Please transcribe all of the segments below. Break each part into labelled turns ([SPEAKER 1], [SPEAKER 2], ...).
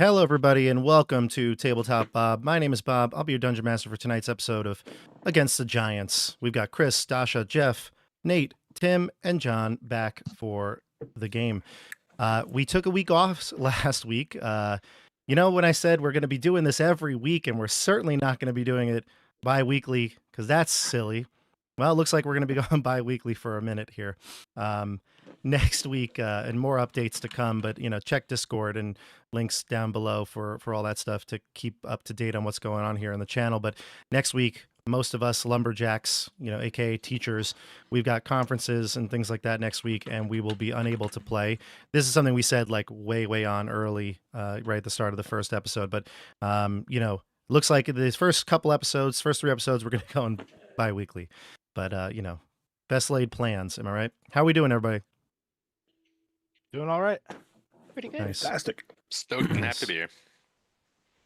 [SPEAKER 1] Hello, everybody, and welcome to Tabletop Bob. My name is Bob. I'll be your Dungeon Master for tonight's episode of Against the Giants. We've got Chris, Dasha, Jeff, Nate, Tim, and John back for the game. We took a week off last week. When I said we're going to be doing this every week, and we're certainly not going to be doing it bi-weekly, because that's silly. Well, it looks like we're going to be going bi-weekly for a minute here. Next week, and more updates to come, but, check Discord and links down below for all that stuff to keep up to date on what's going on here on the channel. But next week, most of us lumberjacks, aka teachers, we've got conferences and things like that next week, and we will be unable to play. This is something we said like way on early, right at the start of the first episode. But looks like these first three episodes, we're going to go on bi-weekly. But best laid plans. Am I right? How are we doing, everybody?
[SPEAKER 2] Doing all right.
[SPEAKER 3] Pretty good.
[SPEAKER 1] Nice.
[SPEAKER 4] Fantastic.
[SPEAKER 3] Stoked and happy to be here.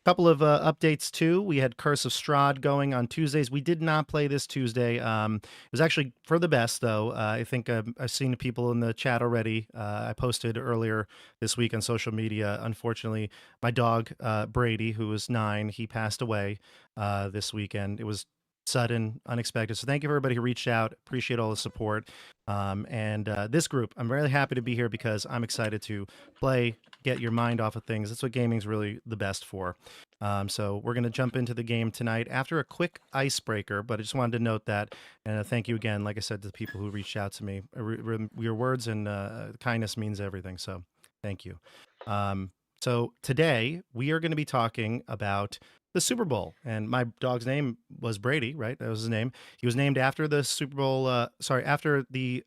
[SPEAKER 1] Couple of updates too. We had Curse of Strahd going on Tuesdays. We did not play this Tuesday. It was actually for the best, though. I think I've seen people in the chat already. I posted earlier this week on social media. Unfortunately, my dog Brady, who was 9, he passed away this weekend. It was sudden, unexpected. So thank you for everybody who reached out. Appreciate all the support. And this group, I'm really happy to be here because I'm excited to play, get your mind off of things. That's what gaming's really the best for. So we're going to jump into the game tonight after a quick icebreaker, but I just wanted to note that. And thank you again, like I said, to the people who reached out to me. Your words and kindness means everything. So thank you. So today we are going to be talking about the Super Bowl, and my dog's name was Brady, right? That was his name. He was named after the Super Bowl, after the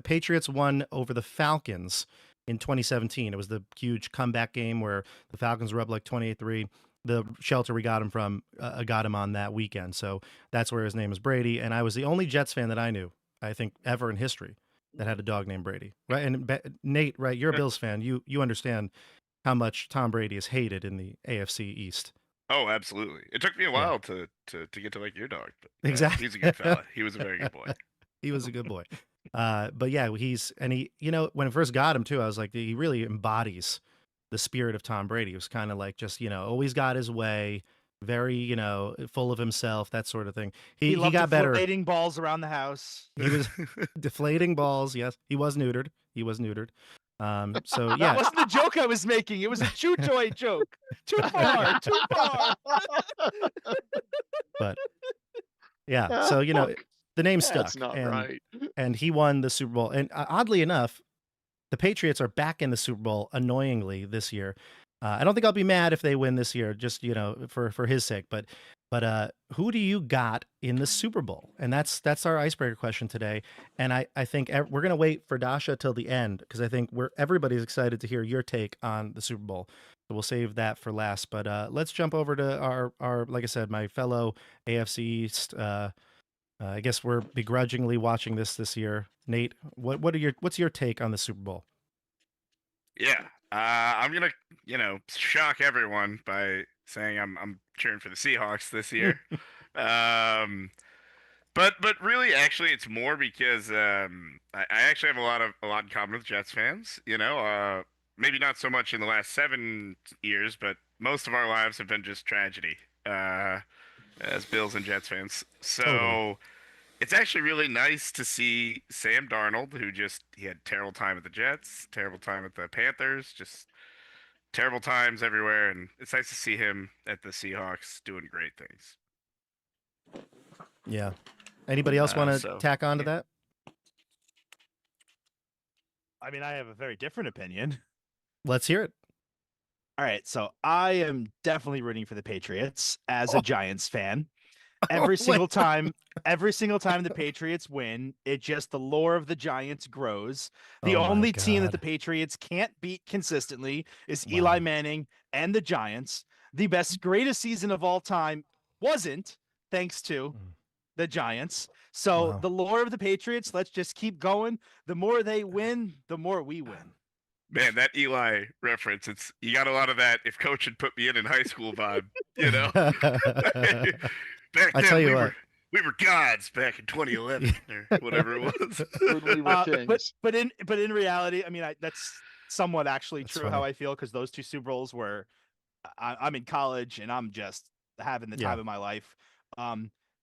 [SPEAKER 1] Patriots won over the Falcons in 2017. It was the huge comeback game where the Falcons were up like 28-3. The shelter we got him from got him on that weekend. So that's where his name is Brady. And I was the only Jets fan that I knew, I think, ever in history that had a dog named Brady. Right? And Nate, right, you're a Bills fan. You understand how much Tom Brady is hated in the AFC East.
[SPEAKER 3] Oh, absolutely. It took me a while to get to like your dog. But,
[SPEAKER 1] exactly.
[SPEAKER 3] He's a good fella. He was a very good boy.
[SPEAKER 1] He was a good boy. But yeah, he, when I first got him too, I was like, he really embodies the spirit of Tom Brady. He was kind of like just, always got his way, very, full of himself, that sort of thing. He got better.
[SPEAKER 2] Deflating balls around the house.
[SPEAKER 1] He was deflating balls. Yes, he was neutered. So yeah,
[SPEAKER 2] that wasn't the joke I was making. It was a chew toy joke. Too far.
[SPEAKER 1] But yeah, so the name stuck.
[SPEAKER 4] That's not
[SPEAKER 1] and,
[SPEAKER 4] right.
[SPEAKER 1] And he won the Super Bowl. And oddly enough, the Patriots are back in the Super Bowl annoyingly this year. I don't think I'll be mad if they win this year, just for his sake. But who do you got in the Super Bowl? And that's our icebreaker question today. And I think we're gonna wait for Dasha till the end because I think everybody's excited to hear your take on the Super Bowl. So we'll save that for last. But let's jump over to our like I said, my fellow AFC East. I guess we're begrudgingly watching this year. Nate, what's your take on the Super Bowl?
[SPEAKER 3] Yeah, I'm gonna shock everyone by saying I'm cheering for the Seahawks this year. But really, actually, it's more because I actually have a lot in common with Jets fans. Maybe not so much in the last 7 years, but most of our lives have been just tragedy as Bills and Jets fans. So.
[SPEAKER 1] Totally.
[SPEAKER 3] It's actually really nice to see Sam Darnold, who he had terrible time at the Jets, terrible time at the Panthers, just terrible times everywhere, and it's nice to see him at the Seahawks doing great things.
[SPEAKER 1] Yeah. Anybody else want to tack on to that?
[SPEAKER 2] I mean, I have a very different opinion.
[SPEAKER 1] Let's hear it.
[SPEAKER 2] All right, so I am definitely rooting for the Patriots as a Giants fan. Every single time the Patriots win, the lore of the Giants grows. The only team that the Patriots can't beat consistently is Eli Manning and the Giants. The greatest season of all time wasn't, thanks to the Giants. So the lore of the Patriots, let's just keep going. The more they win, the more we win.
[SPEAKER 3] Man, that Eli reference, you got a lot of that if coach had put me in high school vibe,
[SPEAKER 1] I tell you what.
[SPEAKER 3] We were gods back in 2011 or whatever it was.
[SPEAKER 4] When we were kings.
[SPEAKER 2] but in reality, I mean, that's somewhat actually
[SPEAKER 1] That's
[SPEAKER 2] true
[SPEAKER 1] funny.
[SPEAKER 2] how I feel, because those two Super Bowls were, I'm in college and I'm just having the time of my life.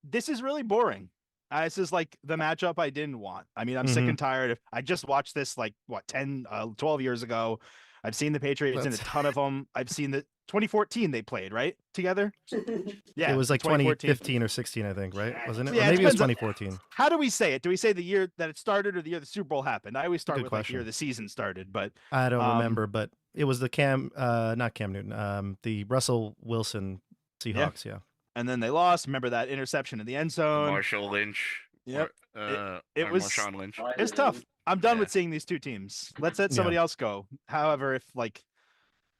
[SPEAKER 2] This is really boring. This is like the matchup I didn't want. I mean, I'm sick and tired of. I just watched this like what 10, 12 years ago. I've seen the Patriots in a ton of them. I've seen the 2014 they played right together. Yeah,
[SPEAKER 1] It was like
[SPEAKER 2] 2014.
[SPEAKER 1] 2015 or 16, I think, right? Wasn't it?
[SPEAKER 2] Yeah,
[SPEAKER 1] Or
[SPEAKER 2] it
[SPEAKER 1] maybe it was
[SPEAKER 2] depends
[SPEAKER 1] 2014.
[SPEAKER 2] How do we say it? Do we say the year that it started or the year the Super Bowl happened? I always start
[SPEAKER 1] Good
[SPEAKER 2] with like the year
[SPEAKER 1] question.
[SPEAKER 2] the season started, but
[SPEAKER 1] I don't remember, but it was the not Cam Newton, the Russell Wilson Seahawks. Yeah.
[SPEAKER 2] and then they lost. Remember that interception in the end zone?
[SPEAKER 3] Marshall Lynch.
[SPEAKER 2] Yep. It was
[SPEAKER 3] Marshawn Lynch.
[SPEAKER 2] It's tough. I'm done
[SPEAKER 3] Yeah.
[SPEAKER 2] with seeing these two teams. Let's let somebody else go. However, if like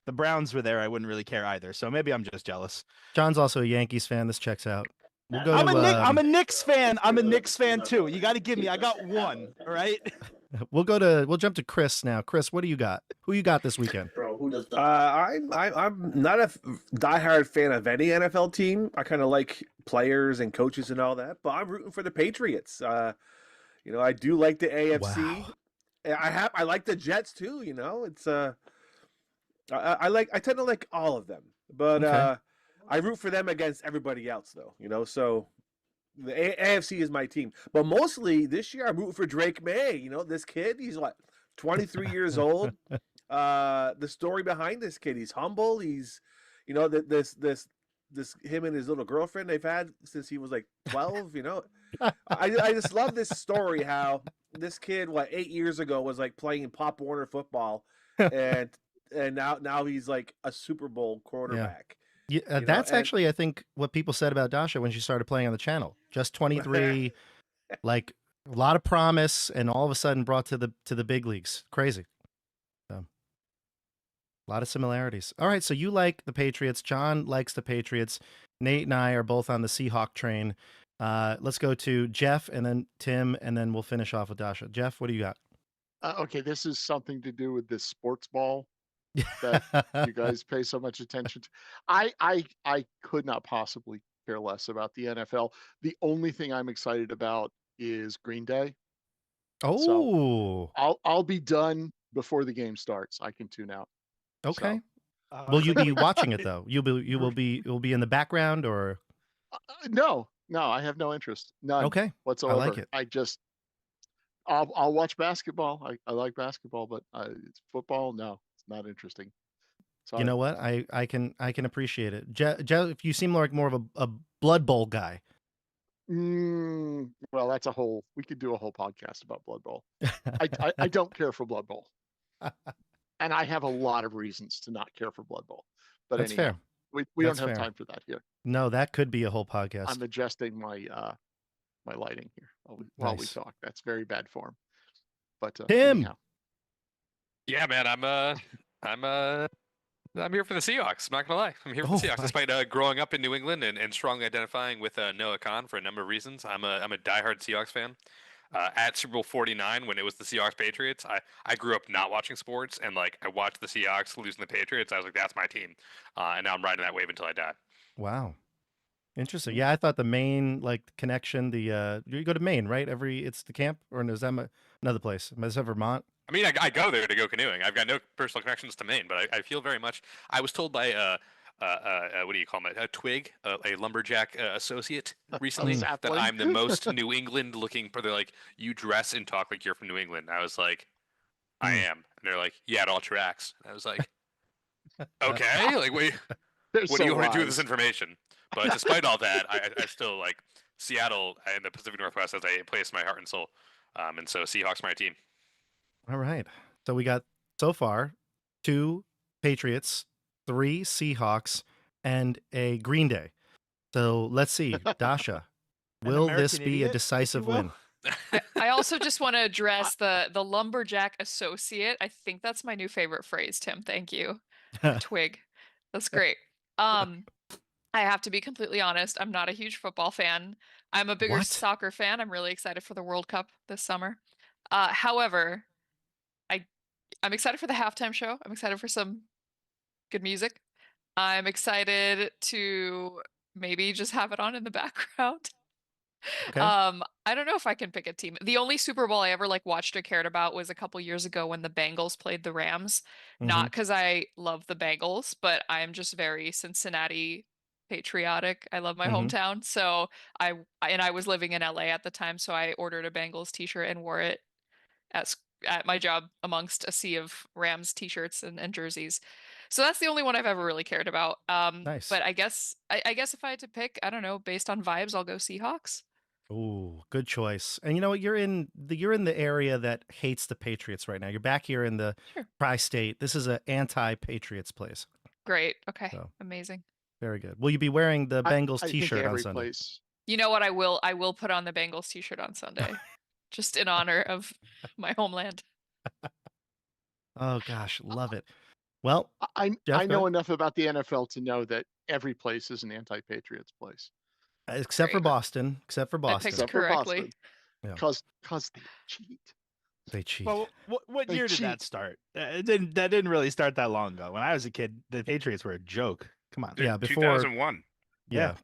[SPEAKER 2] the Browns were there, I wouldn't really care either. So maybe I'm just jealous.
[SPEAKER 1] John's also a Yankees fan. This checks out. We'll go
[SPEAKER 2] I'm
[SPEAKER 1] to
[SPEAKER 2] a Knicks fan. I'm a Knicks fan too. You got to give me. I got one. All right.
[SPEAKER 1] we'll jump to Chris now. Chris, what do you got? Who you got this weekend?
[SPEAKER 5] Bro, who does that? I'm not a diehard fan of any NFL team. I kind of like players and coaches and all that, but I'm rooting for the Patriots. You know, I do like the AFC.
[SPEAKER 1] Wow.
[SPEAKER 5] I like the Jets too. You know, it's I tend to like all of them, but I root for them against everybody else though. You know, so the AFC is my team, but mostly this year I'm rooting for Drake May. You know, this kid, he's what 23 years old. The story behind this kid, he's humble. He's, you know, this him and his little girlfriend they've had since he was like 12. You know, I just love this story. How this kid, 8 years ago, was like playing Pop Warner football, and now he's like a Super Bowl quarterback.
[SPEAKER 1] Yeah, that's actually, I think, what people said about Dasha when she started playing on the channel. Just 23, like a lot of promise, and all of a sudden brought to the big leagues. Crazy. So, a lot of similarities. All right, so you like the Patriots. John likes the Patriots. Nate and I are both on the Seahawk train. Let's go to Jeff and then Tim, and then we'll finish off with Dasha. Jeff, what do you got?
[SPEAKER 4] Okay, this is something to do with this sports ball that you guys pay so much attention to. I could not possibly care less about the NFL. The only thing I'm excited about is Green Day.
[SPEAKER 1] Oh,
[SPEAKER 4] So I'll be done before the game starts. I can tune out.
[SPEAKER 1] okay.
[SPEAKER 4] So,
[SPEAKER 1] Will you be watching it though? You'll be in the background, or
[SPEAKER 4] no, I have no interest, none
[SPEAKER 1] okay?
[SPEAKER 4] whatsoever.
[SPEAKER 1] I like it.
[SPEAKER 4] I'll watch basketball. I like basketball, but it's football. No, it's not interesting. Sorry.
[SPEAKER 1] You know what? I can appreciate it. Jeff, you seem like more of a Blood Bowl guy.
[SPEAKER 4] Well, we could do a whole podcast about Blood Bowl. I don't care for Blood Bowl. And I have a lot of reasons to not care for Blood Bowl. But
[SPEAKER 1] That's
[SPEAKER 4] anyhow,
[SPEAKER 1] fair.
[SPEAKER 4] we
[SPEAKER 1] That's
[SPEAKER 4] don't have
[SPEAKER 1] fair.
[SPEAKER 4] time for that here.
[SPEAKER 1] No, that could be a whole podcast.
[SPEAKER 4] I'm adjusting my my lighting here while we
[SPEAKER 1] Nice.
[SPEAKER 4] talk. That's very bad form. But
[SPEAKER 1] Tim.
[SPEAKER 4] anyhow.
[SPEAKER 6] Yeah, man, I'm here for the Seahawks. I'm not gonna lie, I'm here for the Seahawks. Despite growing up in New England and strongly identifying with Noah Khan for a number of reasons, I'm a diehard Seahawks fan. At Super Bowl 49, when it was the Seahawks Patriots, I grew up not watching sports, and like I watched the Seahawks losing the Patriots. I was like, that's my team, and now I'm riding that wave until I die.
[SPEAKER 1] Wow. Interesting. Yeah, I thought the Maine connection. You go to Maine, right? It's the camp, or is that another place? Is that Vermont?
[SPEAKER 6] I mean, I go there to go canoeing. I've got no personal connections to Maine, but I feel very much. I was told by what do you call it? A twig, a lumberjack associate recently that I'm the most New England looking. They're like, you dress and talk like you're from New England. I was like, I am, and they're like, yeah, it all tracks. And I was like, okay, like wait, what do you want to do with this information? But despite all that, I still like Seattle and the Pacific Northwest as a place in my heart and soul. And so Seahawks my team.
[SPEAKER 1] All right. So we got so far 2 Patriots, 3 Seahawks, and a Green Day. So let's see, Dasha, will this be a decisive win?
[SPEAKER 7] I also just want to address the lumberjack associate. I think that's my new favorite phrase, Tim. Thank you. Twig. That's great. I have to be completely honest. I'm not a huge football fan. I'm a bigger soccer fan. I'm really excited for the World Cup this summer. However, I'm excited for the halftime show. I'm excited for some good music. I'm excited to maybe just have it on in the background.
[SPEAKER 1] Okay.
[SPEAKER 7] I don't know if I can pick a team. The only Super Bowl I ever like watched or cared about was a couple years ago when the Bengals played the Rams. Not because I love the Bengals, but I'm just very Cincinnati patriotic. I love my hometown. So I was living in LA at the time, so I ordered a Bengals t-shirt and wore it at my job amongst a sea of Rams t-shirts and jerseys. So that's the only one I've ever really cared about.
[SPEAKER 1] Nice.
[SPEAKER 7] But I guess if I had to pick, I don't know, based on vibes, I'll go Seahawks.
[SPEAKER 1] Ooh, good choice. And you know what? You're in the area that hates the Patriots right now. You're back here in the
[SPEAKER 7] Sure.
[SPEAKER 1] tri-state. This is an anti-Patriots place.
[SPEAKER 7] Great. Okay.
[SPEAKER 1] So.
[SPEAKER 7] Amazing.
[SPEAKER 1] Very good. Will you be wearing the Bengals
[SPEAKER 4] I think
[SPEAKER 1] t-shirt on
[SPEAKER 4] every
[SPEAKER 1] Sunday?
[SPEAKER 4] place.
[SPEAKER 7] You know what? I will put on the Bengals t-shirt on Sunday, just in honor of my homeland.
[SPEAKER 1] Oh gosh, love it. Well,
[SPEAKER 4] I
[SPEAKER 1] Jeff,
[SPEAKER 4] know enough about the NFL to know that every place is an anti-Patriots place.
[SPEAKER 1] except for
[SPEAKER 7] Great.
[SPEAKER 1] Boston. Except for
[SPEAKER 7] I
[SPEAKER 1] Boston.
[SPEAKER 7] picked
[SPEAKER 4] Except for
[SPEAKER 7] correctly.
[SPEAKER 4] Boston.
[SPEAKER 1] Yeah.
[SPEAKER 4] Because they cheat.
[SPEAKER 1] They cheat.
[SPEAKER 2] Well, what
[SPEAKER 4] They
[SPEAKER 2] year did that
[SPEAKER 4] cheat.
[SPEAKER 2] start? That didn't really start that long ago. When I was a kid, the Patriots were a joke. Come on.
[SPEAKER 3] Dude,
[SPEAKER 1] Yeah, before
[SPEAKER 3] 2001.
[SPEAKER 1] Yeah.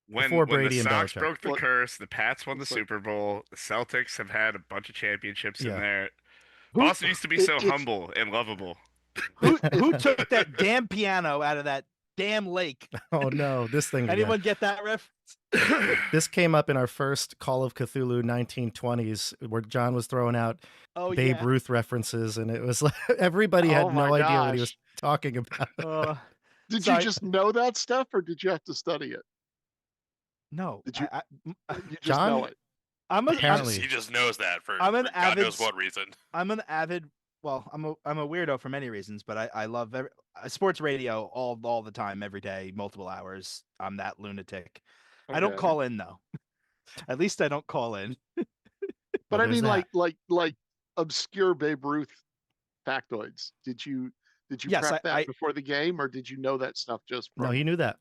[SPEAKER 3] When
[SPEAKER 1] Before
[SPEAKER 3] the
[SPEAKER 1] Brady and
[SPEAKER 3] Sox
[SPEAKER 1] Belichick.
[SPEAKER 3] broke the
[SPEAKER 4] Well,
[SPEAKER 3] curse, the Pats won the
[SPEAKER 4] it's like-
[SPEAKER 3] Super Bowl. The Celtics have had a bunch of championships
[SPEAKER 1] Yeah.
[SPEAKER 3] in there.
[SPEAKER 2] Who-
[SPEAKER 3] Boston used to be so
[SPEAKER 4] it's-
[SPEAKER 3] humble and lovable.
[SPEAKER 2] Who took that damn piano out of that damn lake?
[SPEAKER 1] Oh no, this thing. again.
[SPEAKER 2] Anyone get that reference?
[SPEAKER 1] This came up in our first Call of Cthulhu 1920s, where John was throwing out
[SPEAKER 2] Oh
[SPEAKER 1] Babe
[SPEAKER 2] yeah.
[SPEAKER 1] Ruth references, and it was like everybody
[SPEAKER 4] Oh
[SPEAKER 1] had no
[SPEAKER 4] my
[SPEAKER 1] idea what he was
[SPEAKER 4] gosh.
[SPEAKER 1] talking about.
[SPEAKER 4] Did
[SPEAKER 2] Sorry.
[SPEAKER 4] you just know that stuff, or did you have to study it?
[SPEAKER 2] No.
[SPEAKER 4] Did you-
[SPEAKER 2] I-
[SPEAKER 4] You just
[SPEAKER 1] John?
[SPEAKER 4] know it.
[SPEAKER 1] Apparently.
[SPEAKER 6] He just knows that for,
[SPEAKER 2] I'm an
[SPEAKER 6] for God knows
[SPEAKER 2] avid-
[SPEAKER 6] what reason.
[SPEAKER 2] I'm an avid. Well, I'm a weirdo for many reasons, but I love sports radio all the time, every day, multiple hours. I'm that lunatic. I don't
[SPEAKER 4] Okay.
[SPEAKER 2] call in though. At least I don't call in.
[SPEAKER 4] But
[SPEAKER 1] Well,
[SPEAKER 4] I
[SPEAKER 1] there's
[SPEAKER 4] mean,
[SPEAKER 1] that.
[SPEAKER 4] like obscure Babe Ruth factoids. Did you
[SPEAKER 2] Yes,
[SPEAKER 4] prep that
[SPEAKER 2] I-
[SPEAKER 4] before the game, or did you know that stuff just from?
[SPEAKER 1] No, he knew that.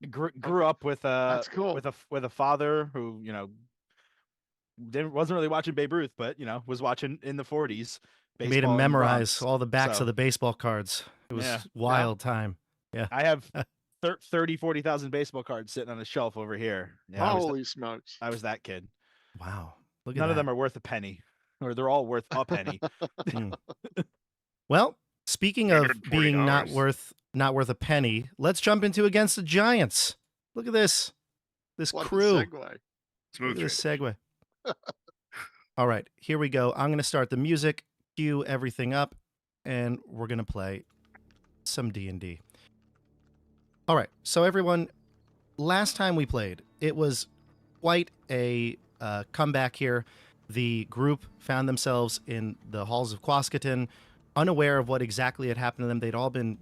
[SPEAKER 2] Grew up with
[SPEAKER 4] That's cool.
[SPEAKER 2] with a father who wasn't really watching Babe Ruth, but was watching in the 40s.
[SPEAKER 1] He made him
[SPEAKER 2] baseball in the
[SPEAKER 1] memorize
[SPEAKER 2] Bronx.
[SPEAKER 1] all the backs
[SPEAKER 2] So,
[SPEAKER 1] of the baseball cards. It was
[SPEAKER 2] Yeah.
[SPEAKER 1] wild time.
[SPEAKER 2] I have 40,000 baseball cards sitting on a shelf over here. Yeah,
[SPEAKER 4] Holy smokes!
[SPEAKER 2] I was that kid.
[SPEAKER 1] Wow. Look at
[SPEAKER 2] None
[SPEAKER 1] that.
[SPEAKER 2] of them are worth a penny, or they're all worth a penny.
[SPEAKER 1] Well, speaking of being not
[SPEAKER 3] $140.
[SPEAKER 1] worth a penny, let's jump into Against the Giants. Look at this. This
[SPEAKER 4] What a
[SPEAKER 1] crew.
[SPEAKER 4] segue.
[SPEAKER 3] Smooth.
[SPEAKER 1] Look at this segue. All right, here we go. I'm going to start the music, cue everything up, and we're going to play some D&D. All right, so everyone, last time we played, it was quite a comeback here. The group found themselves in the halls of Quasqueton, unaware of what exactly had happened to them. They'd all been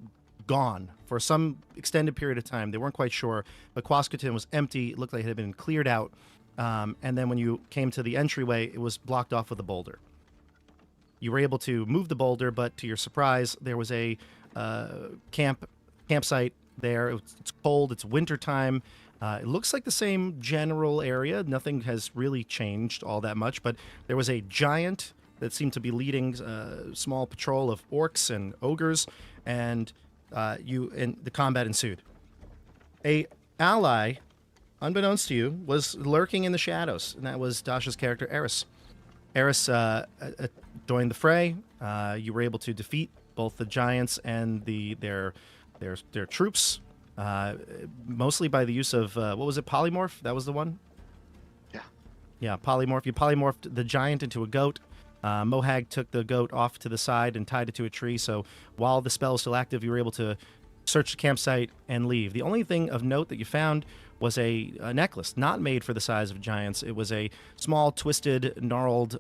[SPEAKER 1] gone for some extended period of time. They weren't quite sure, but Quasqueton was empty. It looked like it had been cleared out. And then when you came to the entryway, it was blocked off with a boulder. You were able to move the boulder, but to your surprise, there was a campsite there. It's cold. It's wintertime. It looks like the same general area. Nothing has really changed all that much, but there was a giant that seemed to be leading a small patrol of orcs and ogres, and the combat ensued. A ally, unbeknownst to you, was lurking in the shadows, and that was Dasha's character, Aerys. Aerys joined the fray. You were able to defeat both the giants and their troops, mostly by the use of, what was it, polymorph? That was the one?
[SPEAKER 4] Yeah.
[SPEAKER 1] Yeah, polymorph. You polymorphed the giant into a goat. Mohag took the goat off to the side and tied it to a tree, so while the spell is still active, you were able to search the campsite and leave. The only thing of note that you found was a necklace, not made for the size of giants. It was a small, twisted, gnarled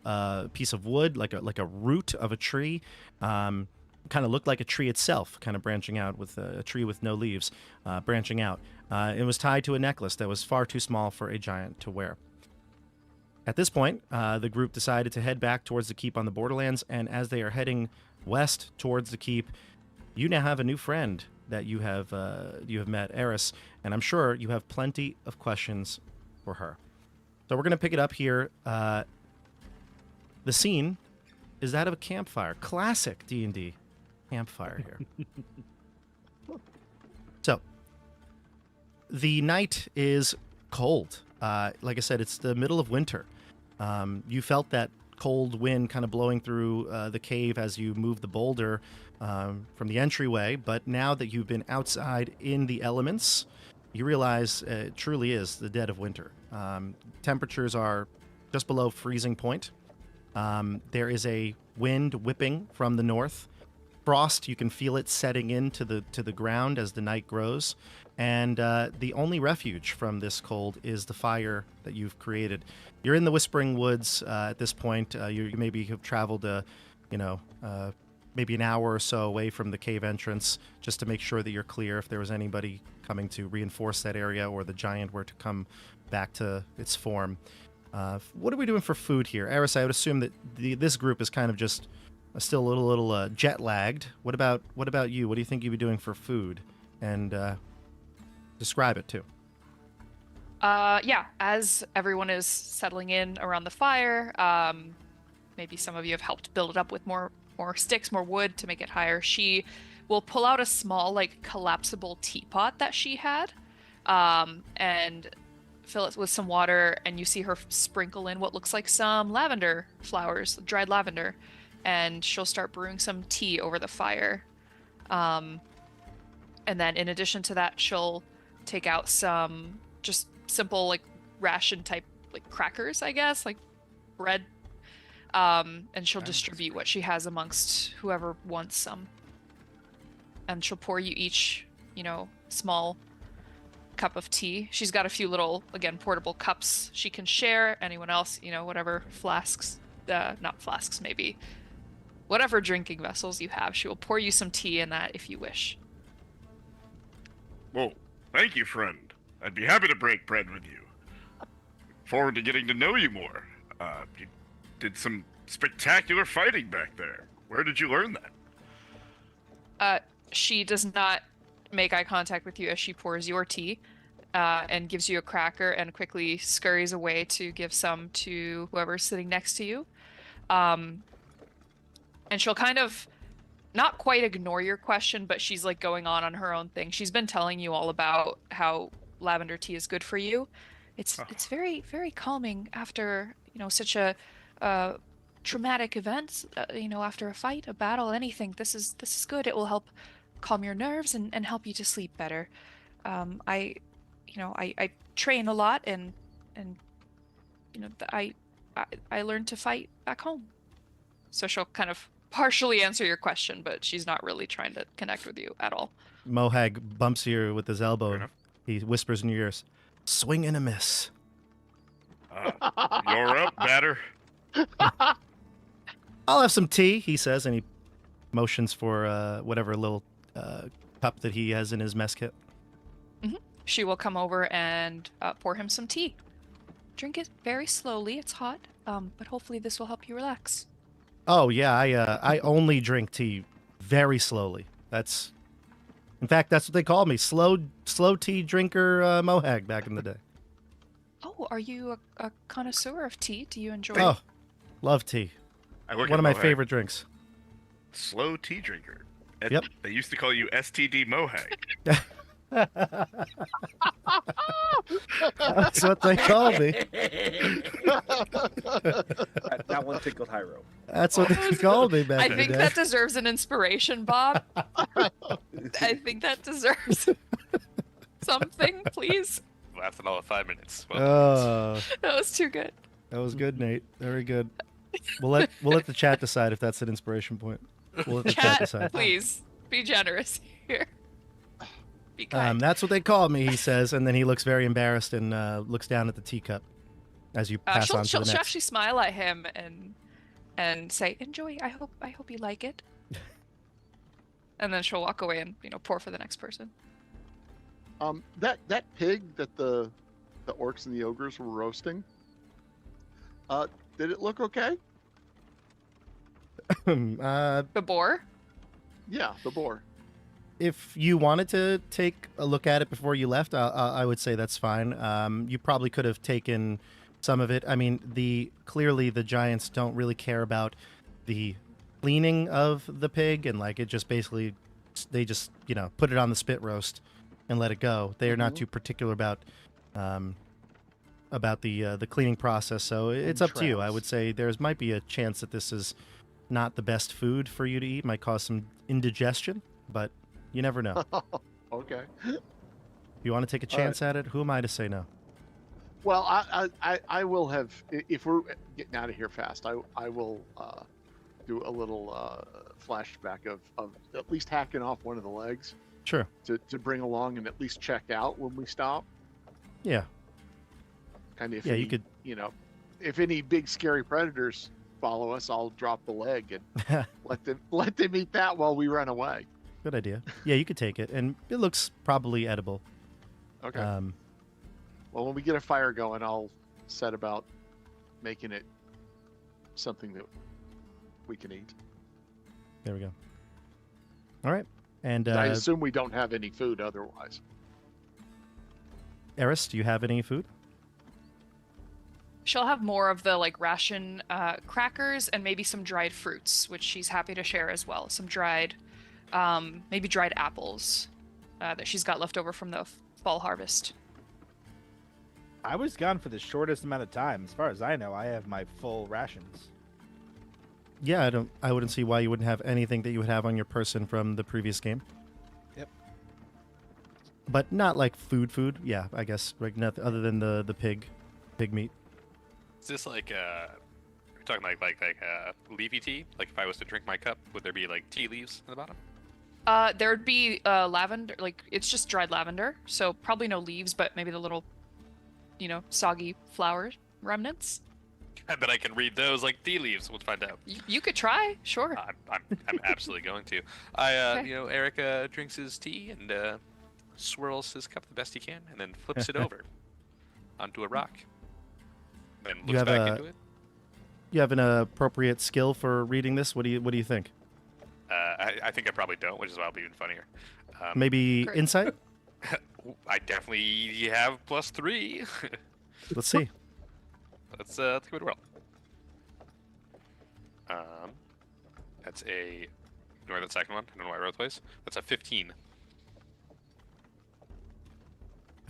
[SPEAKER 1] piece of wood, like a root of a tree. Kind of looked like a tree itself, kind of branching out with a tree with no leaves, branching out. It was tied to a necklace that was far too small for a giant to wear. At this point, the group decided to head back towards the keep on the Borderlands, and as they are heading west towards the keep, you now have a new friend that you have met, Aerys, and I'm sure you have plenty of questions for her. So we're going to pick it up here. The scene is that of a campfire, classic D&D campfire here. So the night is cold. like I said, it's the middle of winter. You felt that cold wind kind of blowing through the cave as you move the boulder from the entryway. But now that you've been outside in the elements, you realize it truly is the dead of winter. Temperatures are just below freezing point. There is a wind whipping from the north. Frost, you can feel it setting into the ground as the night grows. And the only refuge from this cold is the fire that you've created. You're in the Whispering Woods at this point. You maybe have traveled, maybe an hour or so away from the cave entrance just to make sure that you're clear if there was anybody coming to reinforce that area or the giant were to come back to its form. What are we doing for food here? Aerys, I would assume that this group is kind of just still a little jet lagged. What about you? What do you think you'd be doing for food? And describe it too.
[SPEAKER 7] Yeah, as everyone is settling in around the fire, maybe some of you have helped build it up with more sticks, more wood to make it higher. She will pull out a small, like, collapsible teapot that she had, and fill it with some water, and you see her sprinkle in what looks like some lavender flowers, dried lavender, and she'll start brewing some tea over the fire. And then in addition to that, she'll take out some just simple, like, ration type, like, crackers, I guess, like bread, and she'll distribute what she has amongst whoever wants some. And she'll pour you each, small cup of tea. She's got a few little, again, portable cups she can share. Anyone else, whatever flasks, not flasks, maybe whatever drinking vessels you have, she will pour you some tea in that if you wish.
[SPEAKER 3] Well, thank you, friend. I'd be happy to break bread with you. Forward to getting to know you more. You did some spectacular fighting back there. Where did you learn that?
[SPEAKER 7] She does not make eye contact with you as she pours your tea, and gives you a cracker and quickly scurries away to give some to whoever's sitting next to you. And she'll kind of not quite ignore your question, but she's like going on her own thing. She's been telling you all about how lavender tea is good for you. It's very, very calming after, such a traumatic event, after a fight, a battle, anything. This is good. It will help calm your nerves and help you to sleep better. I train a lot and I learned to fight back home. So she'll kind of partially answer your question, but she's not really trying to connect with you at all.
[SPEAKER 1] Mohag bumps you with his elbow. He whispers in your ears, "Swing and a miss."
[SPEAKER 3] You're up, batter.
[SPEAKER 1] I'll have some tea, he says, and he motions for whatever little cup that he has in his mess kit.
[SPEAKER 7] Mm-hmm. She will come over and pour him some tea. Drink it very slowly. It's hot, but hopefully this will help you relax.
[SPEAKER 1] Oh yeah, I only drink tea very slowly. In fact, that's what they called me, slow tea drinker Mohag back in the day.
[SPEAKER 7] Oh, are you a connoisseur of tea? Do you enjoy?
[SPEAKER 1] Oh, love tea. One of my favorite drinks.
[SPEAKER 3] Slow tea drinker.
[SPEAKER 1] Yep.
[SPEAKER 3] They used to call you STD Mohag.
[SPEAKER 1] That's what they called me.
[SPEAKER 5] That one tickled Hyro.
[SPEAKER 1] That's what they called me back in the day.
[SPEAKER 7] I think that deserves an inspiration, Bob. I think that deserves something, please.
[SPEAKER 6] Lasted all of 5 minutes.
[SPEAKER 1] Oh,
[SPEAKER 7] That was too good.
[SPEAKER 1] that was good, Nate. Very good. We'll let the chat decide if that's an inspiration point. We'll let the chat decide.
[SPEAKER 7] Please be generous here. Be kind.
[SPEAKER 1] That's what they called me, he says, and then he looks very embarrassed and looks down at the teacup as you pass on to the
[SPEAKER 7] she'll
[SPEAKER 1] next.
[SPEAKER 7] actually smile at him and say, "Enjoy. I hope you like it." And then she'll walk away and pour for the next person.
[SPEAKER 4] That pig that the orcs and the ogres were roasting, did it look okay?
[SPEAKER 7] The boar?
[SPEAKER 4] Yeah, the boar.
[SPEAKER 1] If you wanted to take a look at it before you left, I would say that's fine. You probably could have taken some of it. I mean, clearly the giants don't really care about the cleaning of the pig, and like it just basically they just put it on the spit roast and let it go. They are not too particular about about the cleaning process. So it's up to you. I would say might be a chance that this is not the best food for you to eat. Might cause some indigestion, but you never know.
[SPEAKER 4] Okay.
[SPEAKER 1] You want to take a chance at it? Who am I to say no?
[SPEAKER 4] Well, I will have, if we're getting out of here fast, I will do a little flashback of at least hacking off one of the legs.
[SPEAKER 1] Sure.
[SPEAKER 4] To bring along and at least check out when we stop.
[SPEAKER 1] Yeah.
[SPEAKER 4] Kind of.
[SPEAKER 1] You could.
[SPEAKER 4] You know, if any big scary predators follow us, I'll drop the leg and let them eat that while we run away.
[SPEAKER 1] Good idea. Yeah, you could take it, and it looks probably edible.
[SPEAKER 4] Okay. Well, when we get a fire going, I'll set about making it something that we can eat.
[SPEAKER 1] There we go. All right. And
[SPEAKER 4] I assume we don't have any food otherwise.
[SPEAKER 1] Aerys, do you have any food?
[SPEAKER 7] She'll have more of the like ration crackers and maybe some dried fruits, which she's happy to share as well. Some dried, maybe dried apples that she's got left over from the fall harvest.
[SPEAKER 2] I was gone for the shortest amount of time. As far as I know, I have my full rations.
[SPEAKER 1] Yeah, I wouldn't see why you wouldn't have anything that you would have on your person from the previous game.
[SPEAKER 2] Yep.
[SPEAKER 1] But not like food. Yeah, I guess like nothing other than the pig meat.
[SPEAKER 6] Is this like we're talking like leafy tea? Like if I was to drink my cup, would there be like tea leaves at the bottom?
[SPEAKER 7] There'd be lavender, like it's just dried lavender, so probably no leaves, but maybe the little, soggy flower remnants.
[SPEAKER 6] I bet I can read those like tea leaves. We'll find out.
[SPEAKER 7] You could try, sure.
[SPEAKER 6] I'm absolutely going to.
[SPEAKER 7] Okay.
[SPEAKER 6] Eric drinks his tea and swirls his cup the best he can, and then flips it over onto a rock. Then looks back into it.
[SPEAKER 1] You have an appropriate skill for reading this. What do you think?
[SPEAKER 6] I think I probably don't, which is why it'll be even funnier.
[SPEAKER 1] Maybe
[SPEAKER 7] Great.
[SPEAKER 1] insight.
[SPEAKER 6] I definitely have +3.
[SPEAKER 1] Let's see.
[SPEAKER 6] Let's give it a roll. That's a. Ignore that second one. I don't know why I wrote twice. That's a 15.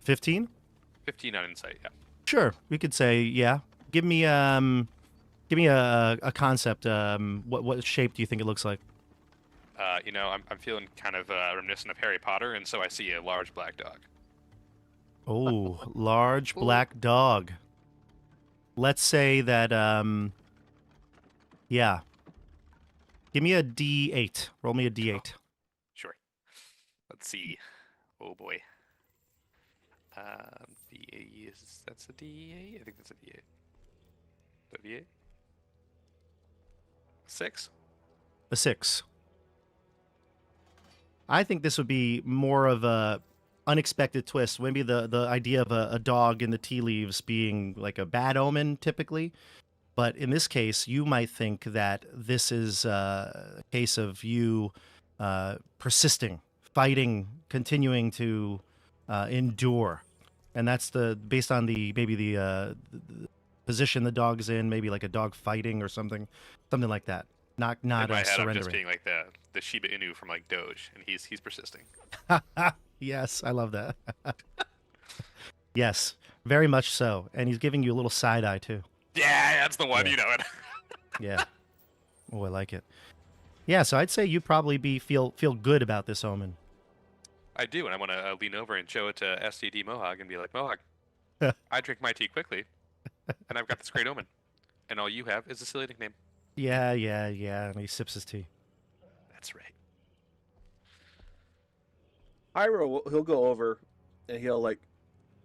[SPEAKER 1] 15?
[SPEAKER 6] 15 on insight. Yeah.
[SPEAKER 1] Sure, we could say yeah. Give me a concept. What shape do you think it looks like?
[SPEAKER 6] I'm feeling kind of reminiscent of Harry Potter, and so I see a large black dog.
[SPEAKER 1] Oh, large black dog. Let's say that, yeah. Give me a D8. Roll me a D8.
[SPEAKER 6] Sure. Let's see. Oh, boy. D8 that's a D8? I think that's a D8. The D8? 6?
[SPEAKER 1] A 6. I think this would be more of a unexpected twist. Maybe the idea of a dog in the tea leaves being like a bad omen typically. But in this case, you might think that this is a case of you persisting, fighting, continuing to endure. And that's based on the position the dog's in, maybe like a dog fighting or something like that. Not
[SPEAKER 6] in my head,
[SPEAKER 1] surrendering.
[SPEAKER 6] I'm just being like the Shiba Inu from like Doge, and he's persisting.
[SPEAKER 1] Yes, I love that. Yes, very much so. And he's giving you a little side eye too.
[SPEAKER 6] Yeah, that's the one.
[SPEAKER 1] Yeah.
[SPEAKER 6] You know it.
[SPEAKER 1] Yeah. Oh, I like it. Yeah, so I'd say you probably feel good about this omen.
[SPEAKER 6] I do, and I want to lean over and show it to STD Mohawk and be like, Mohawk, I drink my tea quickly, and I've got this great omen, and all you have is a silly nickname.
[SPEAKER 1] Yeah. And he sips his tea.
[SPEAKER 6] That's right.
[SPEAKER 5] Hyro, he'll go over and he'll like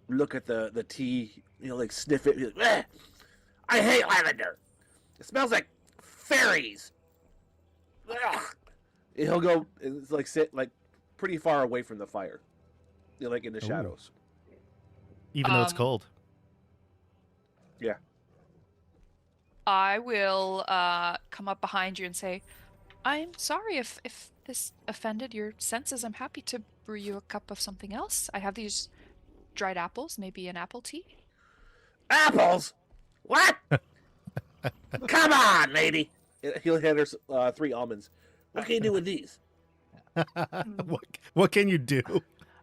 [SPEAKER 5] look at the tea. He'll like sniff it. He'll like, "Eh, I hate lavender. It smells like fairies." Ugh. And he'll go and like sit like pretty far away from the fire, like in the
[SPEAKER 1] Ooh.
[SPEAKER 5] shadows.
[SPEAKER 1] Even though it's cold.
[SPEAKER 5] Yeah.
[SPEAKER 7] I will come up behind you and say, I'm sorry if this offended your senses. I'm happy to brew you a cup of something else. I have these dried apples, maybe an apple tea.
[SPEAKER 5] Apples? What? Come on, lady. He'll hand her 3 almonds. What can you do with these?
[SPEAKER 1] What can you do?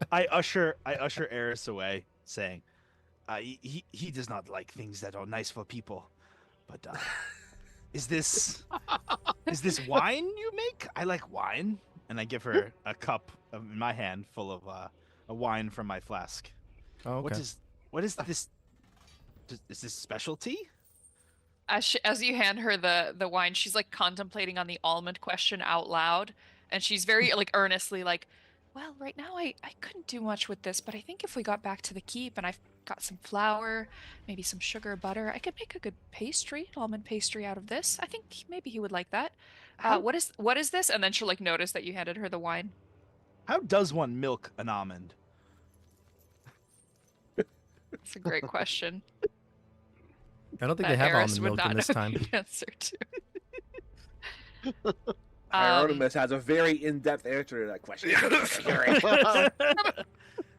[SPEAKER 2] I usher Aerys away, saying, He does not like things that are nice for people. But is this wine you make? I like wine, and I give her a cup in my hand full of a wine from my flask.
[SPEAKER 1] Oh, okay.
[SPEAKER 2] What is this? Is this specialty?
[SPEAKER 7] As you hand her the wine, she's like contemplating on the almond question out loud, and she's very like earnestly like, well, right now I couldn't do much with this, but I think if we got back to the keep and I've got some flour, maybe some sugar, butter, I could make a good pastry, almond pastry out of this. I think maybe he would like that. What is this? And then she'll like notice that you handed her the wine.
[SPEAKER 2] How does one milk an almond?
[SPEAKER 7] That's a great question.
[SPEAKER 1] I don't think
[SPEAKER 7] that
[SPEAKER 1] they have
[SPEAKER 7] Aerys
[SPEAKER 1] almond
[SPEAKER 7] would
[SPEAKER 1] milk
[SPEAKER 7] not
[SPEAKER 1] in this
[SPEAKER 7] know
[SPEAKER 1] time.
[SPEAKER 7] the answer to.
[SPEAKER 5] Hieronymus has a very in-depth answer to that question.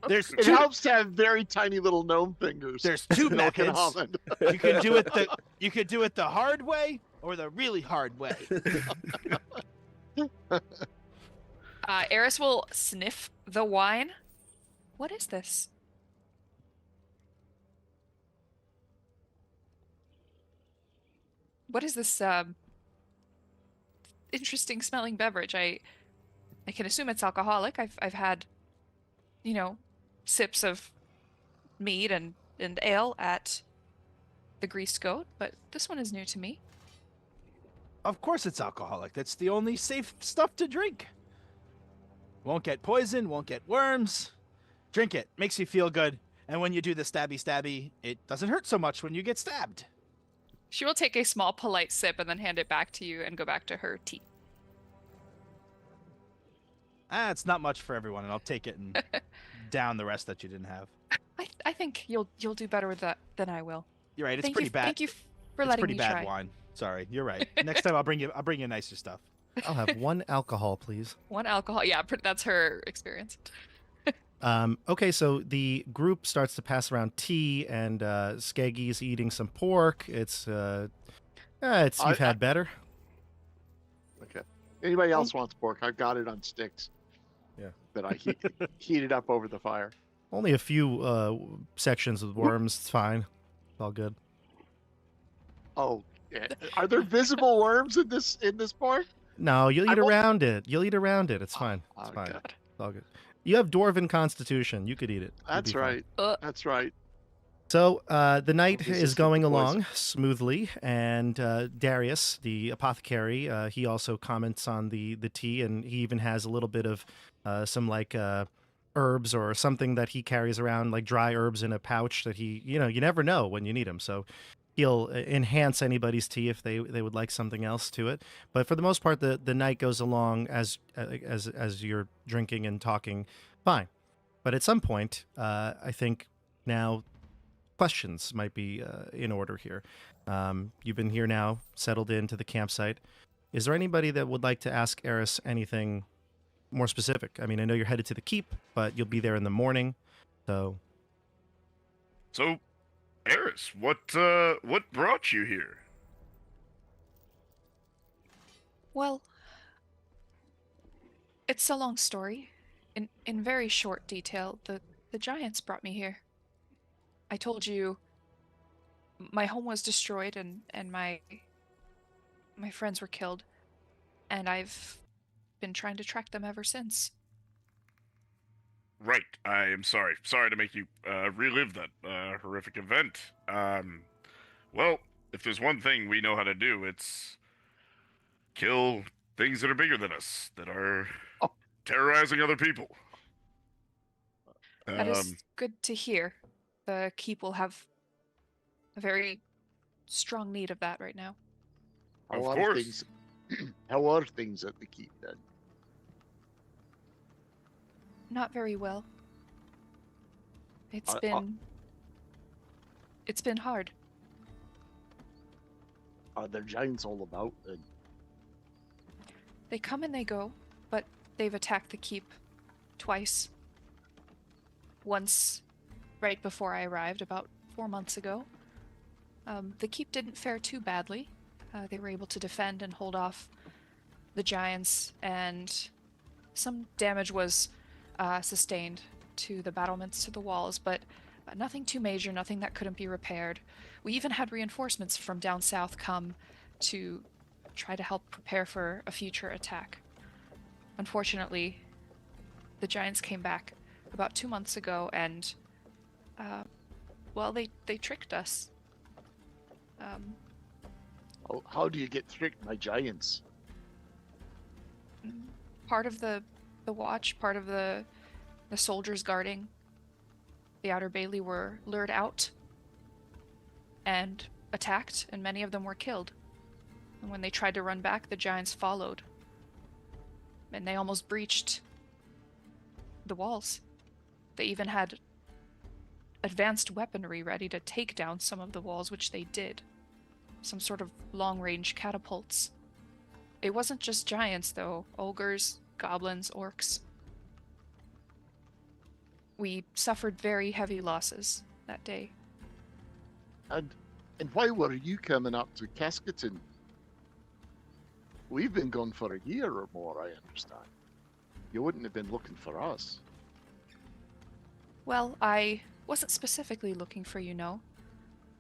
[SPEAKER 4] It helps to have very tiny little gnome fingers.
[SPEAKER 2] There's two
[SPEAKER 4] Milk and
[SPEAKER 2] methods.
[SPEAKER 4] almond.
[SPEAKER 2] You could do it the hard way or the really hard way.
[SPEAKER 7] Aerys will sniff the wine. What is this? What is this interesting smelling beverage? I can assume it's alcoholic. I've had, sips of mead and ale at the Greased Goat, but this one is new to me.
[SPEAKER 2] Of course it's alcoholic. That's the only safe stuff to drink. Won't get poison, won't get worms. Drink it. Makes you feel good. And when you do the stabby, it doesn't hurt so much when you get stabbed.
[SPEAKER 7] She will take a small, polite sip and then hand it back to you and go back to her tea.
[SPEAKER 2] It's not much for everyone, and I'll take it and down the rest that you didn't have.
[SPEAKER 7] I think you'll do better with that than I will.
[SPEAKER 2] You're right. It's pretty bad.
[SPEAKER 7] Thank you for
[SPEAKER 2] it's
[SPEAKER 7] letting
[SPEAKER 2] pretty
[SPEAKER 7] me
[SPEAKER 2] bad
[SPEAKER 7] try.
[SPEAKER 2] wine. Sorry, you're right. Next time I'll bring you nicer stuff.
[SPEAKER 1] I'll have one alcohol, please.
[SPEAKER 7] One alcohol. Yeah, that's her experience.
[SPEAKER 1] Okay, so the group starts to pass around tea, and Skeggy's eating some pork. It's you've had better.
[SPEAKER 4] Okay. Anybody else wants pork? I've got it on sticks.
[SPEAKER 1] Yeah.
[SPEAKER 4] That I heated up over the fire.
[SPEAKER 1] Only a few sections with worms. It's fine. It's all good.
[SPEAKER 4] Oh, are there visible worms in this pork?
[SPEAKER 1] No, you'll eat around it. You'll eat around it. It's fine. It's fine.
[SPEAKER 7] God.
[SPEAKER 1] It's all good. You have dwarven constitution. You could eat it.
[SPEAKER 4] That's right. That's right.
[SPEAKER 1] So the night
[SPEAKER 4] This
[SPEAKER 1] is
[SPEAKER 4] is
[SPEAKER 1] going
[SPEAKER 4] poison.
[SPEAKER 1] along smoothly, and Darius, the apothecary, he also comments on the tea, and he even has a little bit of some like herbs or something that he carries around, like dry herbs in a pouch that he, you never know when you need them. So he'll enhance anybody's tea if they would like something else to it. But for the most part, the night goes along as you're drinking and talking, fine. But at some point, I think now questions might be in order here. You've been here now, settled into the campsite. Is there anybody that would like to ask Aerys anything more specific? I mean, I know you're headed to the keep, but you'll be there in the morning, so.
[SPEAKER 3] So, Aerys, what brought you here?
[SPEAKER 7] Well, it's a long story. In very short detail, the giants brought me here. I told you my home was destroyed and my friends were killed, and I've been trying to track them ever since.
[SPEAKER 3] Right. I am sorry. Sorry to make you relive that horrific event. Well, if there's one thing we know how to do, it's kill things that are bigger than us, that are terrorizing other people.
[SPEAKER 7] That is good to hear. The keep will have a very strong need of that right now.
[SPEAKER 3] Of
[SPEAKER 4] How
[SPEAKER 3] course.
[SPEAKER 4] are things at the keep then?
[SPEAKER 7] Not very well. It's been hard.
[SPEAKER 4] Are there giants all about?
[SPEAKER 7] They come and they go, but they've attacked the keep twice. Once right before I arrived, about 4 months ago. The keep didn't fare too badly. They were able to defend and hold off the giants, and some damage was sustained to the battlements, to the walls, but Nothing too major, nothing that couldn't be repaired. We even had reinforcements from down south come to try to help prepare for a future attack. Unfortunately, the giants came back about 2 months ago and, well, they tricked us.
[SPEAKER 4] How do you get tricked by giants?
[SPEAKER 7] Part of the watch, part of the soldiers guarding the Outer Bailey were lured out and attacked, and many of them were killed. And when they tried to run back, the giants followed. And they almost breached the walls. They even had advanced weaponry ready to take down some of the walls, which they did. Some sort of long-range catapults. It wasn't just giants, though. Ogres, goblins, orcs. We suffered very heavy losses that day.
[SPEAKER 4] And why were you coming up to Casketon? We've been gone for a year or more, I understand. You wouldn't have been looking for us.
[SPEAKER 7] Well, I wasn't specifically looking for you, no.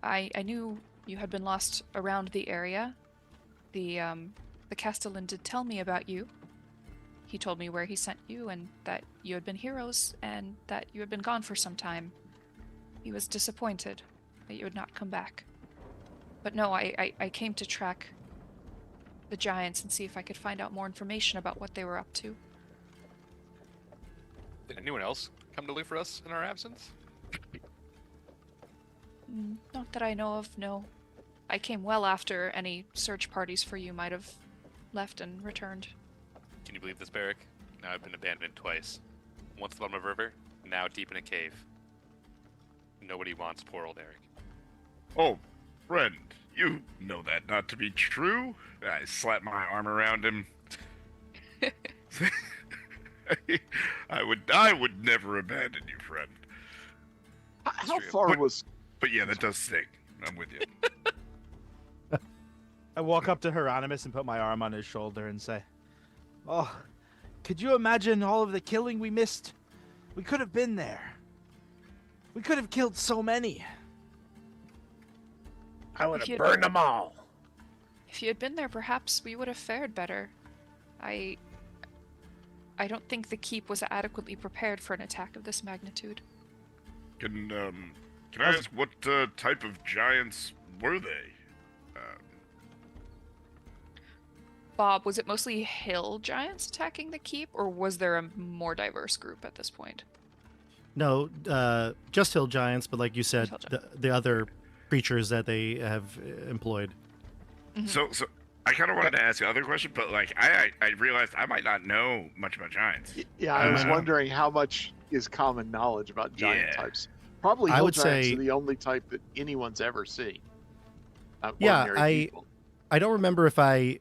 [SPEAKER 7] I knew you had been lost around the area. The Castellan did tell me about you. He told me where he sent you and that you had been heroes and that you had been gone for some time. He was disappointed that you had not come back. But no, I came to track the giants and see if I could find out more information about what they were up to.
[SPEAKER 6] Did anyone else come to look for us in our absence?
[SPEAKER 7] Not that I know of, no. I came well after any search parties for you might have left and returned.
[SPEAKER 6] Can you believe this, Barrick? Now I've been abandoned twice. Once at the bottom of a river, now deep in a cave. Nobody wants poor old Eric.
[SPEAKER 3] Oh, friend, you know that not to be true. I slap my arm around him. I would never abandon you, friend.
[SPEAKER 4] How far was...
[SPEAKER 3] But yeah, that does sting. I'm with you.
[SPEAKER 2] I walk up to Hieronymus and put my arm on his shoulder and say, "Oh, could you imagine all of the killing we missed? We could have been there. We could have killed so many.
[SPEAKER 5] I would have burned them all.
[SPEAKER 7] If you had been there, perhaps we would have fared better. I don't think the keep was adequately prepared for an attack of this magnitude."
[SPEAKER 3] Can I ask what type of giants were they?
[SPEAKER 7] Bob, was it mostly hill giants attacking the keep, or was there a more diverse group at this point?
[SPEAKER 1] No, just hill giants, but like you said, the other creatures that they have employed.
[SPEAKER 7] Mm-hmm.
[SPEAKER 3] So I kind of wanted to ask the other question, but like I realized I might not know much about giants.
[SPEAKER 4] Yeah, I was wondering how much is common knowledge about giant types. Probably hill giants are the only type that anyone's ever seen.
[SPEAKER 1] I don't remember if I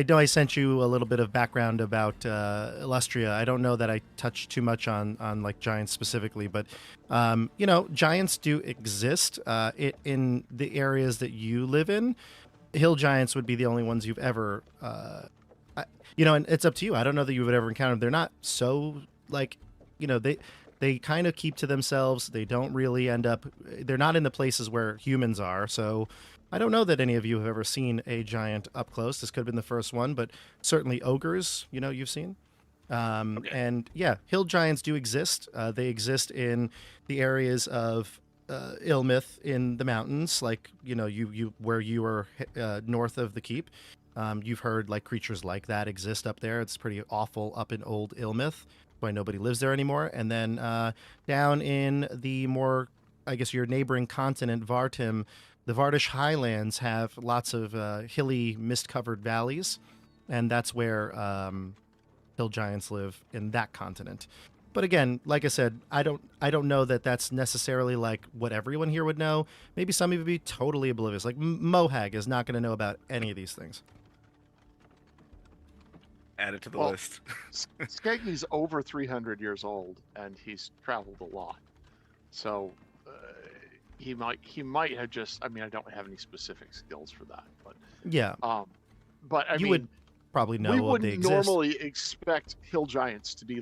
[SPEAKER 1] know I sent you a little bit of background about Illustria. I don't know that I touched too much on like giants specifically, but giants do exist in the areas that you live in. Hill giants would be the only ones you've ever, and it's up to you. I don't know that you would ever encounter them. They're not so they kind of keep to themselves. They don't really they're not in the places where humans are. So I don't know that any of you have ever seen a giant up close. This could have been the first one, but certainly ogres, you've seen. Okay. And yeah, hill giants do exist. They exist in the areas of Ilmith in the mountains, like, you where you are north of the keep. You've heard like creatures like that exist up there. It's pretty awful up in old Ilmith. Why nobody lives there anymore. And then down in the more, I guess, your neighboring continent, Vartim, the Vardish Highlands have lots of hilly, mist-covered valleys, and that's where hill giants live in that continent. But again, like I said, I don't know that that's necessarily like what everyone here would know. Maybe some of you would be totally oblivious. Like Mohag is not going to know about any of these things.
[SPEAKER 3] Add it to the list.
[SPEAKER 4] Skeggy's over 300 years old, and he's traveled a lot. So he might have just. I mean, I don't have any specific skills for that, but
[SPEAKER 1] yeah.
[SPEAKER 4] But
[SPEAKER 1] you would probably know.
[SPEAKER 4] We
[SPEAKER 1] wouldn't
[SPEAKER 4] normally expect hill giants to be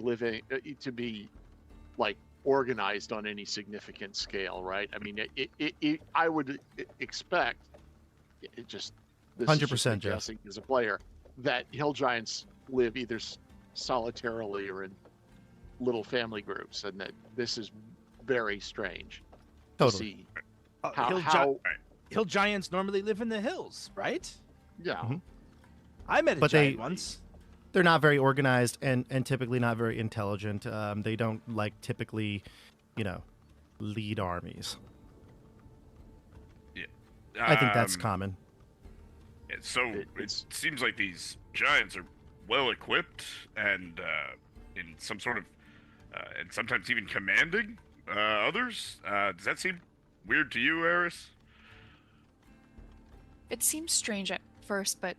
[SPEAKER 4] like organized on any significant scale, right? I mean, I would expect it just this
[SPEAKER 1] 100%,
[SPEAKER 4] is just me
[SPEAKER 1] Jeff.
[SPEAKER 4] guessing as a player that hill giants live either solitarily or in little family groups, and that this is very strange to
[SPEAKER 1] Totally.
[SPEAKER 4] see
[SPEAKER 2] hill giants normally live in the hills, right?
[SPEAKER 4] Yeah.
[SPEAKER 1] Mhm.
[SPEAKER 2] I met a
[SPEAKER 1] But
[SPEAKER 2] giant once.
[SPEAKER 1] They're not very organized and typically not very intelligent. They don't typically, lead armies.
[SPEAKER 3] Yeah.
[SPEAKER 1] I think that's common.
[SPEAKER 3] So it seems like these giants are well equipped and in some sort of, and sometimes even commanding others. Does that seem weird to you, Aerys?
[SPEAKER 7] It seems strange at first, but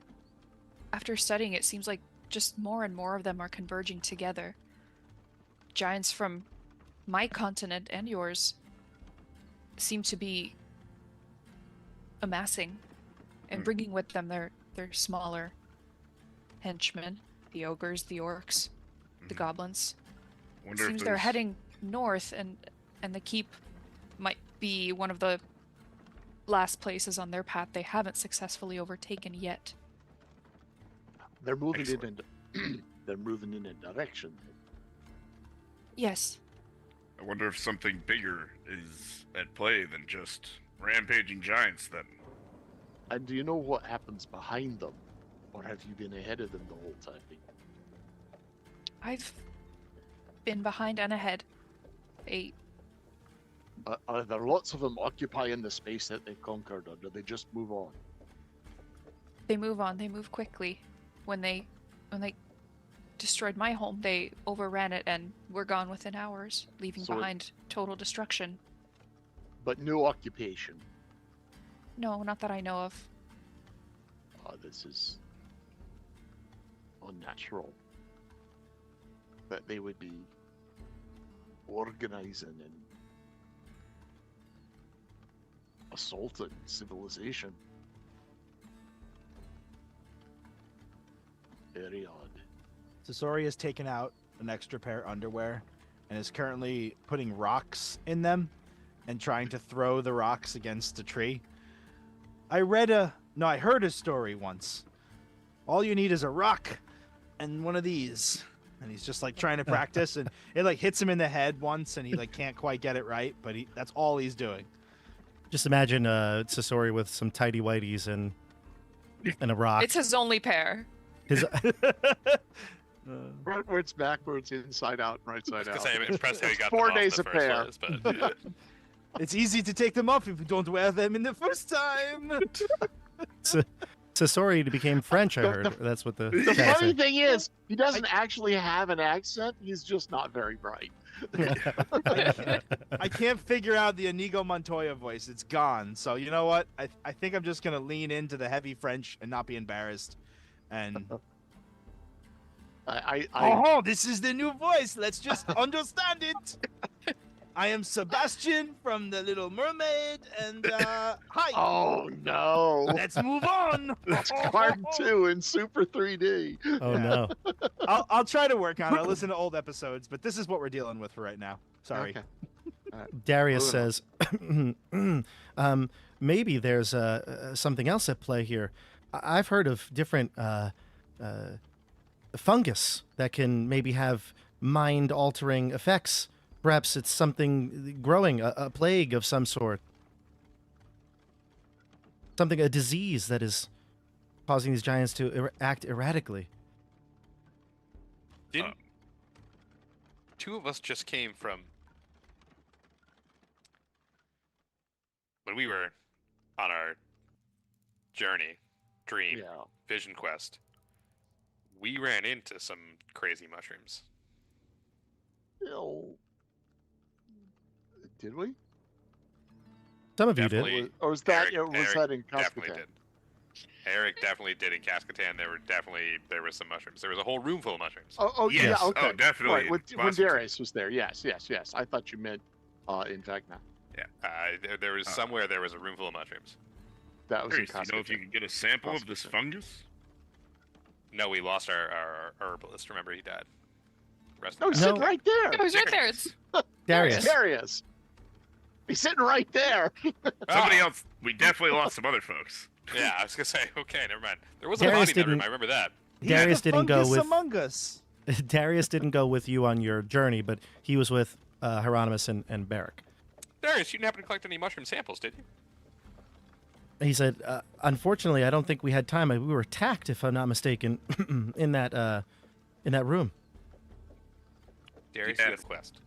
[SPEAKER 7] after studying it seems like just more and more of them are converging together. Giants from my continent and yours seem to be amassing and bringing with them their smaller henchmen, the ogres, the orcs, the goblins. It seems they're heading north, and the keep might be one of the last places on their path they haven't successfully overtaken yet.
[SPEAKER 4] They're moving they're moving in a direction.
[SPEAKER 7] Yes.
[SPEAKER 3] I wonder if something bigger is at play than just rampaging giants then.
[SPEAKER 4] And do you know what happens behind them? Or have you been ahead of them the whole time?
[SPEAKER 7] I've been behind and ahead.
[SPEAKER 4] Are there lots of them occupying the space that they've conquered, or do they just move on?
[SPEAKER 7] They move on. They move quickly. When they destroyed my home, they overran it and were gone within hours, leaving behind total destruction.
[SPEAKER 4] But no occupation.
[SPEAKER 7] No, not that I know of.
[SPEAKER 4] Oh, this is unnatural. That they would be organizing and assaulting civilization. Very odd.
[SPEAKER 2] Sasori has taken out an extra pair of underwear and is currently putting rocks in them and trying to throw the rocks against a tree. I heard a story once. All you need is a rock and one of these. And he's just trying to practice, and it hits him in the head once, and he can't quite get it right, but that's all he's doing.
[SPEAKER 1] Just imagine Sasori with some tidy whities and a rock.
[SPEAKER 7] It's his only pair.
[SPEAKER 4] Frontwards, backwards, inside out, right side out.
[SPEAKER 6] I'm impressed how he got
[SPEAKER 4] 4
[SPEAKER 6] them off
[SPEAKER 4] days
[SPEAKER 6] the
[SPEAKER 4] a
[SPEAKER 6] first
[SPEAKER 4] pair.
[SPEAKER 6] place, but, yeah.
[SPEAKER 2] It's easy to take them off if you don't wear them in the first time.
[SPEAKER 1] Sasori became French, I heard. That's what the
[SPEAKER 4] The
[SPEAKER 1] chat
[SPEAKER 4] funny
[SPEAKER 1] said.
[SPEAKER 4] thing is, he doesn't actually have an accent. He's just not very bright.
[SPEAKER 2] I can't figure out the Inigo Montoya voice. It's gone. So you know what? I think I'm just gonna lean into the heavy French and not be embarrassed. And oh, this is the new voice. Let's just understand it. I am Sebastian from The Little Mermaid, and hi.
[SPEAKER 4] Oh no!
[SPEAKER 2] Let's move on.
[SPEAKER 4] It's Card 2 in Super 3D.
[SPEAKER 1] Oh no.
[SPEAKER 2] I'll try to work on it. I'll listen to old episodes, but this is what we're dealing with for right now. Sorry.
[SPEAKER 4] Okay.
[SPEAKER 1] Darius says, maybe there's something else at play here. I've heard of different fungus that can maybe have mind-altering effects. Perhaps it's something growing, a plague of some sort. A disease that is causing these giants to act erratically.
[SPEAKER 6] Didn't two of us just came from when we were on our journey, dream, vision quest? We ran into some crazy mushrooms.
[SPEAKER 4] Did we?
[SPEAKER 1] Some of you
[SPEAKER 6] Definitely.
[SPEAKER 1] did.
[SPEAKER 4] Or was that
[SPEAKER 6] Eric
[SPEAKER 4] that in
[SPEAKER 6] definitely
[SPEAKER 4] Cascatan?
[SPEAKER 6] did. Eric definitely did in Cascatan. There were some mushrooms. There was a whole room full of mushrooms.
[SPEAKER 4] Oh,
[SPEAKER 3] Yes.
[SPEAKER 4] yeah, okay.
[SPEAKER 3] Oh, definitely.
[SPEAKER 4] Right, when Darius was there, yes. I thought you meant, in fact, not.
[SPEAKER 6] Yeah, there was somewhere there was a room full of mushrooms.
[SPEAKER 4] That was in
[SPEAKER 3] Curious, do you know if you
[SPEAKER 4] Cascatan.
[SPEAKER 3] can get a sample of this fungus?
[SPEAKER 6] No, we lost our herbalist. Remember, he died. Rest
[SPEAKER 4] No,
[SPEAKER 6] in
[SPEAKER 4] he's
[SPEAKER 6] peace.
[SPEAKER 4] sitting right there.
[SPEAKER 7] It was right there. It's
[SPEAKER 1] Darius.
[SPEAKER 4] Darius. He's sitting right there.
[SPEAKER 3] Somebody else. We definitely lost some other folks.
[SPEAKER 6] Yeah, I was gonna say. Okay, never mind. There was a
[SPEAKER 1] Darius
[SPEAKER 6] body member.
[SPEAKER 1] didn't-
[SPEAKER 6] I remember that.
[SPEAKER 1] Darius
[SPEAKER 2] He's the
[SPEAKER 1] didn't go
[SPEAKER 2] fungus
[SPEAKER 1] with
[SPEAKER 2] among us.
[SPEAKER 1] Darius didn't go with you on your journey, but he was with Hieronymus and Barrick.
[SPEAKER 6] Darius, you didn't happen to collect any mushroom samples, did you?
[SPEAKER 1] He said, "Unfortunately, I don't think we had time. We were attacked, if I'm not mistaken, in that room."
[SPEAKER 6] Darius,
[SPEAKER 3] Yeah.
[SPEAKER 6] you had a quest.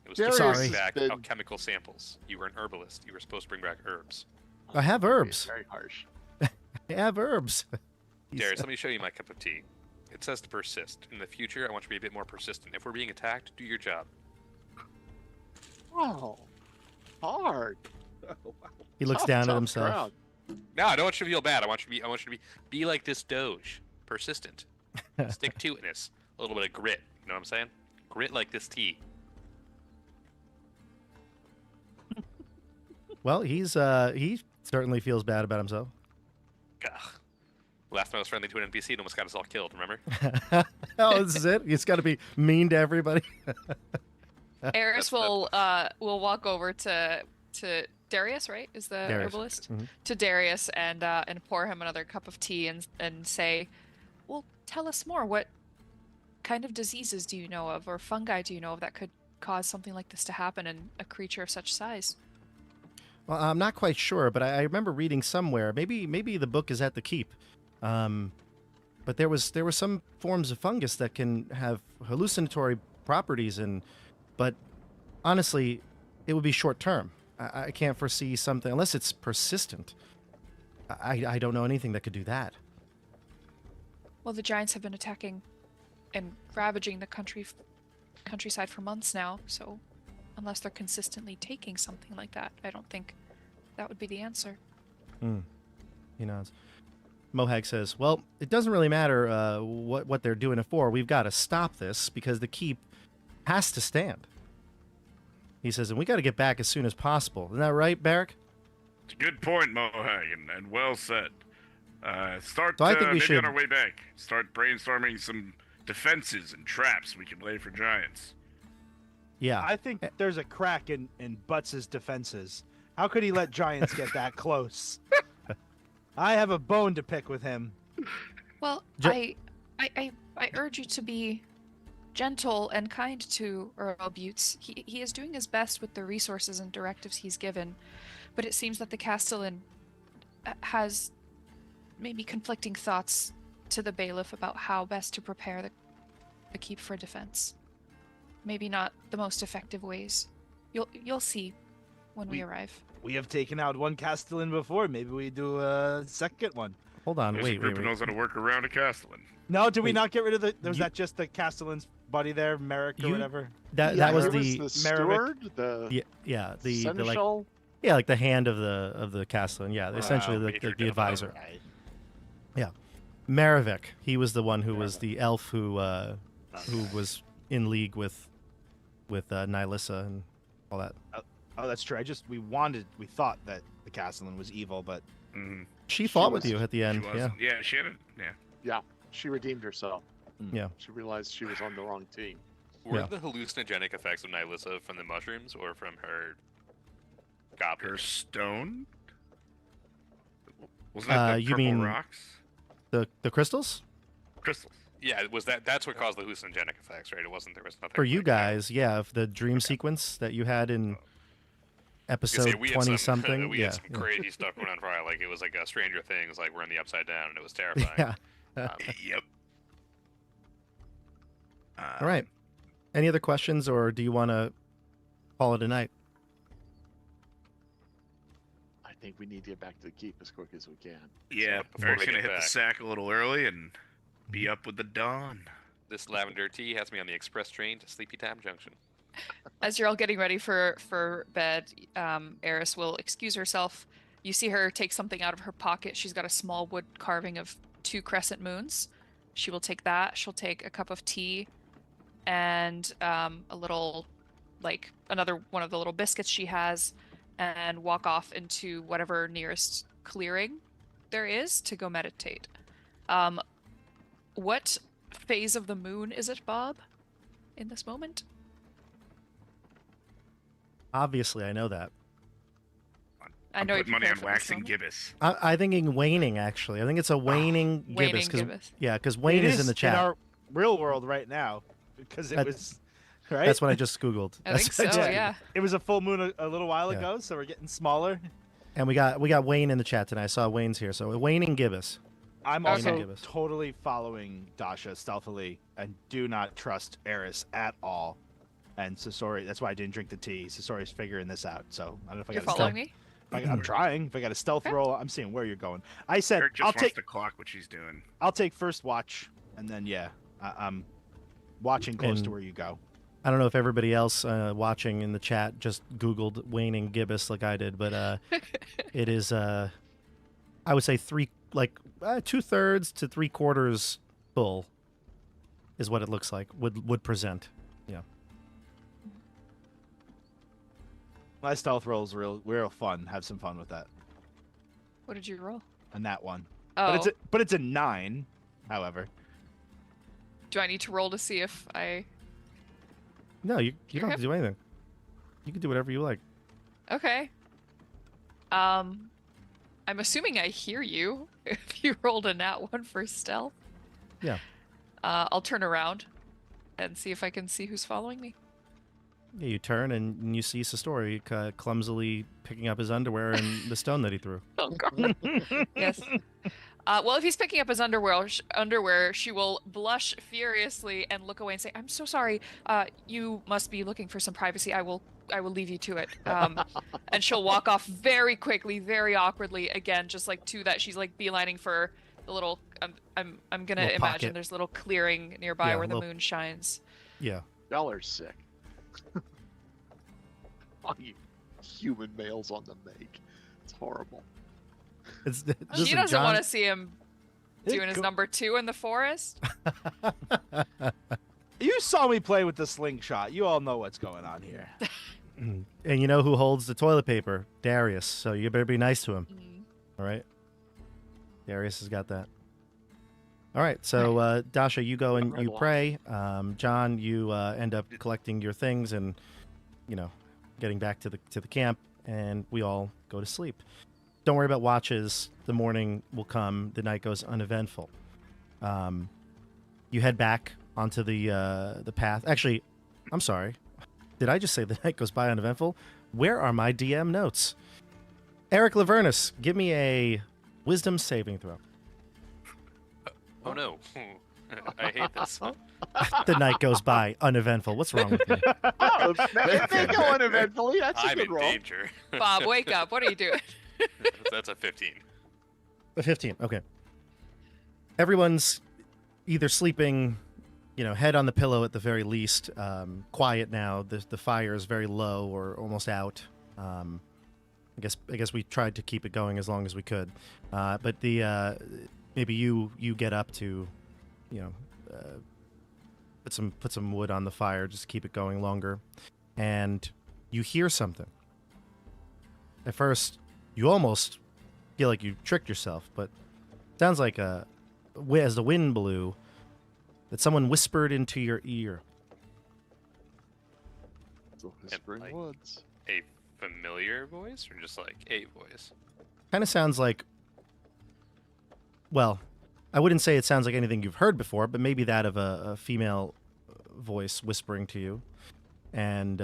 [SPEAKER 6] It was
[SPEAKER 4] Darius
[SPEAKER 6] to
[SPEAKER 1] has
[SPEAKER 6] bring back
[SPEAKER 4] been-
[SPEAKER 6] alchemical samples. You were an herbalist. You were supposed to bring back herbs.
[SPEAKER 1] I have herbs.
[SPEAKER 4] Very harsh.
[SPEAKER 1] I have herbs. He
[SPEAKER 6] Darius,
[SPEAKER 1] said.
[SPEAKER 6] let me show you my cup of tea. It says to persist. In the future, I want you to be a bit more persistent. If we're being attacked, do your job.
[SPEAKER 4] Oh, hard.
[SPEAKER 5] Oh, wow.
[SPEAKER 1] He looks
[SPEAKER 4] Tough,
[SPEAKER 1] down at
[SPEAKER 4] tough
[SPEAKER 1] himself.
[SPEAKER 4] crowd.
[SPEAKER 6] No, I don't want you to feel bad. I want you to be like this Doge. Persistent. Stick to itness. A little bit of grit. You know what I'm saying? Grit like this tea.
[SPEAKER 1] Well, he certainly feels bad about himself.
[SPEAKER 6] Ugh. Last time I was friendly to an NPC and almost got us all killed, remember?
[SPEAKER 1] Oh, this is it. He's got to be mean to everybody.
[SPEAKER 7] Aerys will walk over to Darius, right? Is the
[SPEAKER 1] Darius.
[SPEAKER 7] herbalist
[SPEAKER 1] Mhm.
[SPEAKER 7] to Darius and pour him another cup of tea and say, "Well, tell us more. What kind of diseases do you know of, or fungi do you know of that could cause something like this to happen in a creature of such size?"
[SPEAKER 1] Well, I'm not quite sure, but I remember reading somewhere. Maybe the book is at the keep. But there were some forms of fungus that can have hallucinatory properties, but honestly, it would be short term. I can't foresee something unless it's persistent. I don't know anything that could do that.
[SPEAKER 7] Well, the giants have been attacking and ravaging the countryside for months now, so unless they're consistently taking something like that, I don't think that would be the answer.
[SPEAKER 1] He nods. Mohag says, "Well, it doesn't really matter what they're doing it for. We've got to stop this because the keep has to stand." He says, "And we got to get back as soon as possible. Isn't that right, Barrick?"
[SPEAKER 3] It's a good point, Mohag, and well said. Start
[SPEAKER 1] So I think we
[SPEAKER 3] maybe
[SPEAKER 1] should-
[SPEAKER 3] on our way back. Start brainstorming some defenses and traps we can lay for giants.
[SPEAKER 1] Yeah.
[SPEAKER 2] I think there's a crack in Butts' defenses. How could he let giants get that close? I have a bone to pick with him.
[SPEAKER 7] Well,
[SPEAKER 1] Ju-
[SPEAKER 7] I urge you to be gentle and kind to Earl Buttes. He is doing his best with the resources and directives he's given, but it seems that the Castellan has maybe conflicting thoughts to the bailiff about how best to prepare the keep for defense. Maybe not the most effective ways. You'll see when we arrive.
[SPEAKER 2] We have taken out one Castellan before. Maybe we do a second one.
[SPEAKER 1] Hold on.
[SPEAKER 3] There's a
[SPEAKER 1] Wait.
[SPEAKER 3] group who knows how to work around a castellan.
[SPEAKER 2] No, did we
[SPEAKER 1] Wait,
[SPEAKER 2] not get rid of the? Was
[SPEAKER 1] you-
[SPEAKER 2] that just the Castellan's buddy there, Merrick or
[SPEAKER 1] You-
[SPEAKER 2] whatever?
[SPEAKER 1] That
[SPEAKER 4] Yeah,
[SPEAKER 1] was
[SPEAKER 4] he
[SPEAKER 1] the
[SPEAKER 4] the
[SPEAKER 2] Merrick.
[SPEAKER 4] steward, the
[SPEAKER 1] the like
[SPEAKER 4] seneschal.
[SPEAKER 1] like the hand of the Castellan. Yeah, essentially
[SPEAKER 6] Major
[SPEAKER 1] the
[SPEAKER 6] general.
[SPEAKER 1] advisor.
[SPEAKER 4] Right.
[SPEAKER 1] Maravik. He was the one who was the elf who was in league with Nihilissa and all that.
[SPEAKER 2] Oh, that's true. We thought that the Castellan was evil, but
[SPEAKER 3] Mm,
[SPEAKER 1] She fought with
[SPEAKER 4] was-
[SPEAKER 1] you at the
[SPEAKER 3] she
[SPEAKER 1] end. Yeah.
[SPEAKER 3] wasn't. Yeah, she had it. Yeah.
[SPEAKER 4] She redeemed herself.
[SPEAKER 1] Yeah.
[SPEAKER 4] She realized she was on the wrong team.
[SPEAKER 6] Were
[SPEAKER 1] Yeah.
[SPEAKER 6] the hallucinogenic effects of Nihilissa from the mushrooms or from her goblin?
[SPEAKER 3] Her stone. Wasn't that the
[SPEAKER 1] you
[SPEAKER 3] purple
[SPEAKER 1] mean-
[SPEAKER 3] rocks?
[SPEAKER 1] The crystals?
[SPEAKER 3] Crystals.
[SPEAKER 6] Yeah, that's what caused the hallucinogenic effects, right? There was nothing
[SPEAKER 1] For you
[SPEAKER 6] like that.
[SPEAKER 1] guys, yeah, of the dream sequence that you had in
[SPEAKER 6] I was gonna
[SPEAKER 1] episode
[SPEAKER 6] say, we had
[SPEAKER 1] 20
[SPEAKER 6] some-
[SPEAKER 1] something.
[SPEAKER 6] we
[SPEAKER 1] Yeah.
[SPEAKER 6] had some crazy stuff going on for a while. Like it was like a Stranger Things, like we're in the Upside Down, and it was terrifying.
[SPEAKER 1] Yeah.
[SPEAKER 3] Yep.
[SPEAKER 1] All right. Any other questions, or do you want to call it a night?
[SPEAKER 4] I think we need to get back to the keep as quick as we can.
[SPEAKER 3] Yeah,
[SPEAKER 6] before
[SPEAKER 3] Eric's
[SPEAKER 6] we
[SPEAKER 3] gonna
[SPEAKER 6] get
[SPEAKER 3] hit the
[SPEAKER 6] back.
[SPEAKER 3] sack a little early and be up with the dawn.
[SPEAKER 6] This lavender tea has me on the express train to Sleepy Time Junction.
[SPEAKER 7] As you're all getting ready for bed, Aerys will excuse herself. You see her take something out of her pocket. She's got a small wood carving of 2 crescent moons. She will take that. She'll take a cup of tea and a little, like another one of the little biscuits she has, and walk off into whatever nearest clearing there is to go meditate. What phase of the moon is it, Bob, in this moment?
[SPEAKER 1] Obviously, I know that.
[SPEAKER 7] I
[SPEAKER 3] I'm
[SPEAKER 7] know you
[SPEAKER 3] putting money on
[SPEAKER 7] prepared for this
[SPEAKER 3] waxing
[SPEAKER 7] moment.
[SPEAKER 3] gibbous.
[SPEAKER 1] I'm thinking waning, actually. I think it's a waning gibbous.
[SPEAKER 7] Waning
[SPEAKER 1] 'cause-
[SPEAKER 7] gibbous.
[SPEAKER 1] Yeah, because Wayne
[SPEAKER 2] It
[SPEAKER 1] is in the chat.
[SPEAKER 2] in our real world right now because it
[SPEAKER 1] That-
[SPEAKER 2] was right.
[SPEAKER 1] That's what I just Googled.
[SPEAKER 7] I
[SPEAKER 1] That's
[SPEAKER 7] think
[SPEAKER 1] what
[SPEAKER 7] so,
[SPEAKER 1] just
[SPEAKER 7] yeah.
[SPEAKER 2] It was a full moon a little while
[SPEAKER 1] Yeah.
[SPEAKER 2] ago, so we're getting smaller.
[SPEAKER 1] And we got Wayne in the chat tonight. I saw Wayne's here. So waning gibbous.
[SPEAKER 2] I'm
[SPEAKER 7] Okay.
[SPEAKER 2] also
[SPEAKER 1] Gibbous.
[SPEAKER 2] totally following Dasha stealthily and do not trust Aerys at all. And Sasori, that's why I didn't drink the tea. Sasori's figuring this out. So I don't know if I
[SPEAKER 7] You're
[SPEAKER 2] got
[SPEAKER 7] following me?
[SPEAKER 2] I'm trying. If I got a stealth
[SPEAKER 7] Okay.
[SPEAKER 2] roll, I'm seeing where you're going. I said
[SPEAKER 3] Eric just
[SPEAKER 2] I'll
[SPEAKER 3] wants
[SPEAKER 2] take
[SPEAKER 3] to clock what she's doing.
[SPEAKER 2] I'll take first watch, and then I'm watching close to
[SPEAKER 1] And-
[SPEAKER 2] where you go.
[SPEAKER 1] I don't know if everybody else watching in the chat just Googled waning gibbous like I did, but it is, I would say 2/3 to 3/4 full is what it looks like, would present. Yeah.
[SPEAKER 2] My stealth roll is real fun. Have some fun with that.
[SPEAKER 7] What did you roll?
[SPEAKER 2] And that one.
[SPEAKER 7] Oh,
[SPEAKER 2] But it's a 9, however.
[SPEAKER 7] do I need to roll to see if I...
[SPEAKER 1] No, you
[SPEAKER 7] Hear
[SPEAKER 1] don't have to do anything. You can do whatever you like.
[SPEAKER 7] Okay. I'm assuming I hear you if you rolled a nat 1 for stealth.
[SPEAKER 1] Yeah.
[SPEAKER 7] I'll turn around and see if I can see who's following me.
[SPEAKER 1] Yeah, you turn and you see Sasori clumsily picking up his underwear and the stone that he threw.
[SPEAKER 7] Oh god. Yes. Well, if he's picking up his underwear, she will blush furiously and look away and say, "I'm so sorry. You must be looking for some privacy. I will leave you to it." And she'll walk off very quickly, very awkwardly. Again, just like to that, she's like beelining for the little. I'm gonna
[SPEAKER 1] Little
[SPEAKER 7] imagine
[SPEAKER 1] pocket.
[SPEAKER 7] there's a little clearing nearby
[SPEAKER 1] Yeah,
[SPEAKER 7] where the
[SPEAKER 1] little-
[SPEAKER 7] moon shines.
[SPEAKER 1] Yeah.
[SPEAKER 4] Y'all are sick. All you human males on the make. It's horrible.
[SPEAKER 7] She doesn't want to see him doing his number 2 in the forest.
[SPEAKER 2] You saw me play with the slingshot. You all know what's going on here.
[SPEAKER 1] And you know who holds the toilet paper? Darius. So you better be nice to him.
[SPEAKER 7] Mm.
[SPEAKER 1] All right. Darius has got that. All right. So Dasha, you go and you pray. John, you end up collecting your things and, getting back to the camp, and we all go to sleep. Don't worry about watches. The morning will come. The night goes uneventful. You head back onto the path. Actually, I'm sorry. Did I just say the night goes by uneventful? Where are my DM notes? Eric Lavernus, give me a wisdom saving throw.
[SPEAKER 6] Oh no. I hate this.
[SPEAKER 1] The night goes by uneventful. What's wrong with me?
[SPEAKER 4] Oh, if they go uneventfully, that's a
[SPEAKER 6] I'm
[SPEAKER 4] good
[SPEAKER 6] in
[SPEAKER 4] roll.
[SPEAKER 6] danger.
[SPEAKER 7] Bob, wake up. What are you doing?
[SPEAKER 6] That's a 15.
[SPEAKER 1] A 15. Okay. Everyone's either sleeping, head on the pillow at the very least. Quiet now. The fire is very low or almost out. I guess we tried to keep it going as long as we could. But maybe you get up to, put some wood on the fire, just keep it going longer, and you hear something. At first, you almost feel like you tricked yourself, but it sounds like as the wind blew, that someone whispered into your ear.
[SPEAKER 4] The Whispering
[SPEAKER 6] like-
[SPEAKER 4] Woods.
[SPEAKER 6] A familiar voice or just like a voice?
[SPEAKER 1] Kind of sounds like, well, I wouldn't say it sounds like anything you've heard before, but maybe that of a female voice whispering to you. And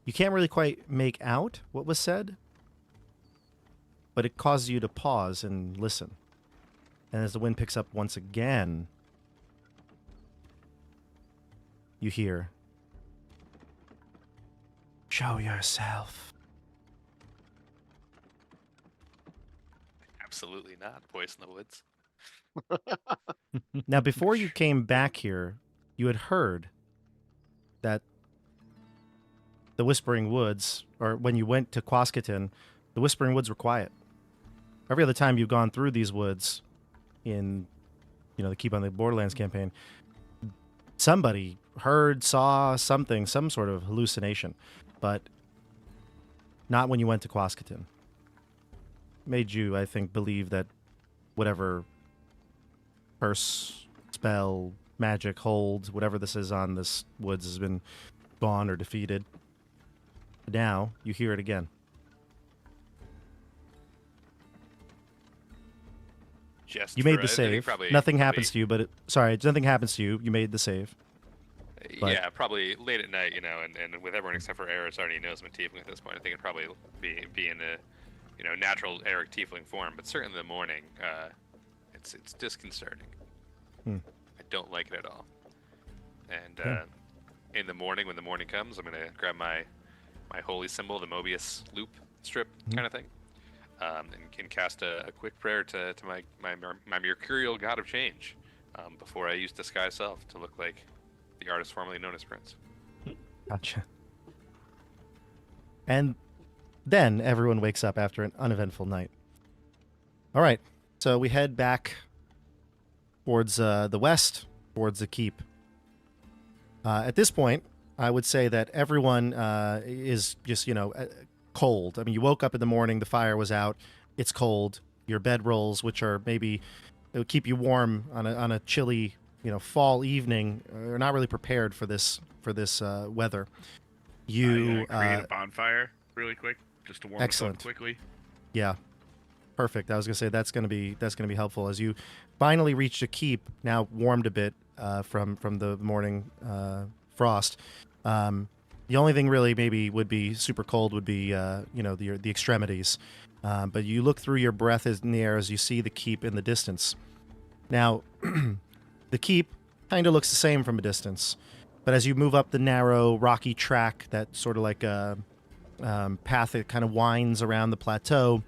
[SPEAKER 1] you can't really quite make out what was said, but it causes you to pause and listen. And as the wind picks up once again, you hear, "Show yourself."
[SPEAKER 6] Absolutely not. Voice in the woods.
[SPEAKER 1] Now, before you came back here, you had heard that the Whispering Woods, or when you went to Quasqueton, the Whispering Woods were quiet. Every other time you've gone through these woods in, the Keep on the Borderlands campaign, somebody heard, saw something, some sort of hallucination, but not when you went to Quasqueton. Made you, I think, believe that whatever curse, spell, magic, hold, whatever this is on this woods has been gone or defeated. Now you hear it again.
[SPEAKER 6] Just
[SPEAKER 1] You made
[SPEAKER 6] for-
[SPEAKER 1] the
[SPEAKER 6] I think
[SPEAKER 1] save.
[SPEAKER 6] probably-
[SPEAKER 1] Nothing
[SPEAKER 6] probably-
[SPEAKER 1] happens to you, but nothing happens to you. You made the save. But-
[SPEAKER 6] Yeah, probably late at night, and with everyone except for Aerys already knows I'm a tiefling at this point. I think it'd probably be in a, natural Eric tiefling form. But certainly in the morning, it's disconcerting. I don't like it at all. And in the morning, when the morning comes, I'm gonna grab my holy symbol, the Mobius loop strip kind of thing, and can cast a quick prayer to my mercurial god of change, before I use disguise self to look like the artist formerly known as Prince.
[SPEAKER 1] Gotcha. And then everyone wakes up after an uneventful night. All right, so we head back towards the west, towards the keep. At this point, I would say that everyone is just, cold. I mean, you woke up in the morning, the fire was out, it's cold. Your bedrolls, which are maybe, it would keep you warm on a chilly, fall evening, are not really prepared for this weather. You
[SPEAKER 3] create a bonfire really quick, just to warm
[SPEAKER 1] excellent.
[SPEAKER 3] us up quickly.
[SPEAKER 1] Yeah, perfect. I was gonna say that's gonna be helpful as you finally reach a keep, now warmed a bit from the morning frost. The only thing really maybe would be super cold would be the extremities. But you look through your breath in the air as you see the keep in the distance. Now, the keep kind of looks the same from a distance, but as you move up the narrow rocky track, that sort of like a path that kind of winds around the plateau,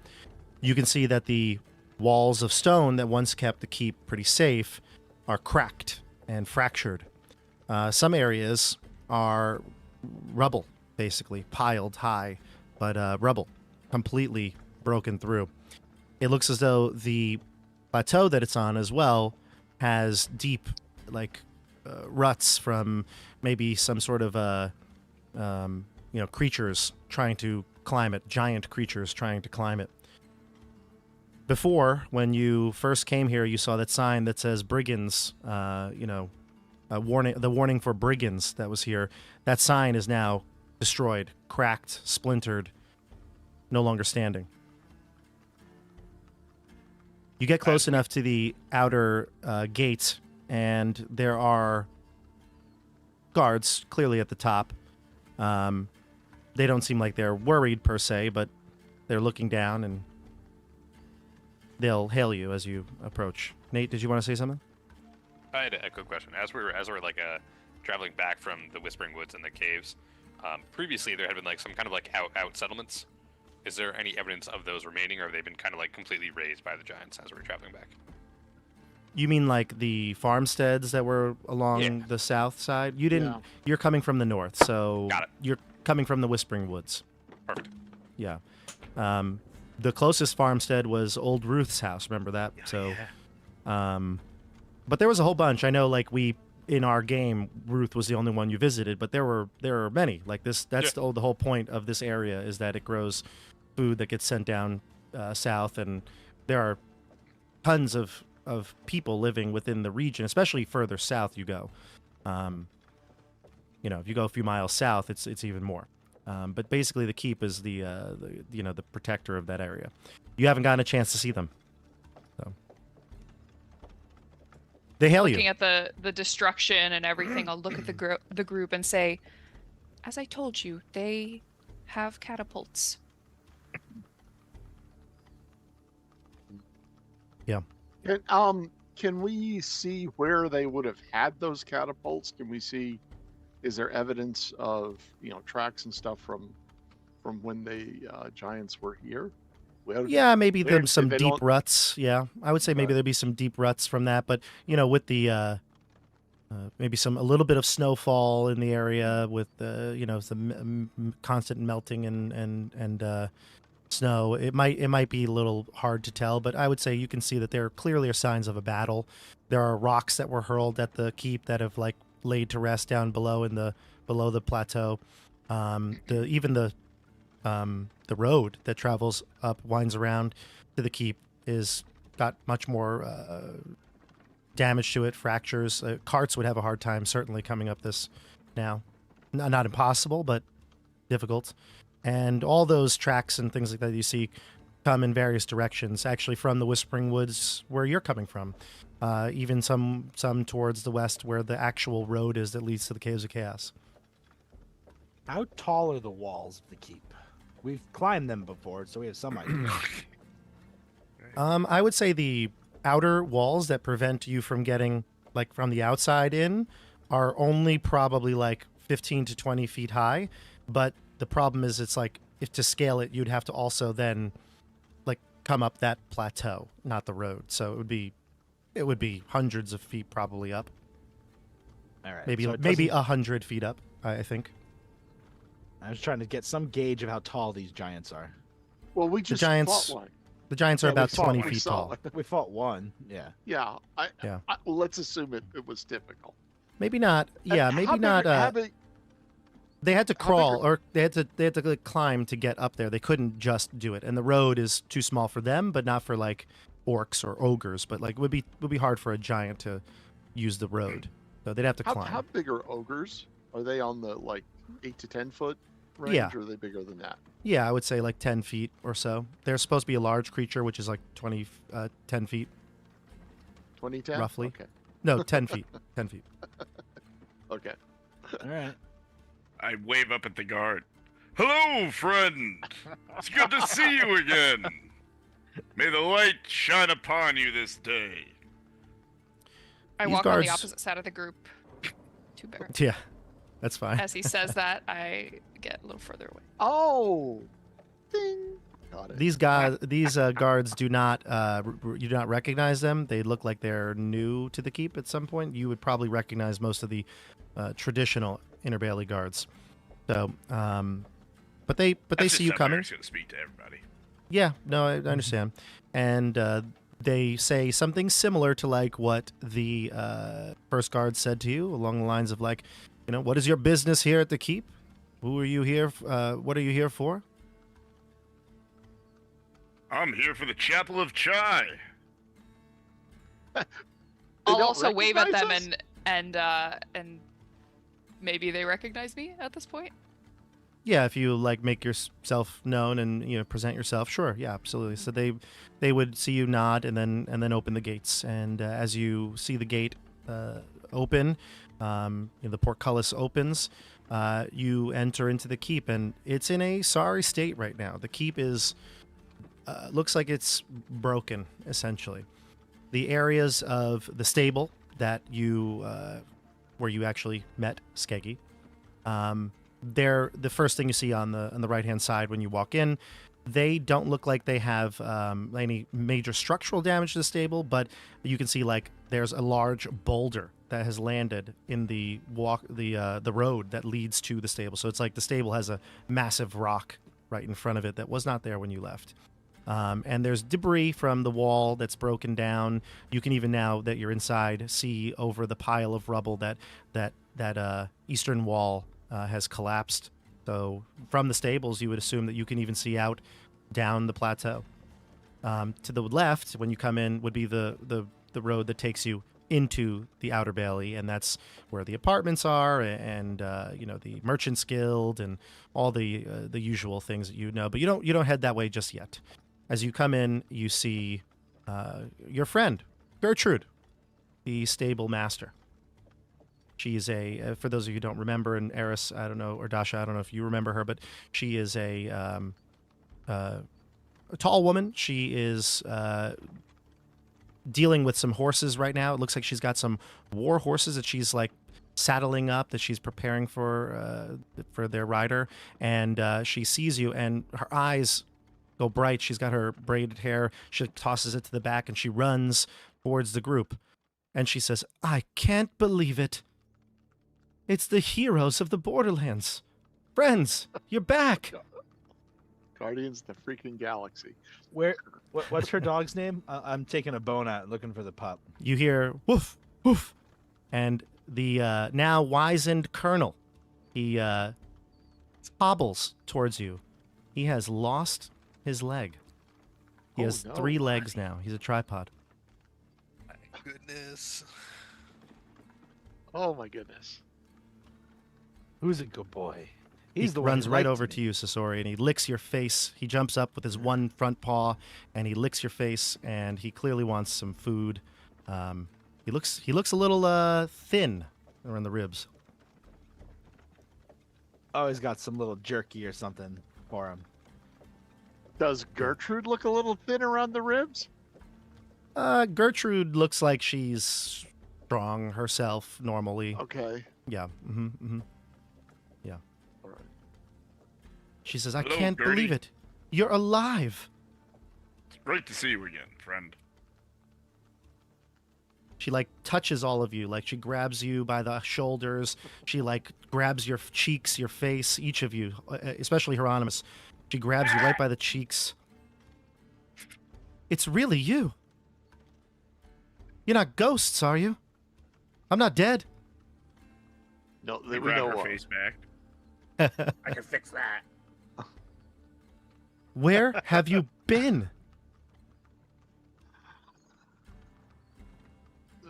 [SPEAKER 1] you can see that the walls of stone that once kept the keep pretty safe are cracked and fractured. Some areas are rubble, basically piled high, but rubble completely broken through. It looks as though the plateau that it's on as well has deep, ruts from maybe some sort of creatures trying to climb it, giant creatures trying to climb it. Before, when you first came here, you saw that sign that says brigands, the warning for brigands that was here. That sign is now destroyed, cracked, splintered, no longer standing. You get close enough to the outer gate, and there are guards clearly at the top. They don't seem like they're worried per se, but they're looking down, and they'll hail you as you approach. Nate, did you want to say something?
[SPEAKER 6] I had a quick question. As we're traveling back from the Whispering Woods and the caves, previously there had been some kind of out settlements. Is there any evidence of those remaining, or have they been kind of completely razed by the giants as we're traveling back?
[SPEAKER 1] You mean like the farmsteads that were along the south side? You didn't.
[SPEAKER 4] Yeah.
[SPEAKER 1] You're coming from the north, so
[SPEAKER 6] Got it.
[SPEAKER 1] You're coming from the Whispering Woods.
[SPEAKER 6] Perfect.
[SPEAKER 1] Yeah. The closest farmstead was Old Ruth's house. Remember that? But there was a whole bunch. I know, in our game, Ruth was the only one you visited, but there were many. That's the whole point of this area, is that it grows food that gets sent down south, and there are tons of people living within the region, especially further south you go. If you go a few miles south, it's even more. But basically, the keep is the protector of that area. You haven't gotten a chance to see them, so they hail you.
[SPEAKER 7] Looking at the destruction and everything, I'll look at the group and say, as I told you, they have catapults.
[SPEAKER 1] Yeah.
[SPEAKER 4] Can we see where they would have had those catapults? Can we see? Is there evidence of tracks and stuff from when the giants were here?
[SPEAKER 1] Yeah, maybe there's some deep ruts. Yeah, I would say maybe there'd be some deep ruts from that. But with the maybe a little bit of snowfall in the area with some constant melting and snow, it might be a little hard to tell. But I would say you can see that there clearly are signs of a battle. There are rocks that were hurled at the keep that have laid to rest down below below the plateau. The road that travels up, winds around to the keep, is got much more damage to it, fractures. Carts would have a hard time certainly coming up this now. not impossible, but difficult. And all those tracks and things like that you see come in various directions, actually from the Whispering Woods where you're coming from. Even some towards the west where the actual road is that leads to the Caves of Chaos.
[SPEAKER 2] How tall are the walls of the keep? We've climbed them before, so we have some idea.
[SPEAKER 1] I would say the outer walls that prevent you from getting, like, from the outside in are only probably, like, 15 to 20 feet high. But the problem is it's, like, if to scale it, you'd have to also then, like, come up that plateau, not the road. So it would be hundreds of feet probably up.
[SPEAKER 2] All right.
[SPEAKER 1] Maybe
[SPEAKER 2] so
[SPEAKER 1] maybe 100 feet up, I think.
[SPEAKER 2] I was trying to get some gauge of how tall these giants are.
[SPEAKER 4] Well, we just
[SPEAKER 1] giants-
[SPEAKER 4] fought one.
[SPEAKER 1] The giants are
[SPEAKER 2] Yeah, we
[SPEAKER 1] about
[SPEAKER 2] fought
[SPEAKER 1] 20
[SPEAKER 2] one.
[SPEAKER 1] feet tall.
[SPEAKER 2] We fought one. Yeah.
[SPEAKER 4] Yeah.
[SPEAKER 1] Yeah.
[SPEAKER 4] Well, let's assume it was difficult.
[SPEAKER 1] Maybe not. Yeah,
[SPEAKER 4] And
[SPEAKER 1] maybe
[SPEAKER 4] how
[SPEAKER 1] not.
[SPEAKER 4] big- how big-
[SPEAKER 1] They had to
[SPEAKER 4] How big
[SPEAKER 1] crawl,
[SPEAKER 4] are-
[SPEAKER 1] or they had to like, climb to get up there. They couldn't just do it, and the road is too small for them, but not for like orcs or ogres. But like would be hard for a giant to use the road, so they'd have to climb.
[SPEAKER 4] How big are ogres? Are they on the like 8 to 10 foot range,
[SPEAKER 1] Yeah.
[SPEAKER 4] or are they bigger than that?
[SPEAKER 1] Yeah, I would say like 10 feet or so. They're supposed to be a large creature, which is like 10 feet
[SPEAKER 4] 2010?
[SPEAKER 1] roughly.
[SPEAKER 4] Okay.
[SPEAKER 1] No, 10 feet. 10 feet.
[SPEAKER 4] Okay.
[SPEAKER 2] All right.
[SPEAKER 3] I wave up at the guard. Hello, friend. It's good to see you again. May the light shine upon you this day.
[SPEAKER 7] I
[SPEAKER 1] These
[SPEAKER 7] walk on the
[SPEAKER 1] guards-
[SPEAKER 7] opposite side of the group. Too bad.
[SPEAKER 1] Yeah, that's fine.
[SPEAKER 7] As he says that, I get a little further away.
[SPEAKER 4] Oh. Ding. Got it.
[SPEAKER 1] These guards do not you do not recognize them. They look like they're new to the keep at some point. You would probably recognize most of the traditional Inner Bailey guards. So, but they see you coming.
[SPEAKER 3] Eric's gonna speak to everybody.
[SPEAKER 1] Yeah, no, I understand. And they say something similar to like what the first guard said to you, along the lines of like, what is your business here at the keep? Who are you here? What are you here for?
[SPEAKER 3] I'm here for the Chapel of Chai.
[SPEAKER 7] I'll
[SPEAKER 4] don't
[SPEAKER 7] also wave at them
[SPEAKER 4] recognize
[SPEAKER 7] and maybe they recognize me at this point.
[SPEAKER 1] Yeah, if you like make yourself known and present yourself, sure, yeah, absolutely. So they would see you nod and then open the gates, and as you see the gate open, the portcullis opens. You enter into the keep, and it's in a sorry state right now. The keep is looks like it's broken essentially. The areas of the stable that you where you actually met Skeggy. They're the first thing you see on the right hand side when you walk in. They don't look like they have any major structural damage to the stable, but you can see like there's a large boulder that has landed in the road that leads to the stable. So it's like the stable has a massive rock right in front of it that was not there when you left. And there's debris from the wall that's broken down. You can even, now that you're inside, see over the pile of rubble that eastern wall has collapsed. So from the stables, you would assume that you can even see out down the plateau. To the left, when you come in, would be the road that takes you into the Outer Bailey, and that's where the apartments are, and the Merchants Guild, and all the usual things that you know. But you don't head that way just yet. As you come in, you see your friend Gertrude, the stable master. She's for those of you who don't remember, and Aerys, I don't know, or Dasha, I don't know if you remember her, but she is a tall woman. She is dealing with some horses right now. It looks like she's got some war horses that she's like saddling up, that she's preparing for their rider. And she sees you, and her eyes go bright. She's got her braided hair. She tosses it to the back, and she runs towards the group. And she says, "I can't believe it. It's the heroes of the Borderlands. Friends, you're back."
[SPEAKER 4] Guardians of the freaking galaxy.
[SPEAKER 2] What's her dog's name? I'm taking a bone out, looking for the pup.
[SPEAKER 1] You hear woof, woof. And the now wizened colonel, he hobbles towards you. He has lost his leg. He
[SPEAKER 4] Oh,
[SPEAKER 1] has
[SPEAKER 4] no.
[SPEAKER 1] 3 legs now. He's a tripod.
[SPEAKER 6] My goodness.
[SPEAKER 4] Oh my goodness.
[SPEAKER 2] Who's a good boy?
[SPEAKER 1] He runs right over to you, Sasori, and he licks your face. He jumps up with his one front paw, and he licks your face, and he clearly wants some food. He looks a little thin around the ribs.
[SPEAKER 2] Oh, he's got some little jerky or something for him.
[SPEAKER 4] Does Gertrude look a little thin around the ribs?
[SPEAKER 1] Gertrude looks like she's strong herself normally.
[SPEAKER 4] Okay.
[SPEAKER 1] Yeah. Yeah.
[SPEAKER 4] All right.
[SPEAKER 1] She says, "I
[SPEAKER 3] Hello,
[SPEAKER 1] can't
[SPEAKER 3] Gertie.
[SPEAKER 1] believe it. You're alive."
[SPEAKER 3] It's great to see you again, friend.
[SPEAKER 1] She like touches all of you, like she grabs you by the shoulders. She like grabs your cheeks, your face, each of you, especially Hieronymus. She grabs you right by the cheeks. It's really you. You're not ghosts, are you? I'm not dead.
[SPEAKER 4] No,
[SPEAKER 3] You
[SPEAKER 4] we
[SPEAKER 3] grab
[SPEAKER 4] know
[SPEAKER 3] her
[SPEAKER 4] what.
[SPEAKER 3] face back.
[SPEAKER 5] I can fix that.
[SPEAKER 1] Where have you been?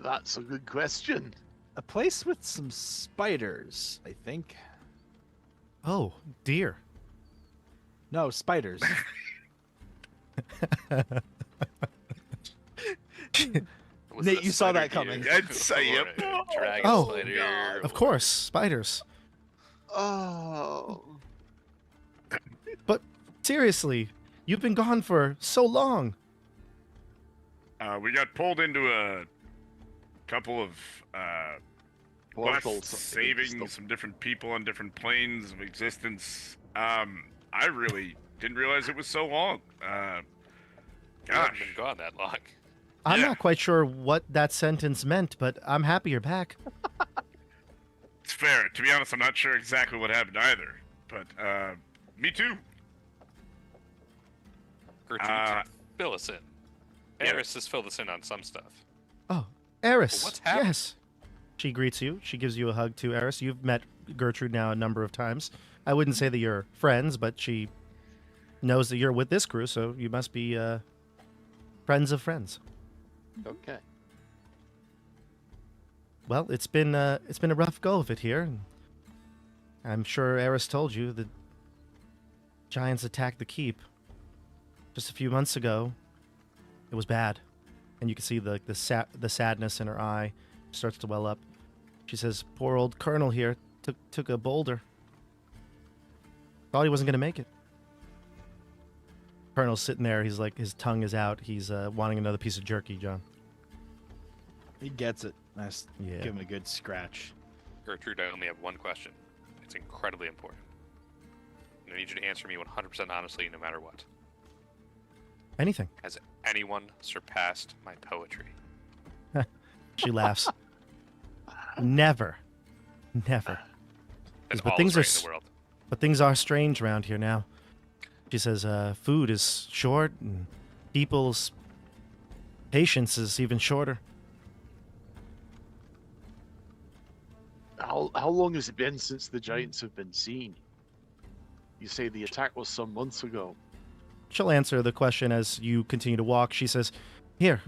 [SPEAKER 4] That's a good question.
[SPEAKER 2] A place with some spiders, I think.
[SPEAKER 1] Oh, dear.
[SPEAKER 2] No, spiders.
[SPEAKER 6] Was
[SPEAKER 2] Nate,
[SPEAKER 6] it a
[SPEAKER 2] you saw that
[SPEAKER 6] spider
[SPEAKER 2] coming.
[SPEAKER 6] deer?
[SPEAKER 3] I'd say,
[SPEAKER 6] Or
[SPEAKER 3] yep.
[SPEAKER 6] a dragon
[SPEAKER 1] Oh,
[SPEAKER 6] spider,
[SPEAKER 1] Of
[SPEAKER 6] or-
[SPEAKER 1] course, spiders.
[SPEAKER 4] Oh.
[SPEAKER 1] But seriously, you've been gone for so long.
[SPEAKER 3] We got pulled into a couple of
[SPEAKER 4] Portals.
[SPEAKER 3] quests saving some different people on different planes of existence. I really didn't realize it was so long.
[SPEAKER 6] You haven't
[SPEAKER 3] Gosh.
[SPEAKER 6] been gone that long.
[SPEAKER 1] I'm
[SPEAKER 3] Yeah.
[SPEAKER 1] not quite sure what that sentence meant, but I'm happy you're back.
[SPEAKER 3] It's fair. To be honest, I'm not sure exactly what happened either. But, me too.
[SPEAKER 6] Gertrude, fill us in.
[SPEAKER 3] yeah.
[SPEAKER 6] Aerys has filled us in on some stuff.
[SPEAKER 1] Oh, Aerys.
[SPEAKER 6] What's happened?
[SPEAKER 1] Yes. She greets you. She gives you a hug too, Aerys. You've met Gertrude now a number of times. I wouldn't say that you're friends, but she knows that you're with this crew, so you must be friends of friends.
[SPEAKER 4] Okay.
[SPEAKER 1] Well, it's been a rough go of it here. And I'm sure Aerys told you that giants attacked the keep just a few months ago. It was bad, and you can see the sadness in her eye starts to well up. She says, "Poor old Colonel here took a boulder. Thought he wasn't gonna make it." Colonel's sitting there. He's like, his tongue is out. He's wanting another piece of jerky, John.
[SPEAKER 2] He gets it. Nice.
[SPEAKER 1] Yeah.
[SPEAKER 2] Give him a good scratch.
[SPEAKER 6] Gertrude, I only have one question. It's incredibly important. And I need you to answer me 100% honestly, no matter what.
[SPEAKER 1] Anything.
[SPEAKER 6] Has anyone surpassed my poetry?
[SPEAKER 1] She laughs. Never.
[SPEAKER 6] And
[SPEAKER 1] But
[SPEAKER 6] all
[SPEAKER 1] things
[SPEAKER 6] is
[SPEAKER 1] are
[SPEAKER 6] right in the world.
[SPEAKER 1] But things are strange around here now. She says, food is short, and people's patience is even shorter.
[SPEAKER 4] How long has it been since the giants have been seen? You say the attack was some months ago.
[SPEAKER 1] She'll answer the question as you continue to walk. She says, "Here,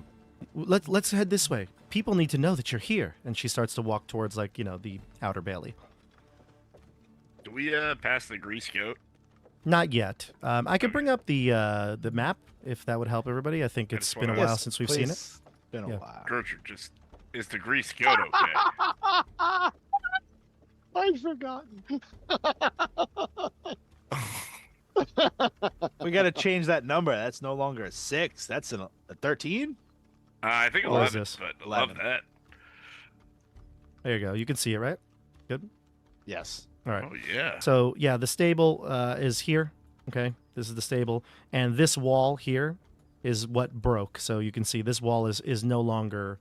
[SPEAKER 1] let's head this way. People need to know that you're here." And she starts to walk towards, like, the outer bailey.
[SPEAKER 3] Do we pass the grease goat?
[SPEAKER 1] Not yet. I could bring up the map if that would help everybody. I think it's
[SPEAKER 3] just
[SPEAKER 1] been a
[SPEAKER 3] wanna-
[SPEAKER 1] while since we've seen it.
[SPEAKER 2] It's been a
[SPEAKER 1] Yeah.
[SPEAKER 2] while.
[SPEAKER 3] Gertrude, just is the grease goat okay?
[SPEAKER 4] I'd forgotten.
[SPEAKER 2] We got to change that number. That's no longer a 6. That's a 13?
[SPEAKER 3] I think
[SPEAKER 1] What is
[SPEAKER 3] 11,
[SPEAKER 1] this?
[SPEAKER 3] but I
[SPEAKER 2] 11.
[SPEAKER 3] love that.
[SPEAKER 1] There you go. You can see it, right?
[SPEAKER 2] Yes.
[SPEAKER 1] All right.
[SPEAKER 3] Oh yeah.
[SPEAKER 1] So yeah, the stable is here. Okay, this is the stable, and this wall here is what broke. So you can see this wall is no longer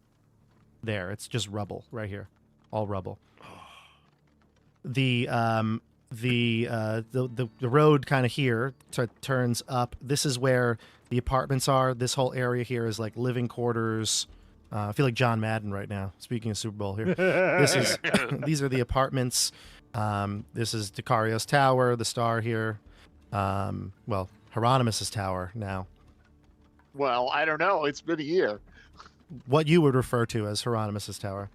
[SPEAKER 1] there. It's just rubble right here, all rubble. The road kind of here turns up. This is where the apartments are. This whole area here is like living quarters. I feel like John Madden right now. Speaking of Super Bowl here, these are the apartments. This is Decario's tower, the star here. Well, Hieronymus's tower now.
[SPEAKER 4] Well, I don't know. It's been a year.
[SPEAKER 1] What you would refer to as Hieronymus's tower.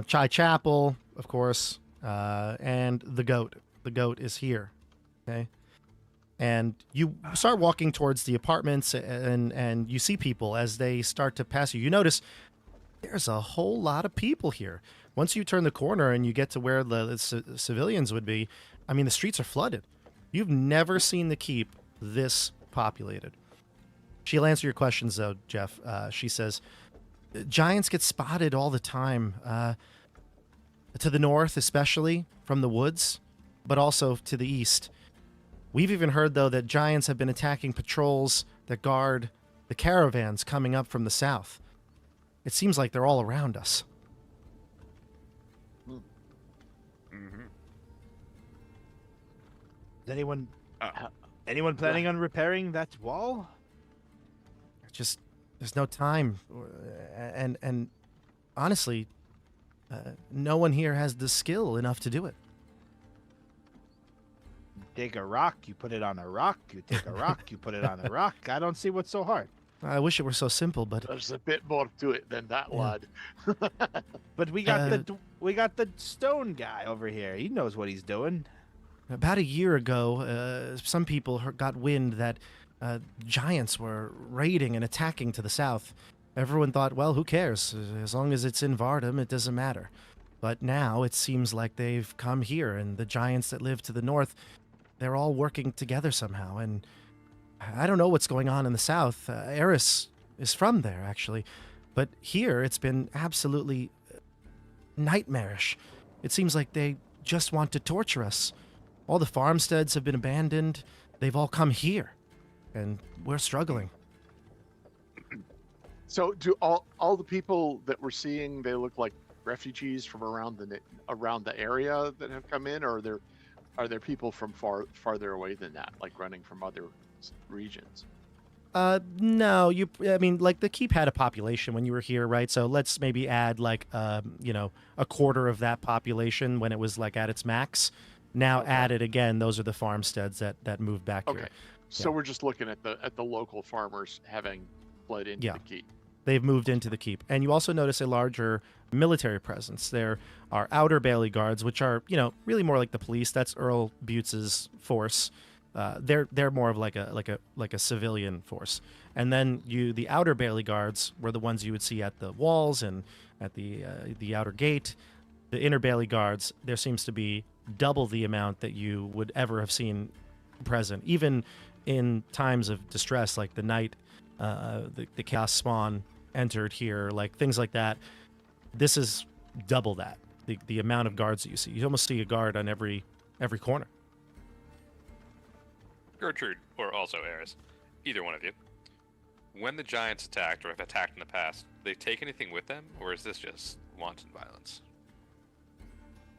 [SPEAKER 1] Chai Chapel, of course. and the goat. The goat is here. Okay. And you start walking towards the apartments, and you see people as they start to pass you. You notice there's a whole lot of people here. Once you turn the corner and you get to where the civilians would be, I mean, the streets are flooded. You've never seen the keep this populated. She'll answer your questions, though, Jeff. She says, giants get spotted all the time, to the north, especially from the woods, but also to the east. We've even heard, though, that giants have been attacking patrols that guard the caravans coming up from the south. It seems like they're all around us.
[SPEAKER 3] Mm-hmm.
[SPEAKER 2] Is anyone planning on repairing that wall?
[SPEAKER 1] Just, there's no time. And honestly, no one here has the skill enough to do it.
[SPEAKER 2] Take a rock, you put it on a rock. You take a rock, you put it on a rock. I don't see what's so hard.
[SPEAKER 1] I wish it were so simple, but
[SPEAKER 4] There's a bit more to it than that, lad.
[SPEAKER 2] But we got the stone guy over here. He knows what he's doing.
[SPEAKER 1] about a year ago, some people got wind that giants were raiding and attacking to the south. Everyone thought, well, who cares? As long as it's in Vardam, it doesn't matter. But now it seems like they've come here, and the giants that live to the north, they're all working together somehow. And I don't know what's going on in the south. Aerys is from there, actually. But here, it's been absolutely nightmarish. It seems like they just want to torture us. All the farmsteads have been abandoned. They've all come here, and we're struggling.
[SPEAKER 4] So do all the people that we're seeing, they look like refugees from around the area that have come in, or are there people from farther away than that, like running from other regions?
[SPEAKER 1] No, I mean, like, the keep had a population when you were here, right? So let's maybe add, like, a quarter of that population when it was, like, at its max. Now add it again. Those are the farmsteads that moved back here.
[SPEAKER 4] Okay. So we're just looking at the local farmers having fled into the keep.
[SPEAKER 1] They've moved into the keep. And you also notice a larger military presence. There are outer Bailey guards, which are, really more like the police. That's Earl Buttes's force. They're more of like a civilian force. And then the outer Bailey guards were the ones you would see at the walls and at the outer gate. The inner Bailey guards, there seems to be double the amount that you would ever have seen present, even in times of distress, like the night the Chaos Spawn entered here, like things like that. This is double that, the amount of guards that you see. You almost see a guard on every corner.
[SPEAKER 6] Gertrude, or also Aerys, either one of you. When the giants attacked, or have attacked in the past, they take anything with them, or is this just wanton violence?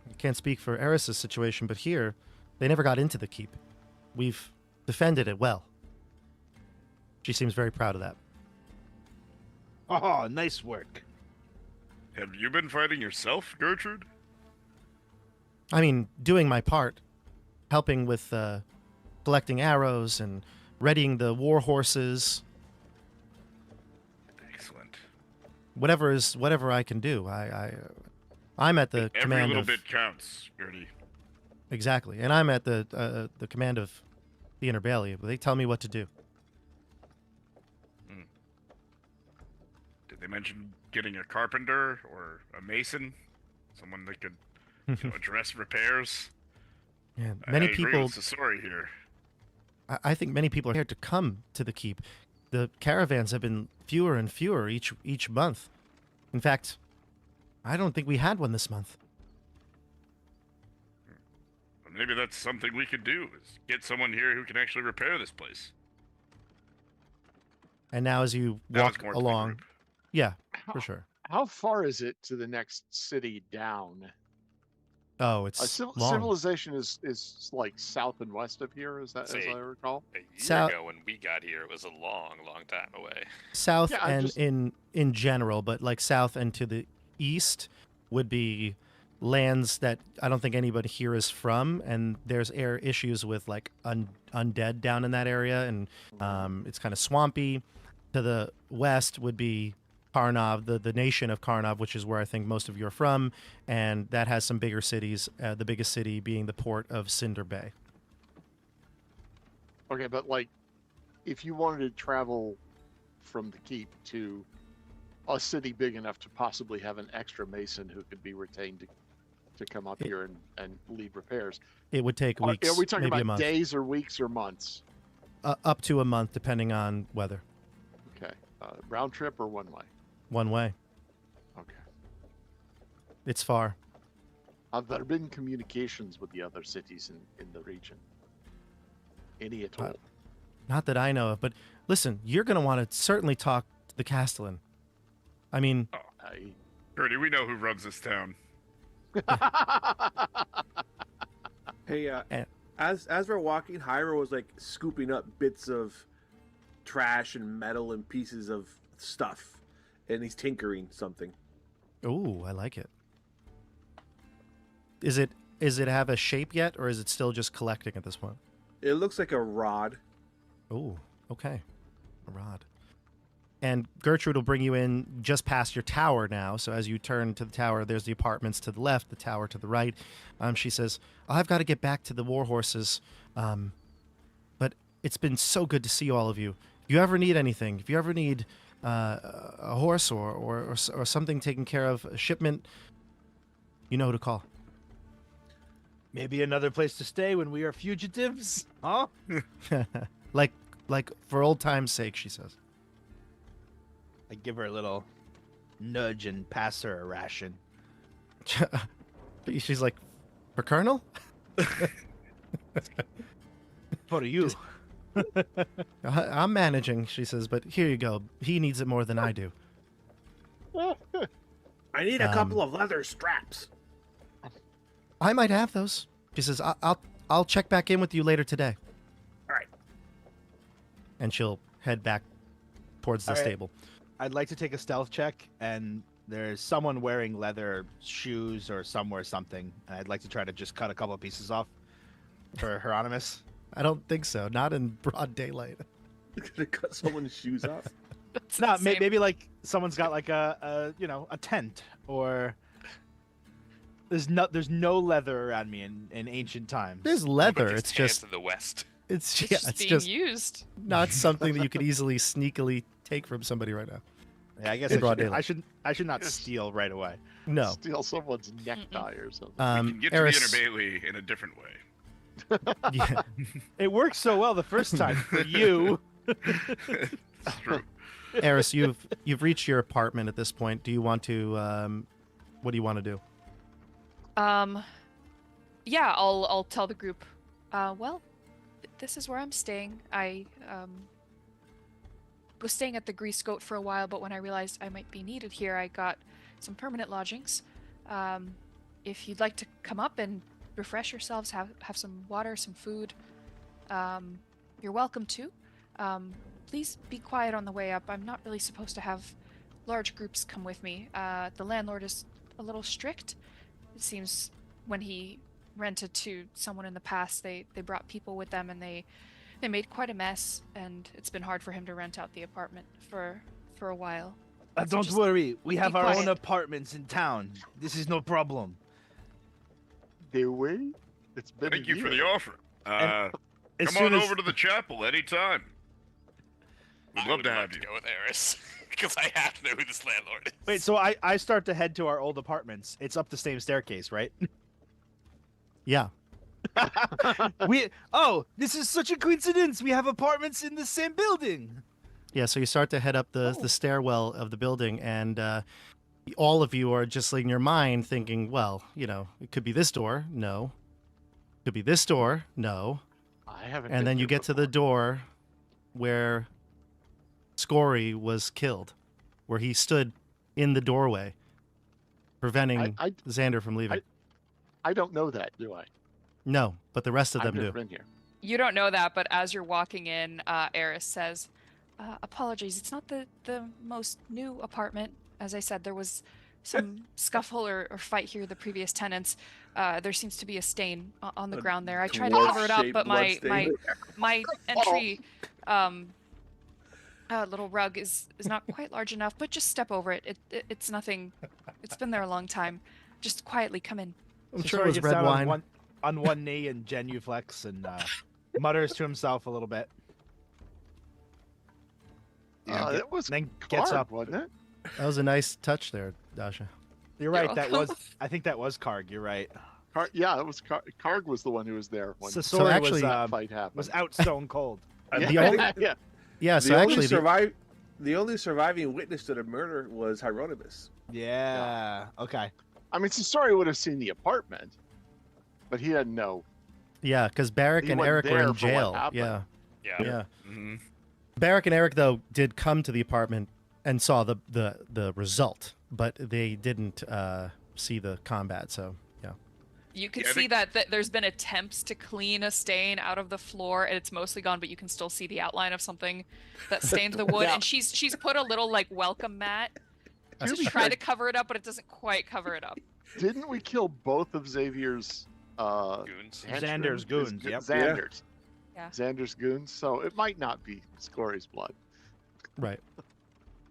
[SPEAKER 1] I can't speak for Aerys' situation, but here, they never got into the keep. We've defended it well. She seems very proud of that.
[SPEAKER 2] Oh, nice work.
[SPEAKER 3] Have you been fighting yourself, Gertrude?
[SPEAKER 1] I mean, doing my part, helping with collecting arrows and readying the war horses.
[SPEAKER 3] Excellent.
[SPEAKER 1] Whatever I can do. I'm at the command
[SPEAKER 3] Every little
[SPEAKER 1] of...
[SPEAKER 3] bit counts, Gertie.
[SPEAKER 1] Exactly, and I'm at the command of the Inner Bailey. They tell me what to do.
[SPEAKER 3] Did they mention getting a carpenter or a mason? Someone that could address repairs?
[SPEAKER 1] Yeah,
[SPEAKER 3] I
[SPEAKER 1] many
[SPEAKER 3] agree
[SPEAKER 1] people...
[SPEAKER 3] with Sasori here.
[SPEAKER 1] I think many people are here to come to the keep. The caravans have been fewer and fewer each month. In fact, I don't think we had one this month.
[SPEAKER 3] Well, maybe that's something we could do, is get someone here who can actually repair this place.
[SPEAKER 1] And now as you
[SPEAKER 3] That was
[SPEAKER 1] walk
[SPEAKER 3] more to the
[SPEAKER 1] along...
[SPEAKER 3] group.
[SPEAKER 1] Yeah, for sure.
[SPEAKER 4] How far is it to the next city down?
[SPEAKER 1] Oh, it's long.
[SPEAKER 4] Civilization is like south and west of here, as I recall?
[SPEAKER 6] A year ago when we got here, it was a long, long time away.
[SPEAKER 1] South
[SPEAKER 4] Yeah,
[SPEAKER 1] and in general, but like south and to the east would be lands that I don't think anybody here is from, and there's issues with like undead down in that area, and it's kind of swampy. To the west would be Karnov, the nation of Karnov, which is where I think most of you are from, and that has some bigger cities. The biggest city being the port of Cinder Bay.
[SPEAKER 4] Okay, but like, if you wanted to travel from the keep to a city big enough to possibly have an extra mason who could be retained to come up here and lead repairs,
[SPEAKER 1] it would take weeks.
[SPEAKER 4] Are we talking
[SPEAKER 1] maybe
[SPEAKER 4] about
[SPEAKER 1] a month.
[SPEAKER 4] days or weeks or months?
[SPEAKER 1] Up to a month, depending on weather.
[SPEAKER 4] Okay, round trip or one way?
[SPEAKER 1] One way.
[SPEAKER 4] Okay.
[SPEAKER 1] It's far.
[SPEAKER 4] Have there been communications with the other cities in the region? Any at all?
[SPEAKER 1] Not that I know of, but listen, you're going to want to certainly talk to the Castellan. I mean...
[SPEAKER 3] Bertie, we know who runs this town.
[SPEAKER 5] Hey, as we're walking, Hyra was like scooping up bits of trash and metal and pieces of stuff, and he's tinkering something.
[SPEAKER 1] Ooh, I like it. Is it have a shape yet, or is it still just collecting at this point?
[SPEAKER 5] It looks like a rod.
[SPEAKER 1] Ooh, okay. A rod. And Gertrude will bring you in just past your tower now. So as you turn to the tower, there's the apartments to the left, the tower to the right. She says, I've got to get back to the war horses. But it's been so good to see all of you. If you ever need anything, if you ever need a horse or something taken care of, a shipment, you know who to call.
[SPEAKER 2] Maybe another place to stay when we are fugitives, huh?
[SPEAKER 1] like for old time's sake, she says.
[SPEAKER 2] I give her a little nudge and pass her a ration.
[SPEAKER 1] She's like, for Colonel?
[SPEAKER 2] For you.
[SPEAKER 1] I'm managing, she says, but here you go. He needs it more than I do.
[SPEAKER 5] I need a couple of leather straps.
[SPEAKER 1] I might have those. She says, I'll check back in with you later today.
[SPEAKER 5] All right.
[SPEAKER 1] And she'll head back towards the stable.
[SPEAKER 2] I'd like to take a stealth check, and there's someone wearing leather shoes or something. And I'd like to try to just cut a couple of pieces off for Hieronymus.
[SPEAKER 1] I don't think so. Not in broad daylight.
[SPEAKER 5] Gonna cut someone's shoes off?
[SPEAKER 2] No, maybe like someone's got like a tent, or there's no leather around me in ancient times.
[SPEAKER 1] There's leather. It's just
[SPEAKER 6] in the west.
[SPEAKER 1] It's
[SPEAKER 7] being
[SPEAKER 1] just
[SPEAKER 7] used.
[SPEAKER 1] not something that you could easily sneakily take from somebody right now.
[SPEAKER 2] Yeah, I guess I should not steal right away.
[SPEAKER 1] No.
[SPEAKER 4] Steal someone's necktie or something.
[SPEAKER 3] We can get to the Inner Bailey in a different way.
[SPEAKER 1] Yeah.
[SPEAKER 2] It worked so well the first time for you.
[SPEAKER 3] It's true.
[SPEAKER 1] Aerys, you've reached your apartment at this point. Do you want to what do you want to do?
[SPEAKER 7] Yeah, I'll tell the group. Well, this is where I'm staying. I was staying at the Grease Goat for a while, but when I realized I might be needed here, I got some permanent lodgings. If you'd like to come up and refresh yourselves, have some water, some food, you're welcome to. Please be quiet on the way up. I'm not really supposed to have large groups come with me. The landlord is a little strict. It seems when he rented to someone in the past, they brought people with them, and they made quite a mess, and it's been hard for him to rent out the apartment for a while. So
[SPEAKER 2] Don't worry, we have our
[SPEAKER 7] quiet.
[SPEAKER 2] own apartments in town. This is no problem.
[SPEAKER 4] Do we? It's been
[SPEAKER 3] Thank
[SPEAKER 4] a
[SPEAKER 3] you for the
[SPEAKER 4] year.
[SPEAKER 3] offer.
[SPEAKER 2] As
[SPEAKER 3] Come on
[SPEAKER 2] soon as-
[SPEAKER 3] over to the chapel anytime. We'd love to have you.
[SPEAKER 6] go with Aerys because I have to know who this landlord is.
[SPEAKER 2] Wait, so I start to head to our old apartments. It's up the same staircase, right?
[SPEAKER 1] Yeah.
[SPEAKER 2] This is such a coincidence. We have apartments in the same building.
[SPEAKER 1] Yeah, so you start to head up the stairwell of the building, and all of you are just in your mind thinking, well, it could be this door. No. It could be this door. No.
[SPEAKER 4] I haven't.
[SPEAKER 1] And
[SPEAKER 4] been
[SPEAKER 1] then you
[SPEAKER 4] here
[SPEAKER 1] get to the
[SPEAKER 4] before.
[SPEAKER 1] door where Scory was killed, where he stood in the doorway, preventing
[SPEAKER 4] I
[SPEAKER 1] Xander from leaving.
[SPEAKER 4] I don't know that, do I?
[SPEAKER 1] No, but the rest of them
[SPEAKER 4] I've
[SPEAKER 1] do.
[SPEAKER 4] never been here.
[SPEAKER 7] You don't know that, but as you're walking in, Aerys says, apologies, it's not the most new apartment. As I said, there was some scuffle or fight here with the previous tenants. There seems to be a stain on the ground there. I tried to cover it up,
[SPEAKER 5] dwarf-shaped
[SPEAKER 7] but my
[SPEAKER 5] bloodstain.
[SPEAKER 7] entry little rug is not quite large enough, but just step over it. It's nothing. It's been there a long time. Just quietly come in.
[SPEAKER 1] I'm
[SPEAKER 2] So
[SPEAKER 1] sure it
[SPEAKER 2] Sasori
[SPEAKER 1] was
[SPEAKER 2] gets
[SPEAKER 1] red
[SPEAKER 2] down
[SPEAKER 1] wine.
[SPEAKER 2] on one knee and genuflects and mutters to himself a little bit.
[SPEAKER 4] That was
[SPEAKER 2] Then
[SPEAKER 4] Karg,
[SPEAKER 2] gets up.
[SPEAKER 4] wasn't it?
[SPEAKER 1] That was a nice touch there, Dasha.
[SPEAKER 2] You're right.
[SPEAKER 7] You're
[SPEAKER 2] That
[SPEAKER 7] welcome.
[SPEAKER 2] was. I think that was Karg. You're right.
[SPEAKER 4] Yeah, it was Karg was the one who was there when
[SPEAKER 2] Sasori
[SPEAKER 1] actually-
[SPEAKER 4] that fight happened.
[SPEAKER 2] was out stone cold.
[SPEAKER 4] yeah,
[SPEAKER 1] the only-
[SPEAKER 4] yeah.
[SPEAKER 1] Yeah, so
[SPEAKER 5] the
[SPEAKER 1] actually,
[SPEAKER 5] the only surviving witness to the murder was Hieronymus.
[SPEAKER 2] Yeah. Okay.
[SPEAKER 4] I mean, Sasori would have seen the apartment, but he didn't know.
[SPEAKER 1] yeah, because Barrick
[SPEAKER 4] He
[SPEAKER 1] and
[SPEAKER 4] wasn't
[SPEAKER 1] Eric were
[SPEAKER 4] there
[SPEAKER 1] in
[SPEAKER 4] for what
[SPEAKER 1] jail.
[SPEAKER 4] happened.
[SPEAKER 1] Yeah,
[SPEAKER 6] Yeah.
[SPEAKER 1] yeah.
[SPEAKER 3] hmm
[SPEAKER 1] Barrick and Eric though did come to the apartment and saw the result, but they didn't see the combat. So yeah,
[SPEAKER 7] You can
[SPEAKER 3] Yeah, I
[SPEAKER 7] see
[SPEAKER 3] think-
[SPEAKER 7] that there's been attempts to clean a stain out of the floor, and it's mostly gone, but you can still see the outline of something that stained the wood.
[SPEAKER 4] Yeah.
[SPEAKER 7] And she's put a little like welcome mat to
[SPEAKER 4] be
[SPEAKER 7] try
[SPEAKER 4] fair,
[SPEAKER 7] to cover it up, but it doesn't quite cover it up.
[SPEAKER 4] Didn't we kill both of Xavier's
[SPEAKER 6] Goons.
[SPEAKER 4] henchmen?
[SPEAKER 2] Xander's goons, yep.
[SPEAKER 4] Xander's.
[SPEAKER 7] Yeah.
[SPEAKER 4] Xander's goons. So it might not be Scory's blood.
[SPEAKER 1] right.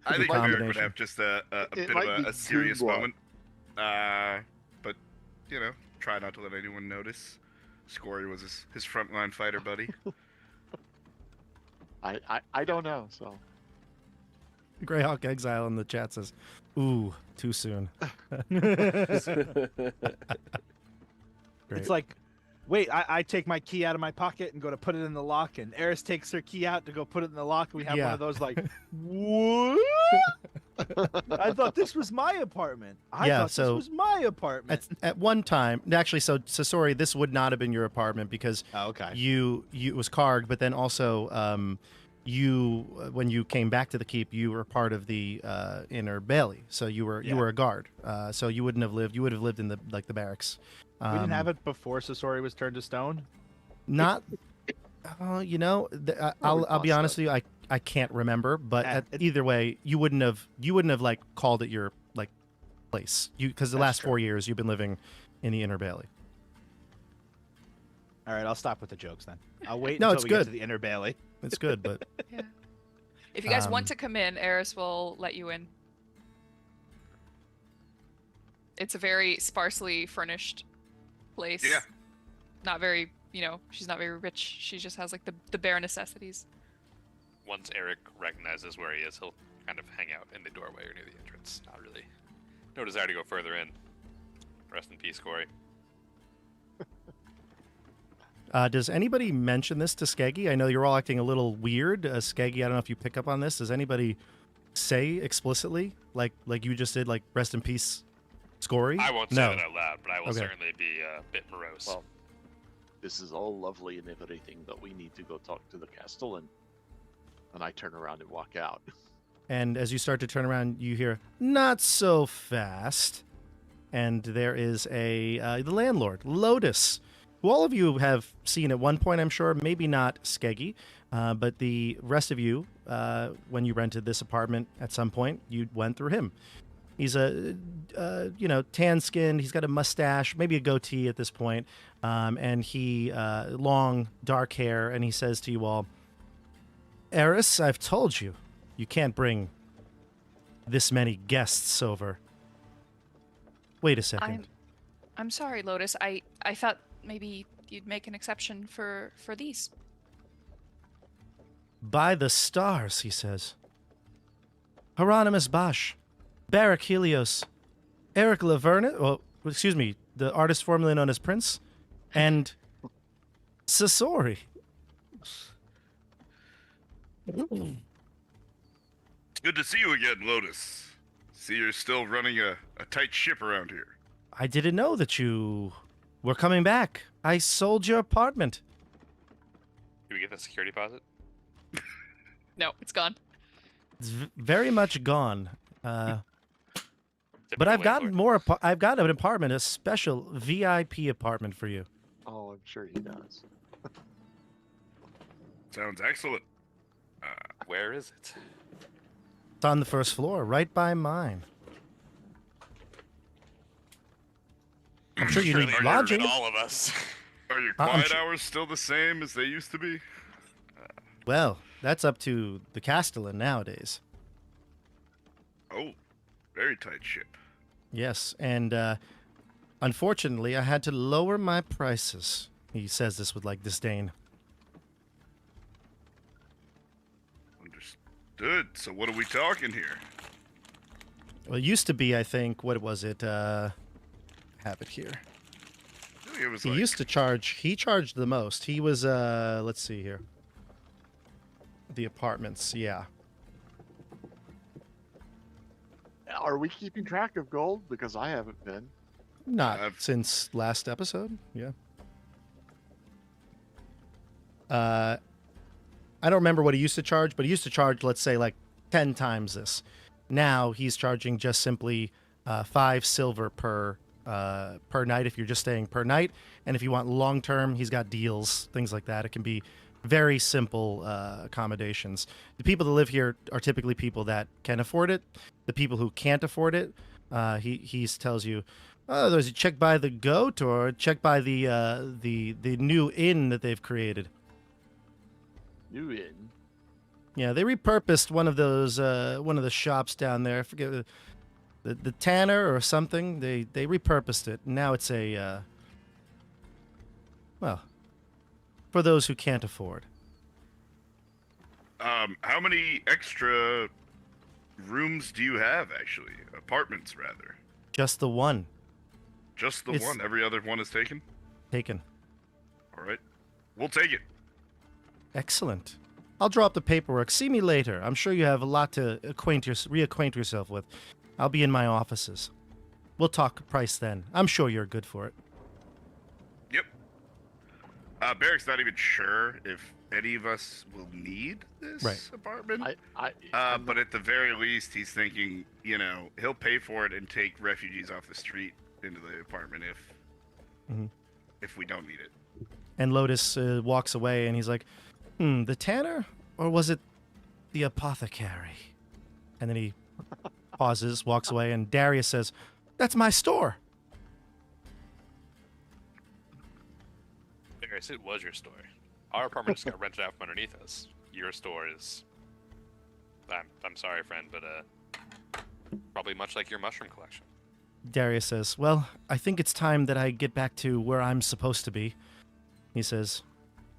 [SPEAKER 3] I think
[SPEAKER 4] might be-
[SPEAKER 3] Eric would have just a bit of
[SPEAKER 4] might be
[SPEAKER 3] a serious
[SPEAKER 4] Goon blood.
[SPEAKER 3] moment. But you know, try not to let anyone notice. Scory was his frontline fighter buddy.
[SPEAKER 4] I don't know. So
[SPEAKER 1] Greyhawk Exile in the chat says, "Ooh, too soon." Great.
[SPEAKER 2] It's like, wait, I take my key out of my pocket and go to put it in the lock, and Aerys takes her key out to go put it in the lock. We have
[SPEAKER 1] Yeah.
[SPEAKER 2] one of those like, what? I thought this was my apartment. I
[SPEAKER 1] Yeah,
[SPEAKER 2] thought
[SPEAKER 1] so-
[SPEAKER 2] this was my apartment.
[SPEAKER 1] at one time, actually, so sorry, this would not have been your apartment because
[SPEAKER 2] Oh, okay.
[SPEAKER 1] you it was Karg, but then also you when you came back to the keep, you were part of the inner bailey, so you were
[SPEAKER 2] Yeah.
[SPEAKER 1] a guard, so you wouldn't have lived. You would have lived in the barracks.
[SPEAKER 2] We didn't have it before Sasori was turned to stone.
[SPEAKER 1] Not, you know, I'll be honest with you, I can't remember, but either way, you wouldn't have like called it your like place, because the
[SPEAKER 2] That's
[SPEAKER 1] last
[SPEAKER 2] true.
[SPEAKER 1] 4 years you've been living in the inner bailey.
[SPEAKER 2] All right, I'll stop with the jokes then. I'll wait
[SPEAKER 1] No,
[SPEAKER 2] until
[SPEAKER 1] it's
[SPEAKER 2] we get
[SPEAKER 1] good.
[SPEAKER 2] to the inner bailey.
[SPEAKER 1] It's good, but
[SPEAKER 7] Yeah. If you guys want
[SPEAKER 1] Um,
[SPEAKER 7] to come in, Aerys will let you in. It's a very sparsely furnished place.
[SPEAKER 3] Yeah.
[SPEAKER 7] Not very, she's not very rich. She just has like the bare necessities.
[SPEAKER 6] Once Eric recognizes where he is, he'll kind of hang out in the doorway or near the entrance. Not really. No desire to go further in. Rest in peace, Corey.
[SPEAKER 1] does anybody mention this to Skeggy? I know you're all acting a little weird. Skeggy, I don't know if you pick up on this. Does anybody say explicitly, like you just did, like rest in peace, Scory?
[SPEAKER 6] I won't say
[SPEAKER 1] No.
[SPEAKER 6] that out loud, but I will
[SPEAKER 1] Okay.
[SPEAKER 6] certainly be a bit morose.
[SPEAKER 8] Well, this is all lovely and everything, but we need to go talk to the castle, and I turn around and walk out.
[SPEAKER 1] And as you start to turn around, you hear, "Not so fast." And there is the landlord, Lotus, who all of you have seen at one point, I'm sure, maybe not Skeggy, but the rest of you, when you rented this apartment at some point, you went through him. He's a, tan-skinned, he's got a mustache, maybe a goatee at this point, and he, long, dark hair, and he says to you all, "Aerys, I've told you, you can't bring this many guests over." Wait a second.
[SPEAKER 7] I'm sorry, Lotus. I thought maybe you'd make an exception for these.
[SPEAKER 1] By the stars, he says. Hieronymus Bosch, Barrick Helios, Eric Laverne, the artist formerly known as Prince, and Sasori.
[SPEAKER 3] It's good to see you again, Lotus. See, you're still running a tight ship around here.
[SPEAKER 1] I didn't know that you were coming back. I sold your apartment.
[SPEAKER 6] Do we get the security deposit?
[SPEAKER 7] No, it's gone.
[SPEAKER 1] It's very much gone. But
[SPEAKER 6] Typical
[SPEAKER 1] I've got
[SPEAKER 6] landlord.
[SPEAKER 1] more. I've got an apartment, a special VIP apartment for you.
[SPEAKER 8] Oh, I'm sure he does.
[SPEAKER 3] Sounds excellent.
[SPEAKER 6] Where is it?
[SPEAKER 1] It's on the first floor, right by mine. I'm sure you
[SPEAKER 6] Surely
[SPEAKER 1] need
[SPEAKER 6] better
[SPEAKER 1] lodging.
[SPEAKER 6] than all of us.
[SPEAKER 3] Are your
[SPEAKER 1] I'm
[SPEAKER 3] quiet
[SPEAKER 1] su-
[SPEAKER 3] hours still the same as they used to be?
[SPEAKER 1] Well, That's up to the Castellan nowadays.
[SPEAKER 3] Oh, very tight ship.
[SPEAKER 1] Yes, and unfortunately, I had to lower my prices. He says this with like disdain.
[SPEAKER 3] Understood. So what are we talking here?
[SPEAKER 1] Well, it used to be, I think, what was it? Have it here.
[SPEAKER 3] I think it was
[SPEAKER 1] He
[SPEAKER 3] like,
[SPEAKER 1] used to charge. He charged the most. He was. Let's see here. The apartments. Yeah.
[SPEAKER 4] Are we keeping track of gold? Because I haven't been.
[SPEAKER 1] Not since last episode. Yeah. I don't remember what he used to charge, but he used to charge, let's say, like 10 times this. Now he's charging just simply 5 silver per night if you're just staying per night, and if you want long term, he's got deals, things like that. It can be very simple accommodations. The people that live here are typically people that can afford it. The people who can't afford it, he tells you, oh, there's a check by the goat or check by the new inn that they've created.
[SPEAKER 8] New inn.
[SPEAKER 1] Yeah, they repurposed one of those one of the shops down there. I forget the Tanner or something. They repurposed it. Now it's a well, for those who can't afford.
[SPEAKER 3] How many extra rooms do you have, actually? Apartments, rather.
[SPEAKER 1] Just the one.
[SPEAKER 3] Just the
[SPEAKER 1] It's-
[SPEAKER 3] one? Every other one is taken?
[SPEAKER 1] Taken.
[SPEAKER 3] All right. We'll take it.
[SPEAKER 1] Excellent. I'll draw up the paperwork. See me later. I'm sure you have a lot to reacquaint yourself with. I'll be in my offices. We'll talk price then. I'm sure you're good for it.
[SPEAKER 3] Yep. Barrick's not even sure if any of us will need this
[SPEAKER 1] Right.
[SPEAKER 3] apartment.
[SPEAKER 8] I'm
[SPEAKER 3] But at the very least, he's thinking, he'll pay for it and take refugees off the street into the apartment if we don't need it.
[SPEAKER 1] And Lotus walks away and he's like, the Tanner? Or was it the apothecary? And then he pauses, walks away, and Darius says, that's my store.
[SPEAKER 6] Aerys, it was your store. Our apartment just got rented out from underneath us. Your store is... I'm sorry, friend, but probably much like your mushroom collection.
[SPEAKER 1] Darius says, well, I think it's time that I get back to where I'm supposed to be. He says,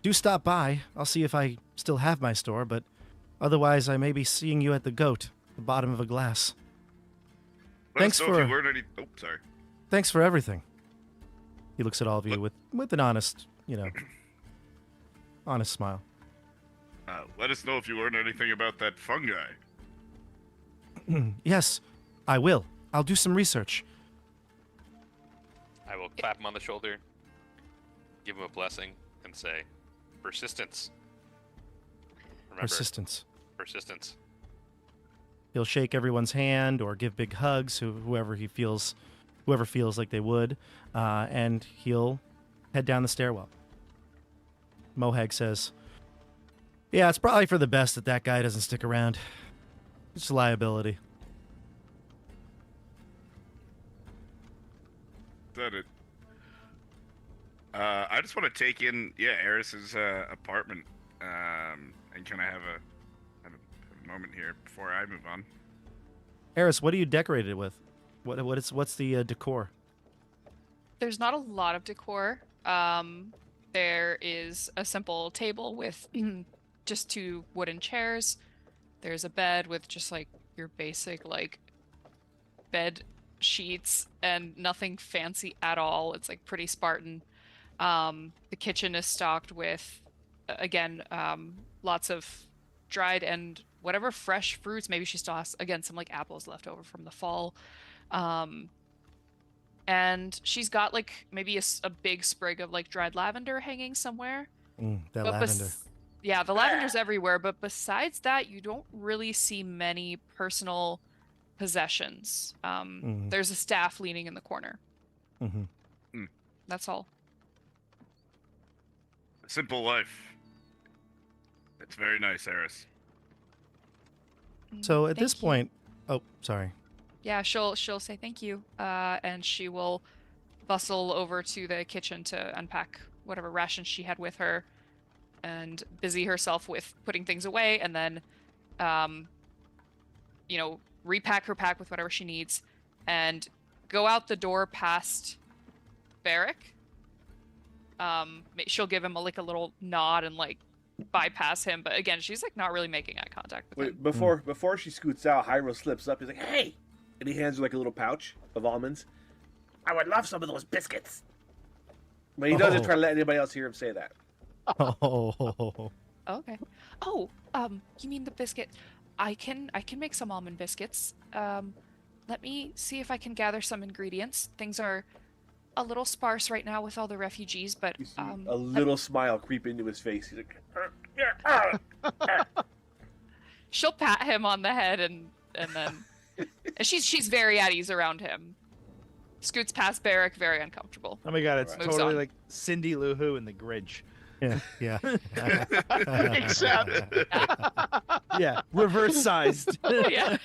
[SPEAKER 1] do stop by. I'll see if I still have my store, but otherwise I may be seeing you at the goat, the bottom of a glass.
[SPEAKER 3] Let
[SPEAKER 1] Thanks
[SPEAKER 3] us know
[SPEAKER 1] for-
[SPEAKER 3] if you learn any... Oh, sorry.
[SPEAKER 1] Thanks for everything. He looks at all of you with an honest, honest smile.
[SPEAKER 3] Let us know if you learn anything about that fungi.
[SPEAKER 1] Yes, I will. I'll do some research.
[SPEAKER 6] I will clap him on the shoulder, give him a blessing, and say, persistence. Remember,
[SPEAKER 1] Persistence.
[SPEAKER 6] persistence.
[SPEAKER 1] He'll shake everyone's hand or give big hugs, whoever feels like they would, and he'll head down the stairwell. Moheg says, yeah, it's probably for the best that guy doesn't stick around. It's a liability.
[SPEAKER 3] Is that it? I just want to take in, Aerys's apartment, and kind of have a moment here before I move on.
[SPEAKER 1] Aerys, what do you decorate it with? What's the decor?
[SPEAKER 7] There's not a lot of decor. There is a simple table with just 2 wooden chairs. There's a bed with just like your basic like bed sheets and nothing fancy at all. It's like pretty Spartan. The kitchen is stocked with, again, lots of dried and whatever fresh fruits. Maybe she still has, again, some like apples left over from the fall. And she's got like maybe a big sprig of like dried lavender hanging somewhere.
[SPEAKER 1] That
[SPEAKER 7] But
[SPEAKER 1] lavender.
[SPEAKER 7] yeah, the lavender's everywhere. But besides that, you don't really see many personal possessions. There's a staff leaning in the corner.
[SPEAKER 1] Mm-hmm.
[SPEAKER 7] That's all.
[SPEAKER 3] Simple life. It's very nice, Aerys.
[SPEAKER 1] So at
[SPEAKER 7] Thank
[SPEAKER 1] this
[SPEAKER 7] you.
[SPEAKER 1] point, oh, sorry.
[SPEAKER 7] Yeah, she'll say thank you, and she will bustle over to the kitchen to unpack whatever rations she had with her. and busy herself with putting things away, and then, repack her pack with whatever she needs, and go out the door past Barrick. She'll give him a little nod and bypass him, but again, she's not really making eye contact with him.
[SPEAKER 5] Before she scoots out, Hyro slips up. He's like, "Hey!" and he hands her a little pouch of almonds. I would love some of those biscuits. But he doesn't try to let anybody else hear him say that.
[SPEAKER 1] Oh.
[SPEAKER 7] Okay. Oh, you mean the biscuit? I can make some almond biscuits. Let me see if I can gather some ingredients. Things are a little sparse right now with all the refugees, but
[SPEAKER 5] You see a little smile creep into his face. He's like,
[SPEAKER 7] she'll pat him on the head and then and she's very at ease around him. Scoots past Barrick, very uncomfortable.
[SPEAKER 2] Oh my god, it's
[SPEAKER 7] Moves
[SPEAKER 2] totally
[SPEAKER 7] on.
[SPEAKER 2] like Cindy Lou Who in The Grinch.
[SPEAKER 1] Yeah.
[SPEAKER 4] Except.
[SPEAKER 2] Yeah, reverse sized.
[SPEAKER 7] Yeah.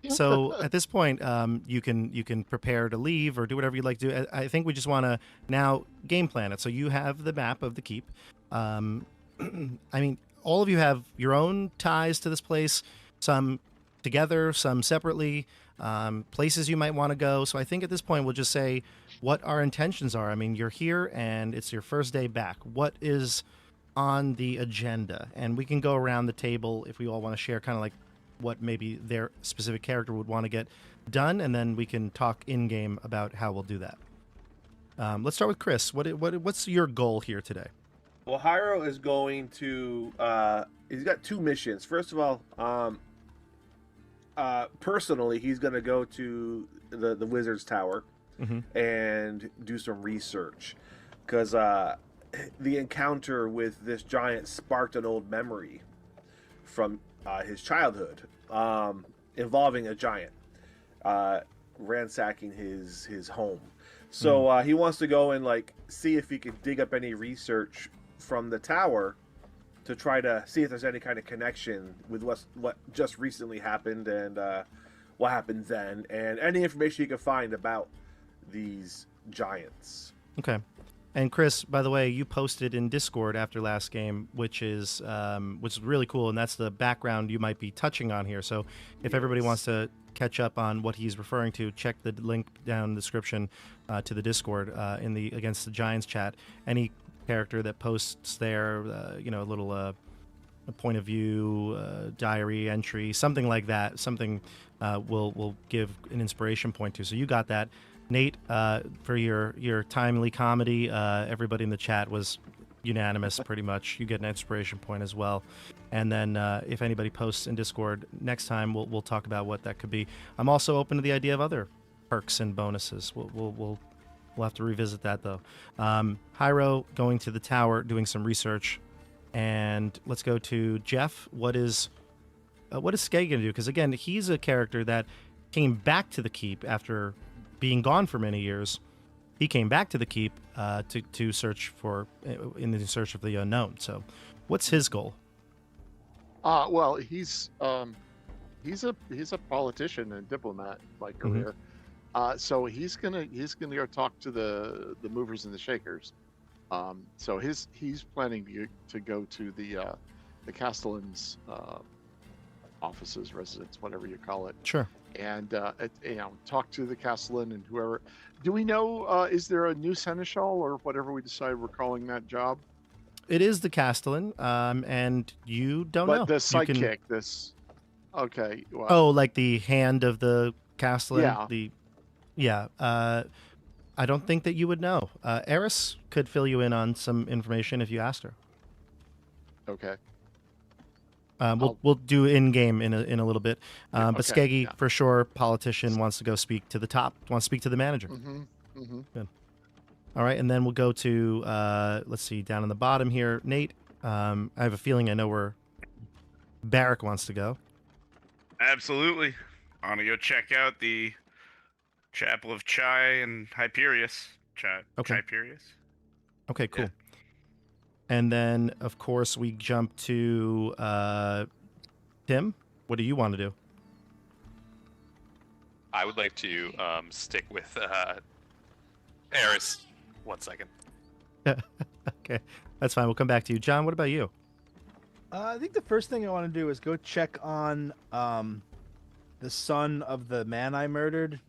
[SPEAKER 1] So at this point, you can prepare to leave or do whatever you'd like to do. I think we just want to now game plan it. So you have the map of the keep. I mean, all of you have your own ties to this place. Some together, some separately. Places you might want to go. So I think at this point we'll just say what our intentions are. I mean, you're here and it's your first day back. What is on the agenda? And we can go around the table if we all want to share kind of like what maybe their specific character would want to get done, and then we can talk in game about how we'll do that. Let's start with Chris. What's your goal here today?
[SPEAKER 5] well, Hyro is going to. He's got two missions. First of all, personally, he's going to go to the Wizard's Tower and do some research, because the encounter with this giant sparked an old memory from his childhood, involving a giant ransacking his home. So he wants to go and see if he could dig up any research from the tower to try to see if there's any kind of connection with what just recently happened and what happened then, and any information you can find about these giants.
[SPEAKER 1] Okay. And Chris, by the way, you posted in Discord after last game, which is really cool, and that's the background you might be touching on here. So if everybody wants to catch up on what he's referring to, check the link down in the description to the Discord in the Against the Giants chat. Any character that posts there, a little a point of view, diary entry, something like that, something will give an inspiration point to. So you got that. Nate, for your timely comedy, everybody in the chat was unanimous pretty much. You get an inspiration point as well. And then if anybody posts in Discord next time, we'll talk about what that could be. I'm also open to the idea of other perks and bonuses. We'll have to revisit that though. Hyro going to the tower, doing some research, and let's go to Jeff. What is Skeg gonna do? Because again, he's a character that came back to the keep after being gone for many years. He came back to the keep to search in the search of the unknown. So, what's his goal?
[SPEAKER 4] Well, he's a politician and diplomat by career. So he's gonna go talk to the movers and the shakers. So he's planning to go to the Castellan's offices, residence, whatever you call it.
[SPEAKER 1] Sure.
[SPEAKER 4] And talk to the Castellan and whoever. Do we know? Is there a new seneschal or whatever we decide we're calling that job?
[SPEAKER 1] It is the Castellan, and you don't know.
[SPEAKER 4] But the sidekick, this. Okay. Well,
[SPEAKER 1] Oh, like the hand of the Castellan.
[SPEAKER 4] Yeah.
[SPEAKER 1] I don't think that you would know. Aerys could fill you in on some information if you asked her.
[SPEAKER 4] Okay.
[SPEAKER 1] We'll do in game in a little bit. But
[SPEAKER 4] okay,
[SPEAKER 1] Skeggy,
[SPEAKER 4] yeah.
[SPEAKER 1] for sure, politician, wants to go speak to the top. Wants to speak to the manager. Good. All right, and then we'll go to let's see, down in the bottom here, Nate. I have a feeling I know where Barrick wants to go.
[SPEAKER 3] Absolutely. I want to go check out the Chapel of Chai and Hyperius.
[SPEAKER 1] Okay.
[SPEAKER 3] Hyperius.
[SPEAKER 1] Okay, cool.
[SPEAKER 3] Yeah.
[SPEAKER 1] And then, of course, we jump to Tim. What do you want to do?
[SPEAKER 6] I would like to stick with Aerys. 1 second.
[SPEAKER 1] Okay. That's fine. We'll come back to you, John. What about you?
[SPEAKER 2] I think the first thing I want to do is go check on the son of the man I murdered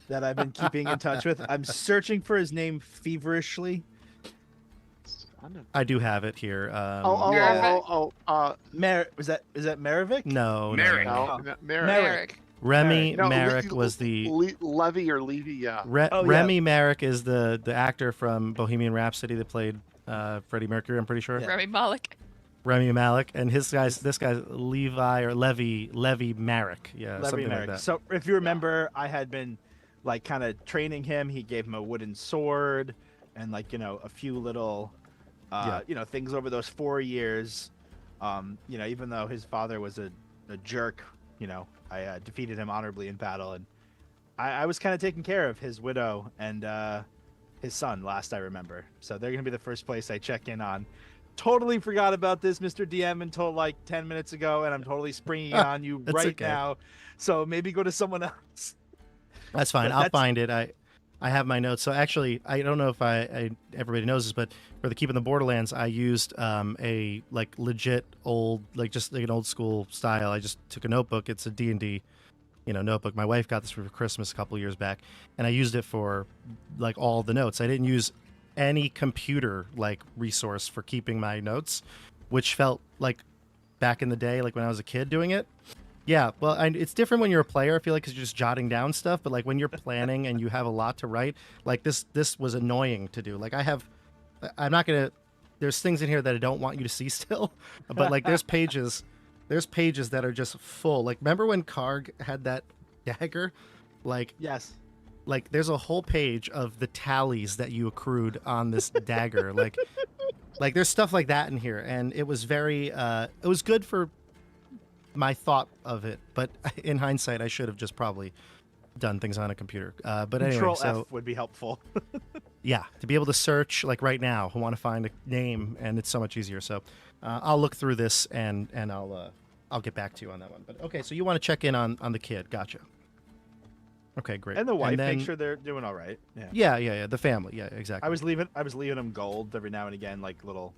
[SPEAKER 2] that I've been keeping in touch with. I'm searching for his name feverishly.
[SPEAKER 1] I do have it here.
[SPEAKER 2] Is that Maravik?
[SPEAKER 1] No,
[SPEAKER 3] Merrick.
[SPEAKER 2] Merrick.
[SPEAKER 1] Remy
[SPEAKER 2] No,
[SPEAKER 1] Marek was the
[SPEAKER 4] Levy or Levy, yeah.
[SPEAKER 1] Remy Marek is the actor from Bohemian Rhapsody that played Freddie Mercury. I'm pretty sure.
[SPEAKER 2] Yeah.
[SPEAKER 7] Remy Malek.
[SPEAKER 1] Remy Malek, and this guy's Levi or Levy Marek. Yeah,
[SPEAKER 2] Levy
[SPEAKER 1] something
[SPEAKER 2] Merrick.
[SPEAKER 1] like that.
[SPEAKER 2] So if you remember, I had been like kind of training him. He gave him a wooden sword and like, you know, a few little you know, things over those 4 years. You know, even though his father was a jerk, you know, I defeated him honorably in battle, and I was kind of taking care of his widow and his son last I remember. So they're gonna be the first place I check in on. Totally forgot about this, Mr. DM, until like 10 minutes ago, and I'm totally springing it on you right now. So maybe go to someone else.
[SPEAKER 1] That's fine. I'll find it. I have my notes. So actually, I don't know if everybody knows this, but for the Keep in the Borderlands, I used a like legit old, like just like an old school style. I just took a notebook. It's a D&D, you know, notebook. My wife got this for Christmas a couple years back, and I used it for like all the notes. I didn't use any computer like resource for keeping my notes, which felt like back in the day, like when I was a kid doing it. Yeah, well, it's different when you're a player, I feel like, because you're just jotting down stuff. But like when you're planning and you have a lot to write, like this was annoying to do. Like I'm not gonna. There's things in here that I don't want you to see still, but like there's pages that are just full. Like remember when Karg had that dagger? Like
[SPEAKER 2] yes.
[SPEAKER 1] Like there's a whole page of the tallies that you accrued on this dagger. Like there's stuff like that in here, and it was very. It was good for my thought of it, but in hindsight, I should have just probably done things on a computer. But anyway,
[SPEAKER 2] Control
[SPEAKER 1] so
[SPEAKER 2] F would be helpful.
[SPEAKER 1] yeah, to be able to search like right now, I want to find a name, and it's so much easier. So I'll look through this and I'll get back to you on that one. But okay, so you want to check in on the kid? Gotcha. Okay, great.
[SPEAKER 2] And the wife,
[SPEAKER 1] then,
[SPEAKER 2] make sure they're doing all right. Yeah.
[SPEAKER 1] Yeah. The family. Yeah, exactly.
[SPEAKER 2] I was leaving them gold every now and again, like little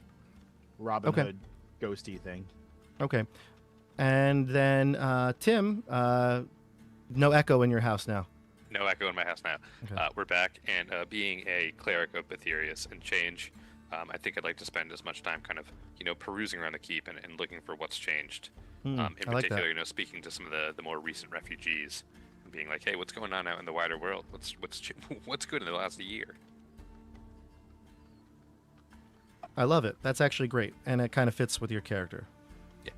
[SPEAKER 2] Robin Hood ghosty thing.
[SPEAKER 1] Okay. And then Tim, no echo in your house now.
[SPEAKER 6] No echo in my house now.
[SPEAKER 1] Okay.
[SPEAKER 6] We're back, and being a cleric of Betherius and change, I think I'd like to spend as much time kind of, you know, perusing around the keep and looking for what's changed. In particular, you know, speaking to some of the more recent refugees, and being like, hey, what's going on out in the wider world? What's good in the last year?
[SPEAKER 1] I love it. That's actually great, and it kind of fits with your character.
[SPEAKER 6] Yeah.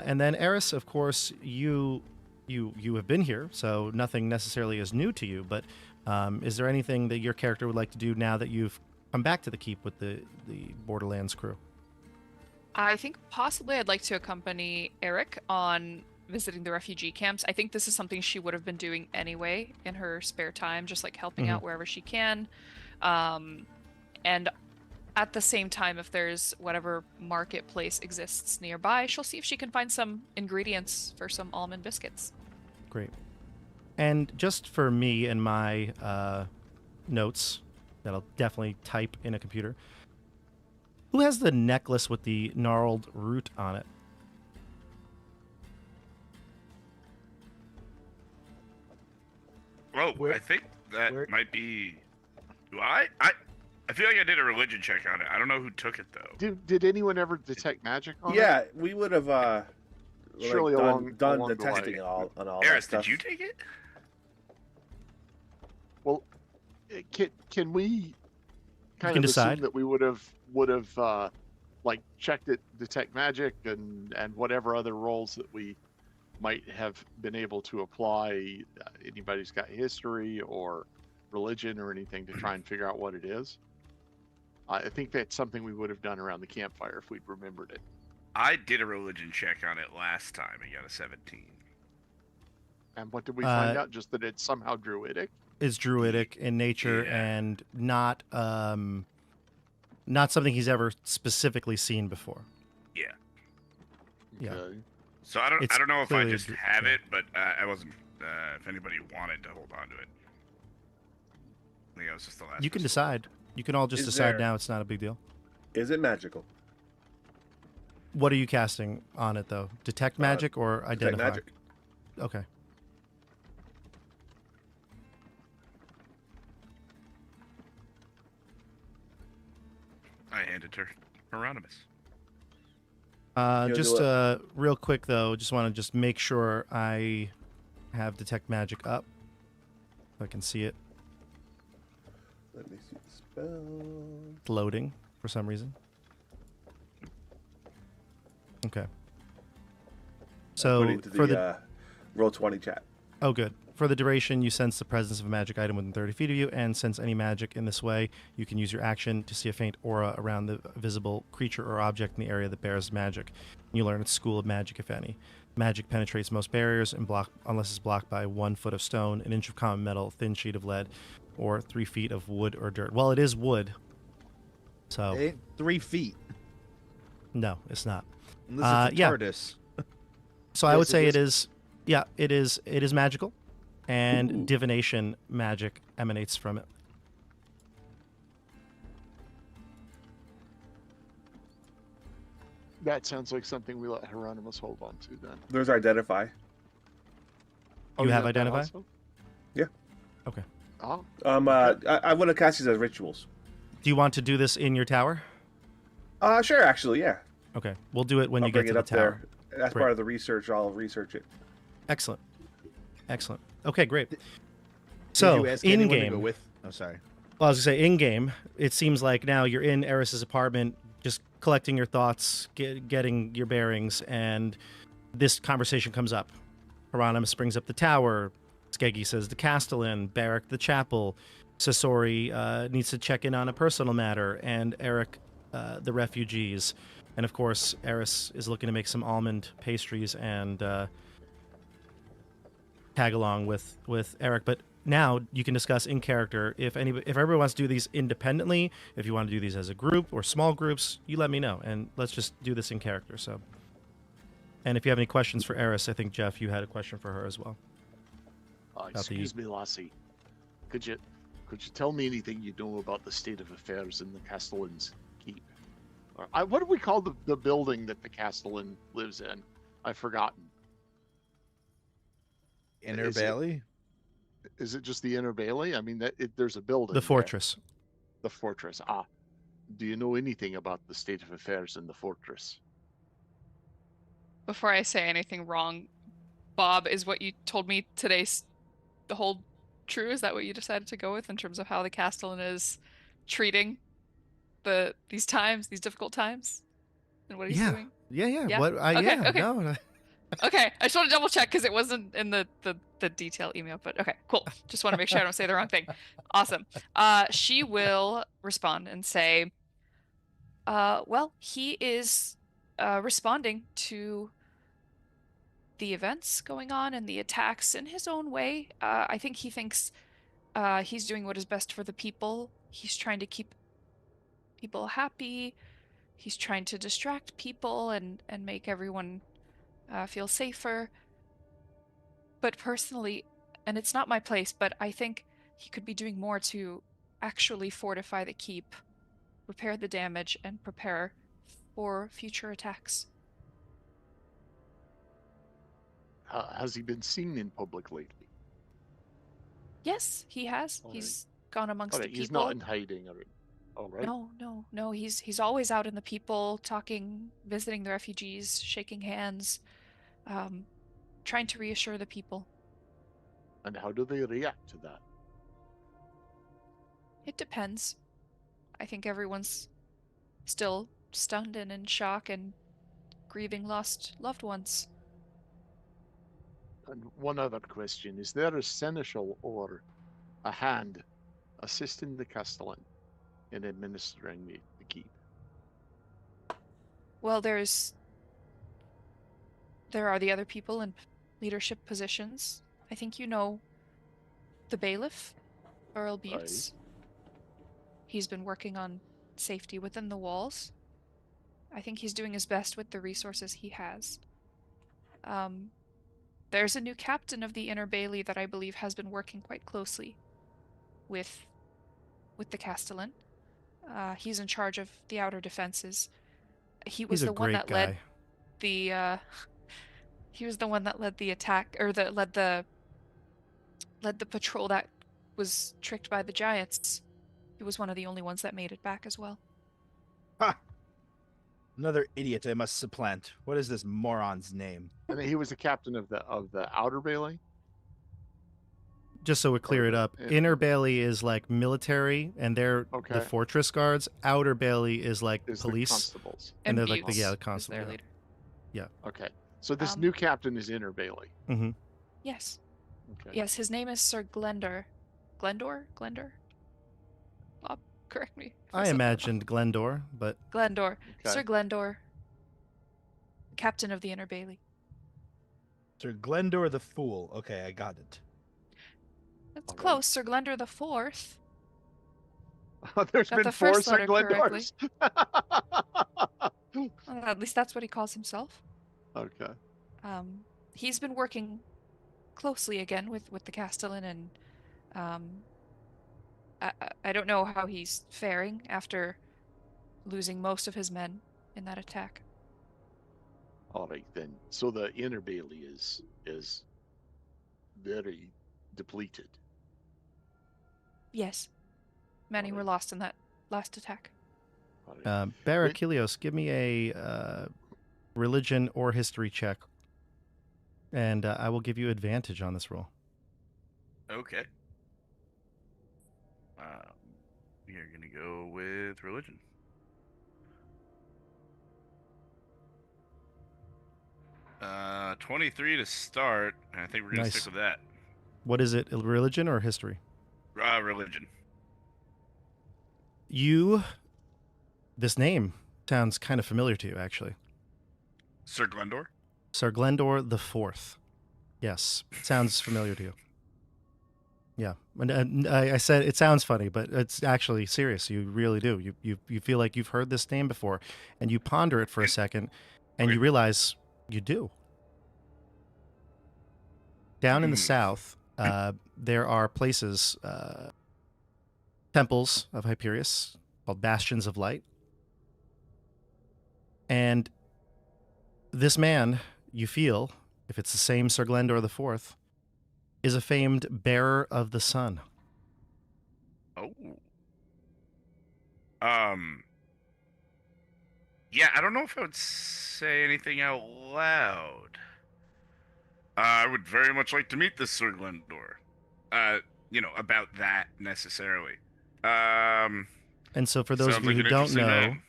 [SPEAKER 1] And then Aerys, of course, you have been here, so nothing necessarily is new to you. But is there anything that your character would like to do now that you've come back to the keep with the Borderlands crew?
[SPEAKER 7] I think possibly I'd like to accompany Eric on visiting the refugee camps. I think this is something she would have been doing anyway in her spare time, just like helping out wherever she can. And at the same time, if there's whatever marketplace exists nearby, she'll see if she can find some ingredients for some almond biscuits.
[SPEAKER 1] Great. And just for me and my notes that I'll definitely type in a computer, who has the necklace with the gnarled root on it?
[SPEAKER 3] Oh, I think that might be. Do I feel like I did a religion check on it. I don't know who took it though.
[SPEAKER 4] Did anyone ever detect magic on it?
[SPEAKER 5] Yeah, we would have
[SPEAKER 4] surely
[SPEAKER 5] done
[SPEAKER 4] along
[SPEAKER 5] the
[SPEAKER 4] the
[SPEAKER 5] testing
[SPEAKER 4] way.
[SPEAKER 5] on all
[SPEAKER 3] Aerys,
[SPEAKER 5] that stuff.
[SPEAKER 3] did you take it?
[SPEAKER 4] Well, can we kind
[SPEAKER 1] can
[SPEAKER 4] of
[SPEAKER 1] decide.
[SPEAKER 4] assume that we would have like checked it, detect magic, and whatever other roles that we might have been able to apply? Anybody's got history or religion or anything to try and figure out what it is? I think that's something we would have done around the campfire if we'd remembered it.
[SPEAKER 3] I did a religion check on it last time. I got a 17.
[SPEAKER 4] And what did we find out? Just that it's somehow druidic?
[SPEAKER 1] Is druidic in nature and not something he's ever specifically seen before.
[SPEAKER 3] Yeah.
[SPEAKER 1] Yeah.
[SPEAKER 4] Okay.
[SPEAKER 3] So I don't know if I
[SPEAKER 1] clearly
[SPEAKER 3] just have it, but I wasn't. If anybody wanted to hold on to it, I think it was just the last.
[SPEAKER 1] You can
[SPEAKER 3] episode.
[SPEAKER 1] decide. You can all just
[SPEAKER 5] Is
[SPEAKER 1] decide
[SPEAKER 5] there-
[SPEAKER 1] now. It's not a big deal.
[SPEAKER 5] Is it magical?
[SPEAKER 1] What are you casting on it though? Detect magic or identify?
[SPEAKER 5] Detect magic.
[SPEAKER 1] Okay.
[SPEAKER 3] I handed her Hieronymus.
[SPEAKER 1] Just real quick though, just want to just make sure I have detect magic up. If I can see it.
[SPEAKER 5] Let me see the spell.
[SPEAKER 1] It's loading for some reason. Okay. So
[SPEAKER 5] Put it into
[SPEAKER 1] for
[SPEAKER 5] the Roll20 chat.
[SPEAKER 1] Oh, good. For the duration, you sense the presence of a magic item within 30 feet of you, and sense any magic in this way. You can use your action to see a faint aura around the visible creature or object in the area that bears magic. You learn its school of magic, if any. Magic penetrates most barriers and unless it's blocked by 1 foot of stone, an inch of common metal, thin sheet of lead, or 3 feet of wood or dirt. Well, it is wood. So
[SPEAKER 2] It ain't 3 feet.
[SPEAKER 1] no, it's not.
[SPEAKER 2] Unless it's a TARDIS.
[SPEAKER 1] So I would say it is. Yeah, it is magical, and divination magic emanates from it.
[SPEAKER 4] That sounds like something we let Hieronymus hold on to then.
[SPEAKER 5] There's identify.
[SPEAKER 1] You have
[SPEAKER 4] that
[SPEAKER 1] identify?
[SPEAKER 4] also?
[SPEAKER 5] Yeah.
[SPEAKER 1] Okay.
[SPEAKER 4] Oh,
[SPEAKER 5] I want to cast these as rituals.
[SPEAKER 1] Do you want to do this in your tower?
[SPEAKER 5] Sure, actually, yeah.
[SPEAKER 1] Okay, we'll do it when
[SPEAKER 5] I'll
[SPEAKER 1] you get
[SPEAKER 5] bring
[SPEAKER 1] to
[SPEAKER 5] it
[SPEAKER 1] the
[SPEAKER 5] up
[SPEAKER 1] tower.
[SPEAKER 5] there. That's
[SPEAKER 1] Great.
[SPEAKER 5] part of the research. I'll research it.
[SPEAKER 1] Excellent. Okay, great.
[SPEAKER 2] Did
[SPEAKER 1] So
[SPEAKER 2] you ask
[SPEAKER 1] in
[SPEAKER 2] anyone to go
[SPEAKER 1] game,
[SPEAKER 2] with? Oh, sorry.
[SPEAKER 1] well, I was gonna say in game, it seems like now you're in Aerys's apartment, just collecting your thoughts, getting your bearings, and this conversation comes up. Hieronymus brings up the tower. Skeggy says the Castellan, Barrack the chapel. Sasori needs to check in on a personal matter, and Eric the refugees. And of course, Aerys is looking to make some almond pastries and tag along with Eric. But now you can discuss in character. If everyone wants to do these independently, if you want to do these as a group or small groups, you let me know, and let's just do this in character. So, and if you have any questions for Aerys, I think Jeff, you had a question for her as well.
[SPEAKER 8] Excuse me, lassie. Could you tell me anything you know about the state of affairs in the Castellan's keep? Or, what do we call the building that the Castellan lives in? I've forgotten.
[SPEAKER 2] Inner
[SPEAKER 8] Is it-
[SPEAKER 2] Bailey?
[SPEAKER 4] is it just the Inner Bailey? I mean, there's a building.
[SPEAKER 1] The
[SPEAKER 4] there.
[SPEAKER 1] fortress.
[SPEAKER 4] The fortress. Do you know anything about the state of affairs in the fortress?
[SPEAKER 7] Before I say anything wrong, Bob, is what you told me today the whole true? Is that what you decided to go with in terms of how the Castellan is treating these difficult times, and what he's doing?
[SPEAKER 1] Yeah.
[SPEAKER 7] Yeah?
[SPEAKER 1] What?
[SPEAKER 7] Okay,
[SPEAKER 1] Yeah.
[SPEAKER 7] okay.
[SPEAKER 1] No.
[SPEAKER 7] Okay, I just want to double check because it wasn't in the detail email, but okay, cool. Just want to make sure I don't say the wrong thing. Awesome. She will respond and say, well, he is responding to the events going on and the attacks in his own way. I think he thinks he's doing what is best for the people. He's trying to keep people happy. He's trying to distract people and make everyone feel safer. But personally, and it's not my place, but I think he could be doing more to actually fortify the keep, repair the damage, and prepare for future attacks.
[SPEAKER 4] Has he been seen in public lately?
[SPEAKER 7] Yes, he has.
[SPEAKER 4] All
[SPEAKER 7] He's gone amongst the people.
[SPEAKER 4] He's not in hiding. All right.
[SPEAKER 7] No. He's always out in the people, talking, visiting the refugees, shaking hands, trying to reassure the people.
[SPEAKER 4] And how do they react to that?
[SPEAKER 7] It depends. I think everyone's still stunned and in shock and grieving lost loved ones.
[SPEAKER 4] And one other question. Is there a seneschal or a hand assisting the Castellan in administering the keep?
[SPEAKER 7] Well, there are the other people in leadership positions. I think you know the bailiff, Earl Buttes. He's been working on safety within the walls. I think he's doing his best with the resources he has. There's a new captain of the Inner Bailey that I believe has been working quite closely with the Castellan. He's in charge of the outer defenses. He
[SPEAKER 1] He's
[SPEAKER 7] was
[SPEAKER 1] a
[SPEAKER 7] the one
[SPEAKER 1] great
[SPEAKER 7] that
[SPEAKER 1] guy.
[SPEAKER 7] led the he was the one that led the attack, or led the patrol that was tricked by the giants. He was one of the only ones that made it back as well.
[SPEAKER 2] Ha! Another idiot I must supplant. What is this moron's name?
[SPEAKER 4] And he was the captain of the Outer Bailey.
[SPEAKER 1] Just so we clear it up,
[SPEAKER 4] Yeah.
[SPEAKER 1] Inner Bailey is like military, and they're
[SPEAKER 4] Okay.
[SPEAKER 1] the fortress guards. Outer Bailey is like
[SPEAKER 4] Is
[SPEAKER 1] police,
[SPEAKER 4] the constables.
[SPEAKER 1] and they're like
[SPEAKER 7] Butes
[SPEAKER 1] the
[SPEAKER 7] is their
[SPEAKER 1] constable.
[SPEAKER 7] leader.
[SPEAKER 4] Okay. So this
[SPEAKER 7] Um,
[SPEAKER 4] new captain is Inner Bailey.
[SPEAKER 1] Mm-hmm.
[SPEAKER 7] Yes.
[SPEAKER 4] Okay.
[SPEAKER 7] Yes, his name is Sir Glendor. Glendor? Bob, correct me. if
[SPEAKER 1] I
[SPEAKER 7] said that wrong.
[SPEAKER 1] imagined Glendor, but
[SPEAKER 7] Glendor.
[SPEAKER 4] Okay.
[SPEAKER 7] Sir Glendor. Captain of the Inner Bailey.
[SPEAKER 2] Sir Glendor the Fool. Okay, I got it.
[SPEAKER 7] That's
[SPEAKER 4] Alright.
[SPEAKER 7] close. Sir Glendor the Fourth.
[SPEAKER 4] There's
[SPEAKER 7] Got
[SPEAKER 4] been
[SPEAKER 7] the
[SPEAKER 4] 4
[SPEAKER 7] first
[SPEAKER 4] Sir
[SPEAKER 7] letter correctly.
[SPEAKER 4] Glendors.
[SPEAKER 7] At least that's what he calls himself.
[SPEAKER 4] Okay.
[SPEAKER 7] He's been working closely again with the Castellan, and I don't know how he's faring after losing most of his men in that attack.
[SPEAKER 4] All right then. So the Inner Bailey is very depleted.
[SPEAKER 7] Yes. Many were
[SPEAKER 4] Alright.
[SPEAKER 7] lost in that last attack.
[SPEAKER 4] All right.
[SPEAKER 1] Barakilios, give me a religion or history check, and I will give you advantage on this roll.
[SPEAKER 3] Okay. We are gonna go with religion. Uh, 23 to start. And I think we're gonna
[SPEAKER 1] Nice.
[SPEAKER 3] stick with that.
[SPEAKER 1] What is it, religion or history?
[SPEAKER 3] Religion.
[SPEAKER 1] This name sounds kind of familiar to you, actually.
[SPEAKER 3] Sir Glendor.
[SPEAKER 1] Sir Glendor the Fourth. Yes, it sounds familiar to you. Yeah, and I said it sounds funny, but it's actually serious. You really do. You feel like you've heard this name before, and you ponder it for a second, and you realize you do. Down in the south, there are places, temples of Hyperius called Bastions of Light, and this man, you feel, if it's the same Sir Glendor the Fourth, is a famed bearer of the sun.
[SPEAKER 3] Oh. Yeah, I don't know if I would say anything out loud. I would very much like to meet this Sir Glendor. About that necessarily.
[SPEAKER 1] And so for those of
[SPEAKER 3] Sounds
[SPEAKER 1] you
[SPEAKER 3] like
[SPEAKER 1] who
[SPEAKER 3] an
[SPEAKER 1] don't
[SPEAKER 3] interesting
[SPEAKER 1] know,
[SPEAKER 3] man.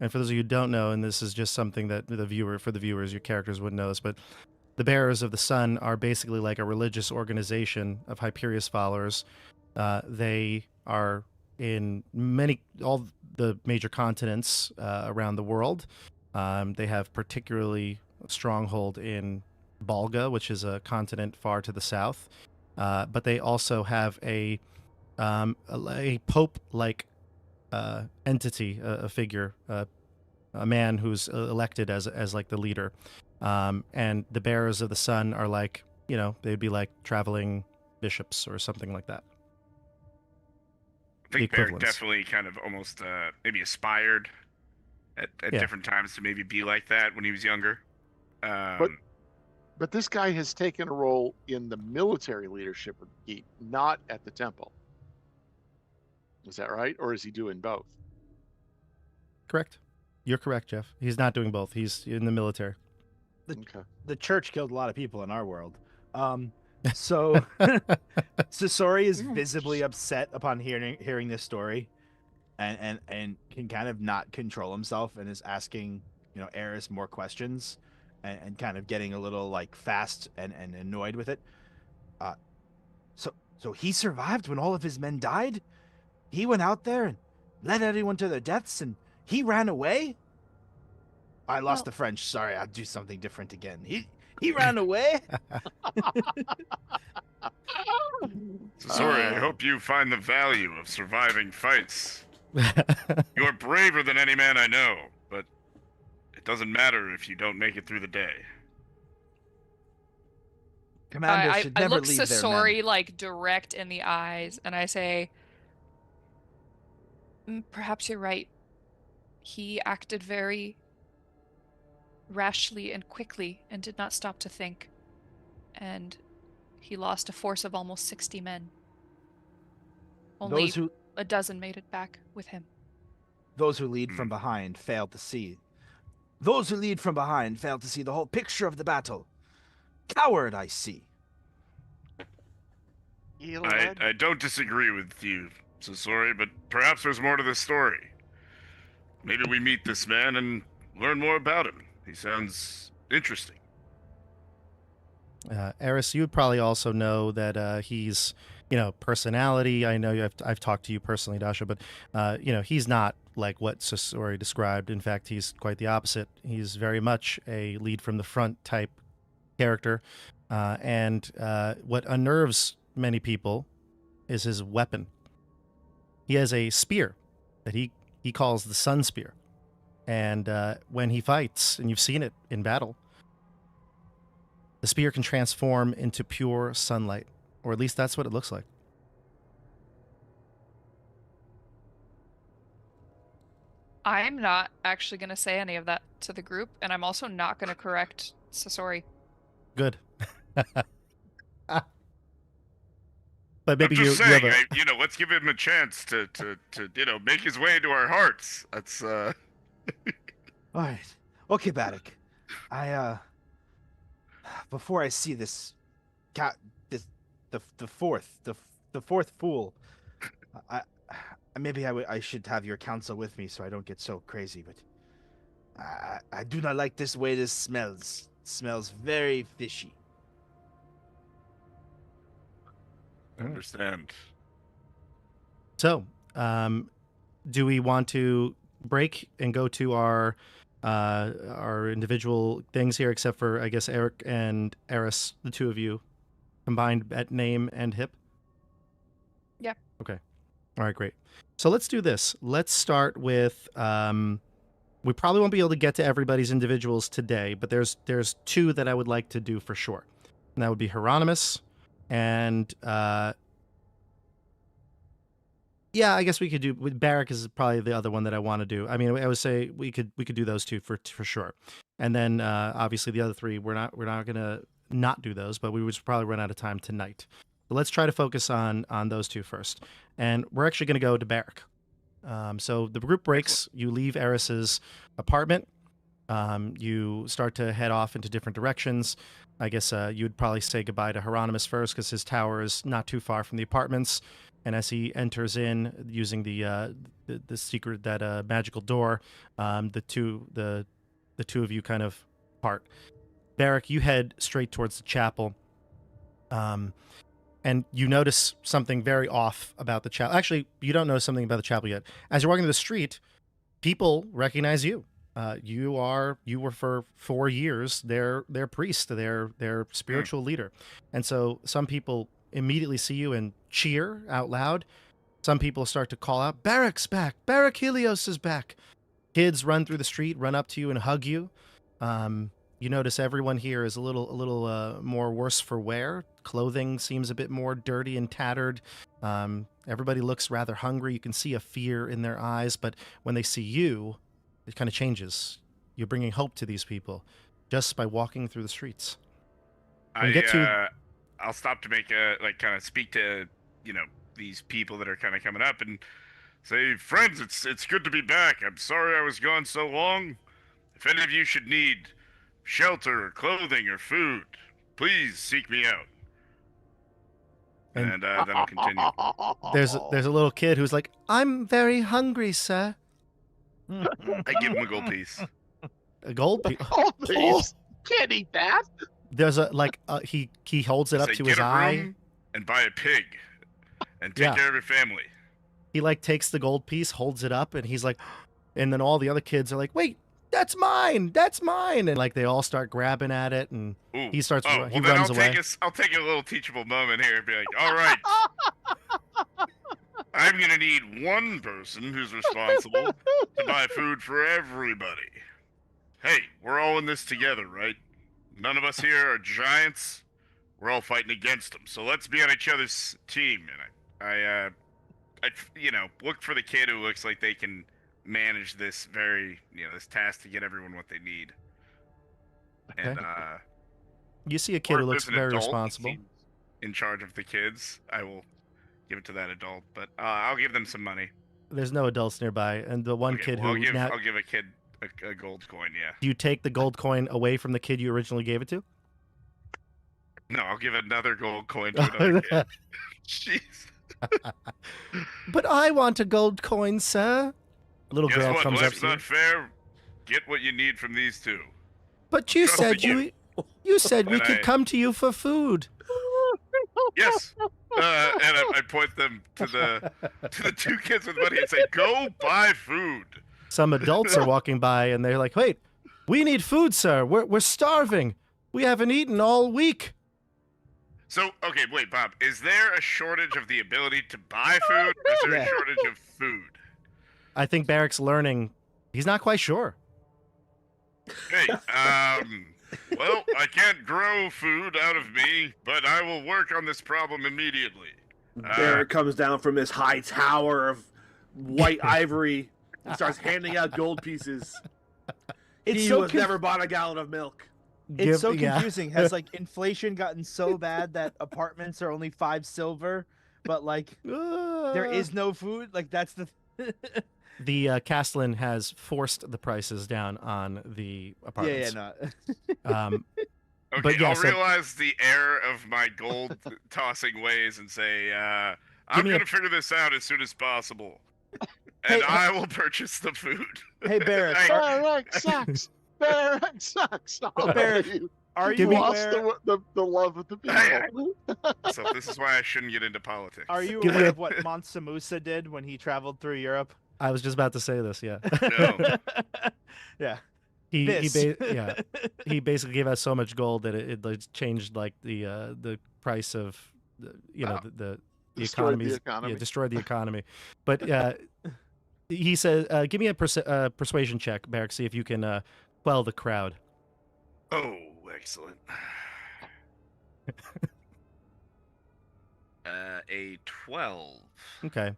[SPEAKER 1] and for those of you who don't know, and this is just something that the viewers, your characters wouldn't know this, but the Bearers of the Sun are basically like a religious organization of Hyperius followers. They are in all the major continents around the world. They have particularly a stronghold in Balga, which is a continent far to the south. But they also have a pope-like entity, a figure, a man who's elected as like the leader. And the Bearers of the Sun are like, they'd be like traveling bishops or something like that.
[SPEAKER 3] I think Barrick
[SPEAKER 1] equivalents.
[SPEAKER 3] definitely kind of almost maybe aspired at
[SPEAKER 1] Yeah.
[SPEAKER 3] different times to maybe be like that when he was younger.
[SPEAKER 4] But this guy has taken a role in the military leadership of the Keep, not at the temple. Is that right? Or is he doing both?
[SPEAKER 1] Correct. You're correct, Jeff. He's not doing both. He's in the military.
[SPEAKER 4] Okay.
[SPEAKER 2] The church killed a lot of people in our world. So Sasori is visibly upset upon hearing this story, and can kind of not control himself, and is asking Aerys more questions, and kind of getting a little like fast and annoyed with it. So he survived when all of his men died. He went out there and led everyone to their deaths, and he ran away. I lost the French. Sorry, I'll do something different again. He ran away.
[SPEAKER 3] Sorry, I hope you find the value of surviving fights. You're braver than any man I know, but it doesn't matter if you don't make it through the day.
[SPEAKER 2] Commander should
[SPEAKER 7] I
[SPEAKER 2] never
[SPEAKER 7] look
[SPEAKER 2] leave their
[SPEAKER 7] Sasori
[SPEAKER 2] men.
[SPEAKER 7] like direct in the eyes, and I say, Perhaps you're right. He acted very rashly and quickly and did not stop to think. And he lost a force of almost 60 men. Only a dozen made it back with him.
[SPEAKER 2] Those who lead from behind fail to see. Those who lead from behind fail to see the whole picture of the battle. Coward, I see.
[SPEAKER 3] I don't disagree with you, Sasori, but perhaps there's more to this story. Maybe we meet this man and learn more about him. He sounds interesting.
[SPEAKER 1] Aerys, you would probably also know that he's, personality. I know I've talked to you personally, Dasha, but he's not like what Sasori described. In fact, he's quite the opposite. He's very much a lead from the front type character, and what unnerves many people is his weapon. He has a spear that he calls the Sun Spear, and when he fights, and you've seen it in battle, the spear can transform into pure sunlight, or at least that's what it looks like.
[SPEAKER 7] I'm not actually going to say any of that to the group, and I'm also not going to correct Sasori.
[SPEAKER 1] Good. But maybe
[SPEAKER 3] I'm just
[SPEAKER 1] you
[SPEAKER 3] saying,
[SPEAKER 1] have a...
[SPEAKER 3] let's give him a chance to make his way into our hearts. That's
[SPEAKER 2] All right. Okay, Baddock. Before I see the fourth fool, I should have your counsel with me so I don't get so crazy, but I do not like this way this smells. It smells very fishy.
[SPEAKER 3] I understand.
[SPEAKER 1] So, do we want to break and go to our individual things here, except for, I guess, Eric and Aerys, the two of you, combined at name and hip?
[SPEAKER 7] Yeah.
[SPEAKER 1] Okay. All right, great. So let's do this. Let's start with, we probably won't be able to get to everybody's individuals today, but there's two that I would like to do for sure. And that would be Hieronymus and, yeah, I guess we could do, Barrack is probably the other one that I want to do. I mean, I would say we could do those two for sure. And then, obviously the other three, we're not going to not do those, but we would probably run out of time tonight. So let's try to focus on those two first. And we're actually going to go to Barrack. So the group breaks. You leave Aerys's apartment. You start to head off into different directions. I guess you would probably say goodbye to Hieronymus first because his tower is not too far from the apartments. And as he enters in using the secret, that magical door, the two of you kind of part. Barrack, you head straight towards the chapel. And you notice something very off about the chapel. Actually, you don't notice something about the chapel yet. As you're walking to the street, people recognize you. You were for 4 years their priest, their spiritual leader. And so some people immediately see you and cheer out loud. Some people start to call out, "Barrack's back! Barrack Helios is back!" Kids run through the street, run up to you and hug you. You notice everyone here is a little more worse for wear. Clothing seems a bit more dirty and tattered. Everybody looks rather hungry. You can see a fear in their eyes, but when they see you, it kind of changes. You're bringing hope to these people just by walking through the streets.
[SPEAKER 3] I'll stop to make kind of speak to, these people that are kind of coming up and say, "Friends, it's good to be back. I'm sorry I was gone so long. If any of you should need shelter or clothing or food, please seek me out." And then I'll continue.
[SPEAKER 1] There's a little kid who's like, "I'm very hungry, sir."
[SPEAKER 3] I give him a gold piece.
[SPEAKER 1] A gold piece?
[SPEAKER 8] Oh, please. Can't eat that.
[SPEAKER 1] There's he holds it up to his eye
[SPEAKER 3] and buy a pig and take care of your family.
[SPEAKER 1] He takes the gold piece, holds it up, and he's like, and then all the other kids are like, "Wait, that's mine, and they all start grabbing at it, and he starts he runs away.
[SPEAKER 3] I'll take a little teachable moment here and be like, "All right, I'm gonna need one person who's responsible to buy food for everybody. Hey, we're all in this together, right? None of us here are giants. We're all fighting against them. So let's be on each other's team." And I look for the kid who looks like they can manage this this task to get everyone what they need.
[SPEAKER 1] Okay.
[SPEAKER 3] And
[SPEAKER 1] You see a kid
[SPEAKER 3] or
[SPEAKER 1] who
[SPEAKER 3] if
[SPEAKER 1] looks
[SPEAKER 3] there's an
[SPEAKER 1] very
[SPEAKER 3] adult
[SPEAKER 1] responsible.
[SPEAKER 3] in charge of the kids, I will give it to that adult. But I'll give them some money.
[SPEAKER 1] There's no adults nearby, and the one kid who
[SPEAKER 3] I'll give a kid a gold coin. Yeah.
[SPEAKER 1] do you take the gold coin away from the kid you originally gave it to?
[SPEAKER 3] No, I'll give another gold coin to another kid. Jeez.
[SPEAKER 1] But I want a gold coin, sir. A little
[SPEAKER 3] Guess
[SPEAKER 1] girl
[SPEAKER 3] what?
[SPEAKER 1] comes up
[SPEAKER 3] Life's
[SPEAKER 1] to you.
[SPEAKER 3] not fair. Get what you need from these two.
[SPEAKER 1] But you
[SPEAKER 3] Trust
[SPEAKER 1] said
[SPEAKER 3] me.
[SPEAKER 1] you said we
[SPEAKER 3] And
[SPEAKER 1] could come to you for food.
[SPEAKER 3] Yes. And I point them to the two kids with money and say, "Go buy food."
[SPEAKER 1] Some adults are walking by and they're like, "Wait, we need food, sir. We're starving. We haven't eaten all week."
[SPEAKER 3] So, okay, wait, Bob. Is there a shortage of the ability to buy food? Or is there a shortage of food?
[SPEAKER 1] I think Barrick's learning. He's not quite sure.
[SPEAKER 3] Hey, well, I can't grow food out of me, but I will work on this problem immediately.
[SPEAKER 5] Barrick comes down from his high tower of white ivory and starts handing out gold pieces. He who has never bought a gallon of milk.
[SPEAKER 2] It's so confusing. Has like inflation gotten so bad that apartments are only 5 silver, but like there is no food? Like that's the
[SPEAKER 1] The Castellan has forced the prices down on the apartments.
[SPEAKER 2] no.
[SPEAKER 3] Okay,
[SPEAKER 1] But yeah,
[SPEAKER 3] I'll
[SPEAKER 1] so-
[SPEAKER 3] realize the error of my gold tossing ways and say, I'm
[SPEAKER 1] me
[SPEAKER 3] going
[SPEAKER 1] a-
[SPEAKER 3] to figure this out as soon as possible. And I will purchase the food.
[SPEAKER 2] Hey Barrett,
[SPEAKER 4] Barrack sucks. Barrack sucks. Oh,
[SPEAKER 2] Barrack,
[SPEAKER 4] you
[SPEAKER 2] are
[SPEAKER 1] Give
[SPEAKER 2] you
[SPEAKER 1] me-
[SPEAKER 4] lost
[SPEAKER 2] aware?
[SPEAKER 4] the love of the people.
[SPEAKER 3] So this is why I shouldn't get into politics.
[SPEAKER 2] Are you
[SPEAKER 1] Give me
[SPEAKER 2] aware
[SPEAKER 1] a-
[SPEAKER 2] of what Mansa Musa did when he traveled through Europe?
[SPEAKER 1] I was just about to say this. Yeah.
[SPEAKER 3] No.
[SPEAKER 2] Yeah.
[SPEAKER 1] He
[SPEAKER 2] This.
[SPEAKER 1] he basically gave out so much gold that it like, changed like the price of the
[SPEAKER 4] Destroyed the
[SPEAKER 1] economy.
[SPEAKER 4] economy.
[SPEAKER 1] Yeah, destroyed the economy. But he says, "Give me a persuasion check, Barrick. See if you can quell the crowd."
[SPEAKER 3] Oh, excellent. A 12.
[SPEAKER 1] Okay.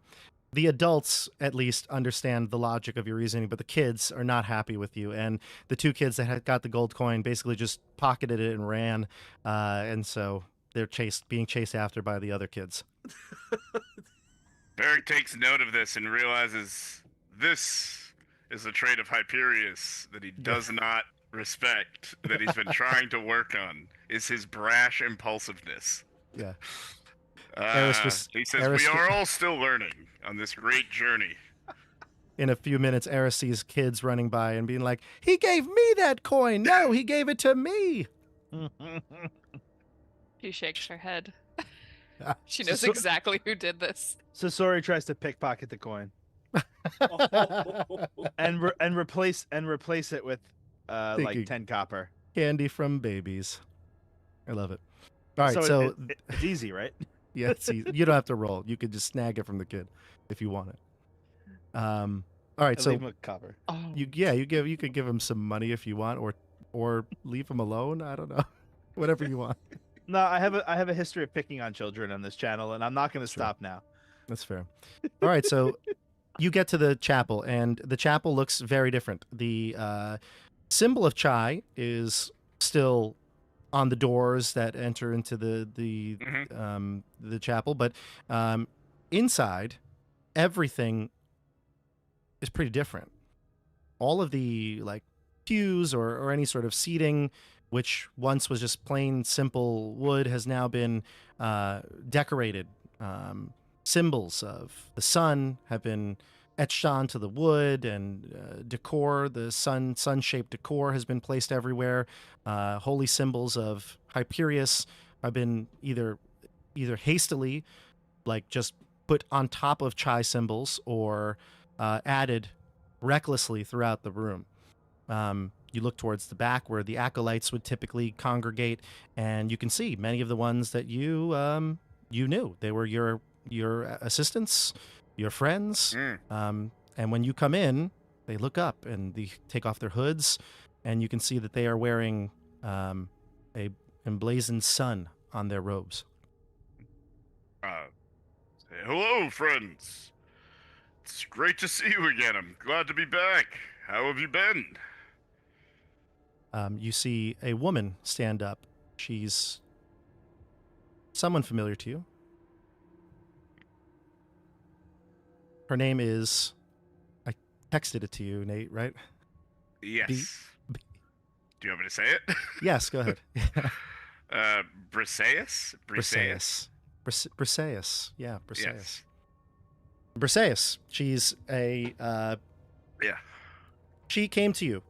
[SPEAKER 1] The adults at least understand the logic of your reasoning, but the kids are not happy with you. And the two kids that had got the gold coin basically just pocketed it and ran, and so they're being chased after by the other kids.
[SPEAKER 3] Beric takes note of this and realizes this is a trait of Hyperius that he does not respect, that he's been trying to work on, is his brash impulsiveness.
[SPEAKER 1] Yeah.
[SPEAKER 3] He says, we are all still learning on this great journey.
[SPEAKER 1] In a few minutes, Aerys sees kids running by and being like, "He gave me that coin! No, he gave it to me!"
[SPEAKER 7] She shakes her head.
[SPEAKER 1] Ah.
[SPEAKER 7] She knows
[SPEAKER 2] So-
[SPEAKER 7] exactly who did this.
[SPEAKER 2] So Sori tries to pickpocket the coin and replace it with like
[SPEAKER 1] Thinking.
[SPEAKER 2] 10 copper.
[SPEAKER 1] Candy from babies. I love it. All right,
[SPEAKER 2] So
[SPEAKER 1] so
[SPEAKER 2] it's easy, right?
[SPEAKER 1] yeah, it's easy. You don't have to roll. You could just snag it from the kid if you want it. All right,
[SPEAKER 2] I
[SPEAKER 1] so
[SPEAKER 2] leave him with copper.
[SPEAKER 1] you could give him some money if you want, or leave him alone. I don't know, whatever you want.
[SPEAKER 2] No, I have a history of picking on children on this channel, and I'm not going to
[SPEAKER 1] Sure.
[SPEAKER 2] stop now.
[SPEAKER 1] That's fair. All right, so you get to the chapel, and the chapel looks very different. The symbol of chai is still on the doors that enter into the chapel, but inside, everything is pretty different. All of the like pews or any sort of seating, which once was just plain simple wood, has now been decorated. Symbols of the sun have been etched onto the wood, and decor, the sun-shaped decor has been placed everywhere. Holy symbols of Hyperius have been either hastily, like just put on top of chai symbols, or added recklessly throughout the room. You look towards the back where the acolytes would typically congregate, and you can see many of the ones that you knew. They were your assistants, your friends. And when you come in, they look up and they take off their hoods, and you can see that they are wearing a emblazoned sun on their robes.
[SPEAKER 3] Hello, friends. It's great to see you again. I'm glad to be back. How have you been?
[SPEAKER 1] You see a woman stand up. She's someone familiar to you. Her name is... I texted it to you, Nate, right?
[SPEAKER 3] Yes.
[SPEAKER 1] B-
[SPEAKER 3] Do you want me to say it?
[SPEAKER 1] Yes, go ahead.
[SPEAKER 3] Briseis?
[SPEAKER 1] Briseis. Briseis. Yeah, Briseis.
[SPEAKER 3] Yes.
[SPEAKER 1] Briseis. She's a...
[SPEAKER 3] Yeah.
[SPEAKER 1] She came to you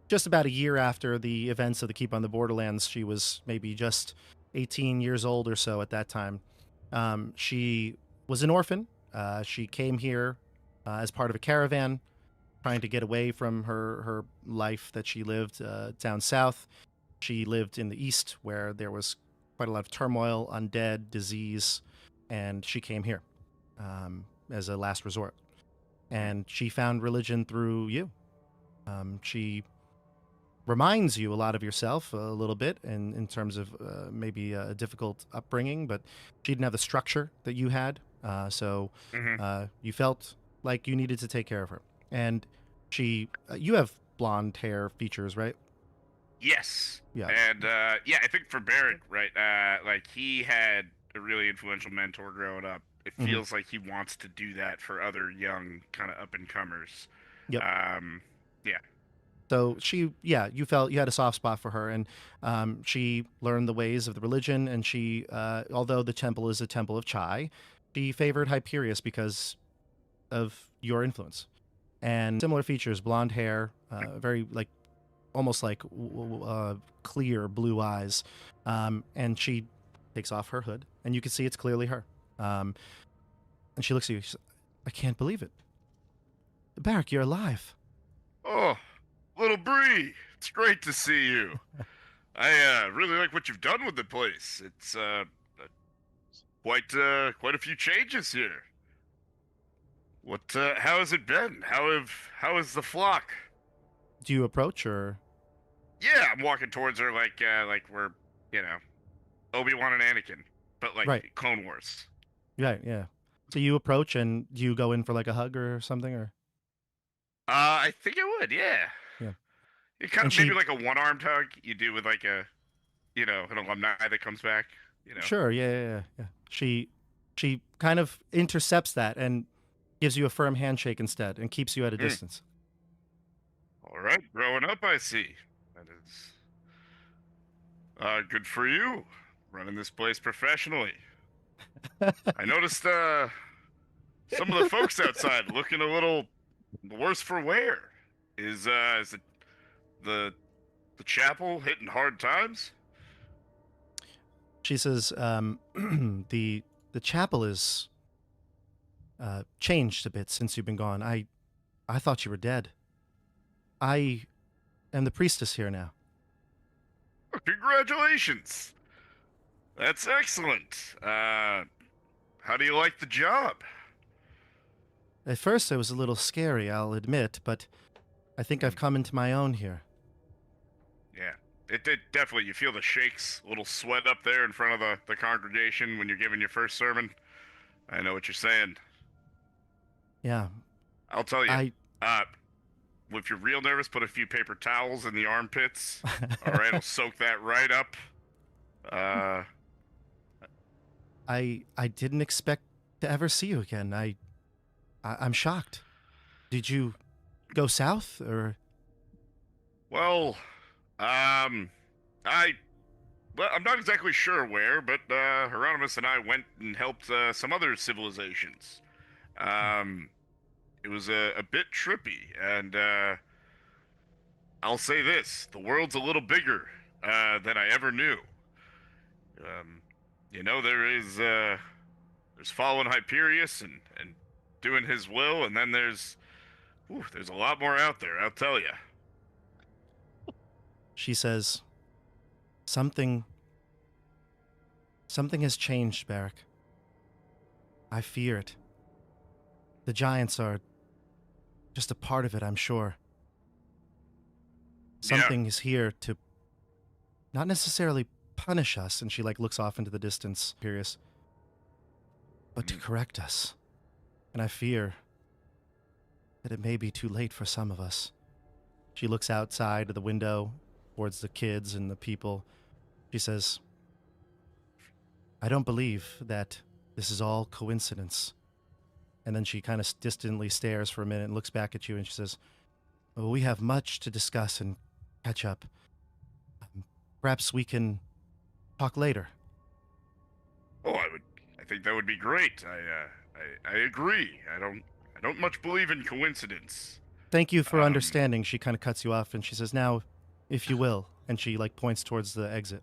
[SPEAKER 1] just about a year after the events of the Keep on the Borderlands. She was maybe just 18 years old or so at that time. She was an orphan. She came here as part of a caravan, trying to get away from her life that she lived down south. She lived in the east, where there was quite a lot of turmoil, undead, disease, and she came here as a last resort. And she found religion through you. She reminds you a lot of yourself, a little bit, in terms of maybe a difficult upbringing, but she didn't have the structure that you had. So you felt like you needed to take care of her. And you have blonde hair features, right?
[SPEAKER 3] Yes.
[SPEAKER 1] Yeah.
[SPEAKER 3] And yeah, I think for Barrett, right, like he had a really influential mentor growing up. It feels like he wants to do that for other young kind of up and comers.
[SPEAKER 1] Yep.
[SPEAKER 3] Yeah.
[SPEAKER 1] So you felt you had a soft spot for her, and she learned the ways of the religion, and she, although the temple is a temple of chai, she favored Hyperius because of your influence. And similar features, blonde hair, very almost like clear blue eyes. And she takes off her hood, and you can see it's clearly her. And she looks at you. She says, I can't believe it. Barrack, you're alive.
[SPEAKER 3] Oh, little Bree, it's great to see you. I really like what you've done with the place. It's quite a few changes here. What? How has it been? How is the flock?
[SPEAKER 1] Do you approach, or?
[SPEAKER 3] Yeah, I'm walking towards her like we're, Obi-Wan and Anakin, but like
[SPEAKER 1] Right.
[SPEAKER 3] Clone Wars.
[SPEAKER 1] Right, yeah. So you approach, and do you go in for like a hug or something, or?
[SPEAKER 3] I think I would, yeah.
[SPEAKER 1] Yeah.
[SPEAKER 3] It kind
[SPEAKER 1] And
[SPEAKER 3] of maybe like a one-armed hug you do with like a, an alumni that comes back.
[SPEAKER 1] Sure, yeah. She kind of intercepts that and gives you a firm handshake instead, and keeps you at a distance.
[SPEAKER 3] All right, growing up, I see. That is good for you, running this place professionally. I noticed some of the folks outside looking a little worse for wear. Is it the chapel hitting hard times?
[SPEAKER 1] She says, the chapel is changed a bit since you've been gone. I thought you were dead. I am the priestess here now.
[SPEAKER 3] Oh, congratulations. That's excellent. How do you like the job?
[SPEAKER 1] At first it was a little scary, I'll admit, but I think I've come into my own here.
[SPEAKER 3] Yeah, it definitely, you feel the shakes, a little sweat up there in front of the congregation when you're giving your first sermon. I know what you're saying.
[SPEAKER 1] Yeah.
[SPEAKER 3] I'll tell you, if you're real nervous, put a few paper towels in the armpits. All right, I'll soak that right up.
[SPEAKER 1] I didn't expect to ever see you again. I'm shocked. Did you go south, or?
[SPEAKER 3] Well, I'm not exactly sure where, but Hieronymus and I went and helped some other civilizations. It was a bit trippy, and I'll say this: the world's a little bigger than I ever knew. There's following Hyperius and doing his will, and then there's a lot more out there, I'll tell you.
[SPEAKER 1] She says, something has changed, Barrack. I fear it. The giants are just a part of it, I'm sure. Something is here to not necessarily punish us. And she looks off into the distance, curious. but to correct us. And I fear that it may be too late for some of us. She looks outside of the window towards the kids and the people. She says, I don't believe that this is all coincidence. And then she kind of distantly stares for a minute and looks back at you and she says, well, we have much to discuss and catch up. Perhaps we can talk later.
[SPEAKER 3] Oh, I think that would be great. I agree. I don't much believe in coincidence.
[SPEAKER 1] Thank you for understanding. She kind of cuts you off and she says, now, if you will. And she like points towards the exit.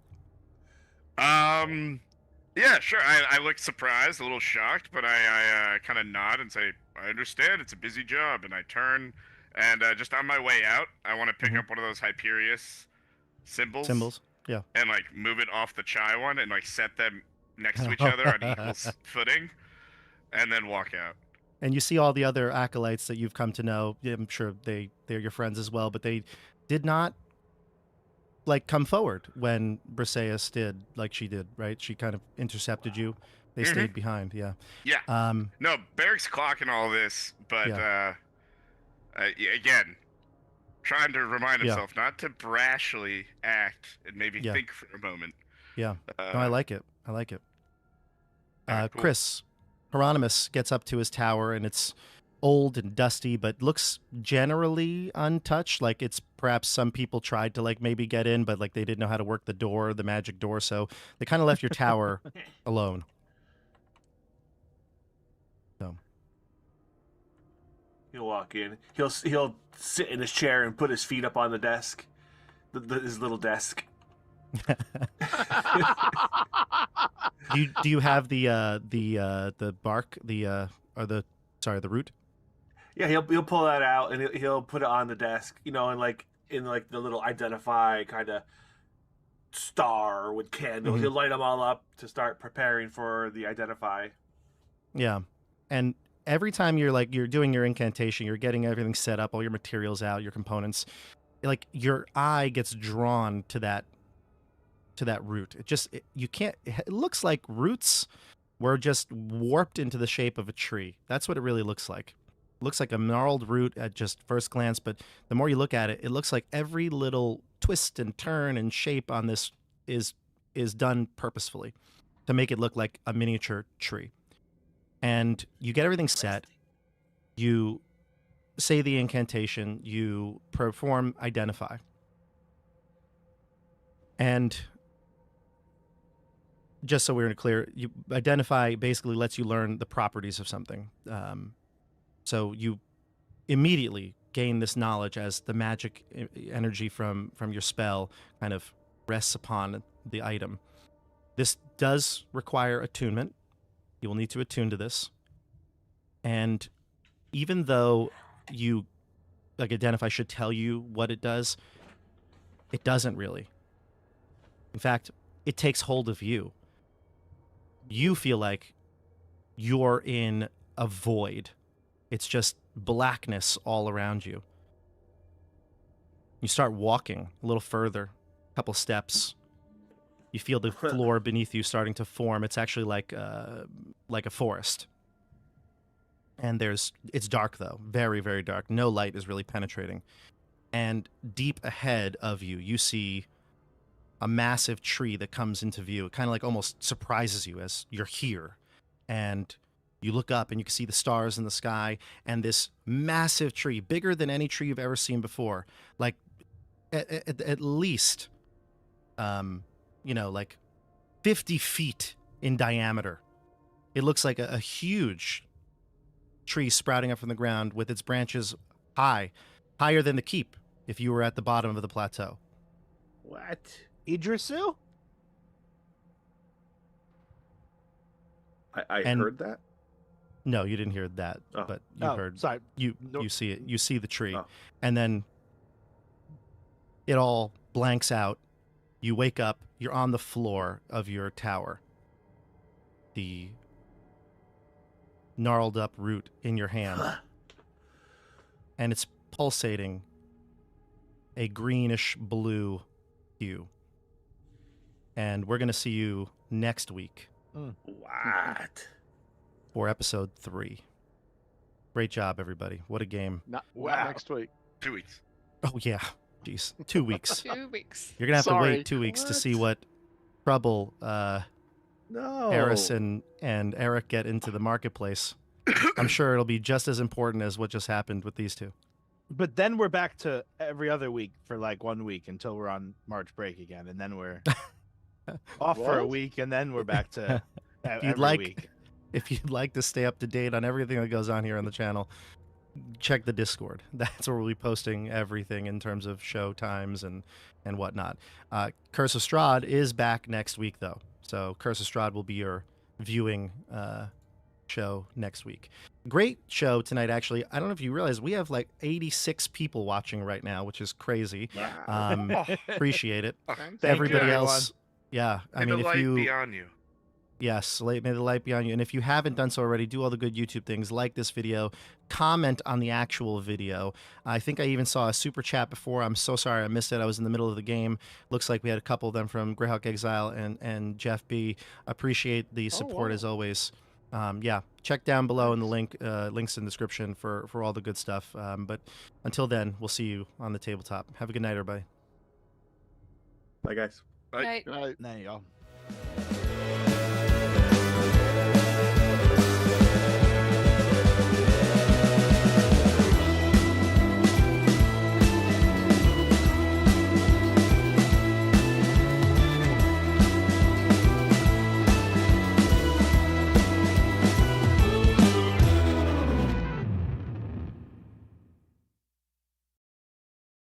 [SPEAKER 3] Yeah, sure. I look surprised, a little shocked, but I kind of nod and say, I understand. It's a busy job. And I turn and just on my way out, I want to pick up one of those Hyperius symbols.
[SPEAKER 1] Yeah.
[SPEAKER 3] And like move it off the chai one and like set them next to each other on equal footing and then walk out.
[SPEAKER 1] And you see all the other acolytes that you've come to know. I'm sure they're your friends as well, but they did not like come forward when Briseis did, like she did, right? She kind of intercepted you. They stayed behind, yeah.
[SPEAKER 3] Yeah. No, Barrick's clocking all this, but again, trying to remind himself not to brashly act and maybe think for a moment.
[SPEAKER 1] Yeah. No, I like it. Cool. Chris, Hieronymus gets up to his tower and it's old and dusty, but looks generally untouched. Like it's perhaps some people tried to like maybe get in, but like they didn't know how to work the door, the magic door. So they kind of left your tower alone. So
[SPEAKER 5] he'll walk in. He'll sit in his chair and put his feet up on the desk, his little desk.
[SPEAKER 1] Do you have the bark, the root?
[SPEAKER 5] Yeah, he'll pull that out and he'll put it on the desk, and like in like the little identify kind of star with candles. He'll light them all up to start preparing for the identify.
[SPEAKER 1] Yeah, and every time you're doing your incantation, you're getting everything set up, all your materials out, your components. Like your eye gets drawn to that root. It looks like roots were just warped into the shape of a tree. That's what it really looks like. It looks like a gnarled root at just first glance, but the more you look at it, it looks like every little twist and turn and shape on this is done purposefully to make it look like a miniature tree. And you get everything set. You say the incantation. You perform identify. And just so we're clear, you identify basically lets you learn the properties of something. So you immediately gain this knowledge as the magic energy from your spell kind of rests upon the item. This does require attunement. You will need to attune to this. And even though you like identify should tell you what it does, it doesn't really. In fact, it takes hold of you. You feel like you're in a void. It's just blackness all around you. You start walking a little further, a couple steps. You feel the floor beneath you starting to form. It's actually like a forest. And it's dark though, very, very dark. No light is really penetrating. And deep ahead of you, you see a massive tree that comes into view. It kind of like almost surprises you as you're here. And you look up and you can see the stars in the sky and this massive tree, bigger than any tree you've ever seen before. Like at least, like 50 feet in diameter. It looks like a huge tree sprouting up from the ground with its branches higher than the keep if you were at the bottom of the plateau.
[SPEAKER 5] What?
[SPEAKER 2] Idrisu?
[SPEAKER 5] I heard that?
[SPEAKER 1] No, you didn't hear that, but you heard.
[SPEAKER 2] Sorry.
[SPEAKER 1] You see it. You see the tree, and then it all blanks out. You wake up. You're on the floor of your tower. The gnarled up root in your hand, and it's pulsating a greenish blue hue. And we're gonna see you next week.
[SPEAKER 5] What?
[SPEAKER 1] for episode 3. Great job, everybody. What a game.
[SPEAKER 4] Not
[SPEAKER 2] Wow.
[SPEAKER 4] next week.
[SPEAKER 3] 2 weeks.
[SPEAKER 1] Oh, yeah. Jeez. 2 weeks.
[SPEAKER 7] 2 weeks.
[SPEAKER 1] You're going to have to
[SPEAKER 4] Sorry.
[SPEAKER 1] wait 2 weeks to see what trouble
[SPEAKER 5] No.
[SPEAKER 1] Aerys and Eric get into the marketplace. I'm sure it'll be just as important as what just happened with these two.
[SPEAKER 2] But then we're back to every other week for like 1 week until we're on March break again, and then we're off for a
[SPEAKER 4] What?
[SPEAKER 2] week, and then we're back to every
[SPEAKER 1] like-
[SPEAKER 2] week.
[SPEAKER 1] If you'd like to stay up to date on everything that goes on here on the channel, check the Discord. That's where we'll be posting everything in terms of show times and whatnot. Curse of Strahd is back next week, though. So Curse of Strahd will be your viewing show next week. Great show tonight, actually. I don't know if you realize we have like 86 people watching right now, which is crazy. Appreciate it.
[SPEAKER 2] Thank
[SPEAKER 1] Everybody
[SPEAKER 2] you,
[SPEAKER 1] else, yeah. I
[SPEAKER 3] May
[SPEAKER 1] mean,
[SPEAKER 3] the
[SPEAKER 1] if
[SPEAKER 3] light
[SPEAKER 1] you
[SPEAKER 3] be on you.
[SPEAKER 1] Yes, may the light be on you. And if you haven't done so already, do all the good YouTube things, like this video, comment on the actual video. I think I even saw a super chat before. I'm so sorry I missed it. I was in the middle of the game. Looks like we had a couple of them from Greyhawk Exile and Jeff B. Appreciate the support
[SPEAKER 4] wow.
[SPEAKER 1] as always. Yeah, check down below in the links in the description for all the good stuff. But until then, we'll see you on the tabletop. Have a good night, everybody.
[SPEAKER 5] Bye, guys.
[SPEAKER 3] Bye.
[SPEAKER 7] Night.
[SPEAKER 4] Good night.
[SPEAKER 2] There you go.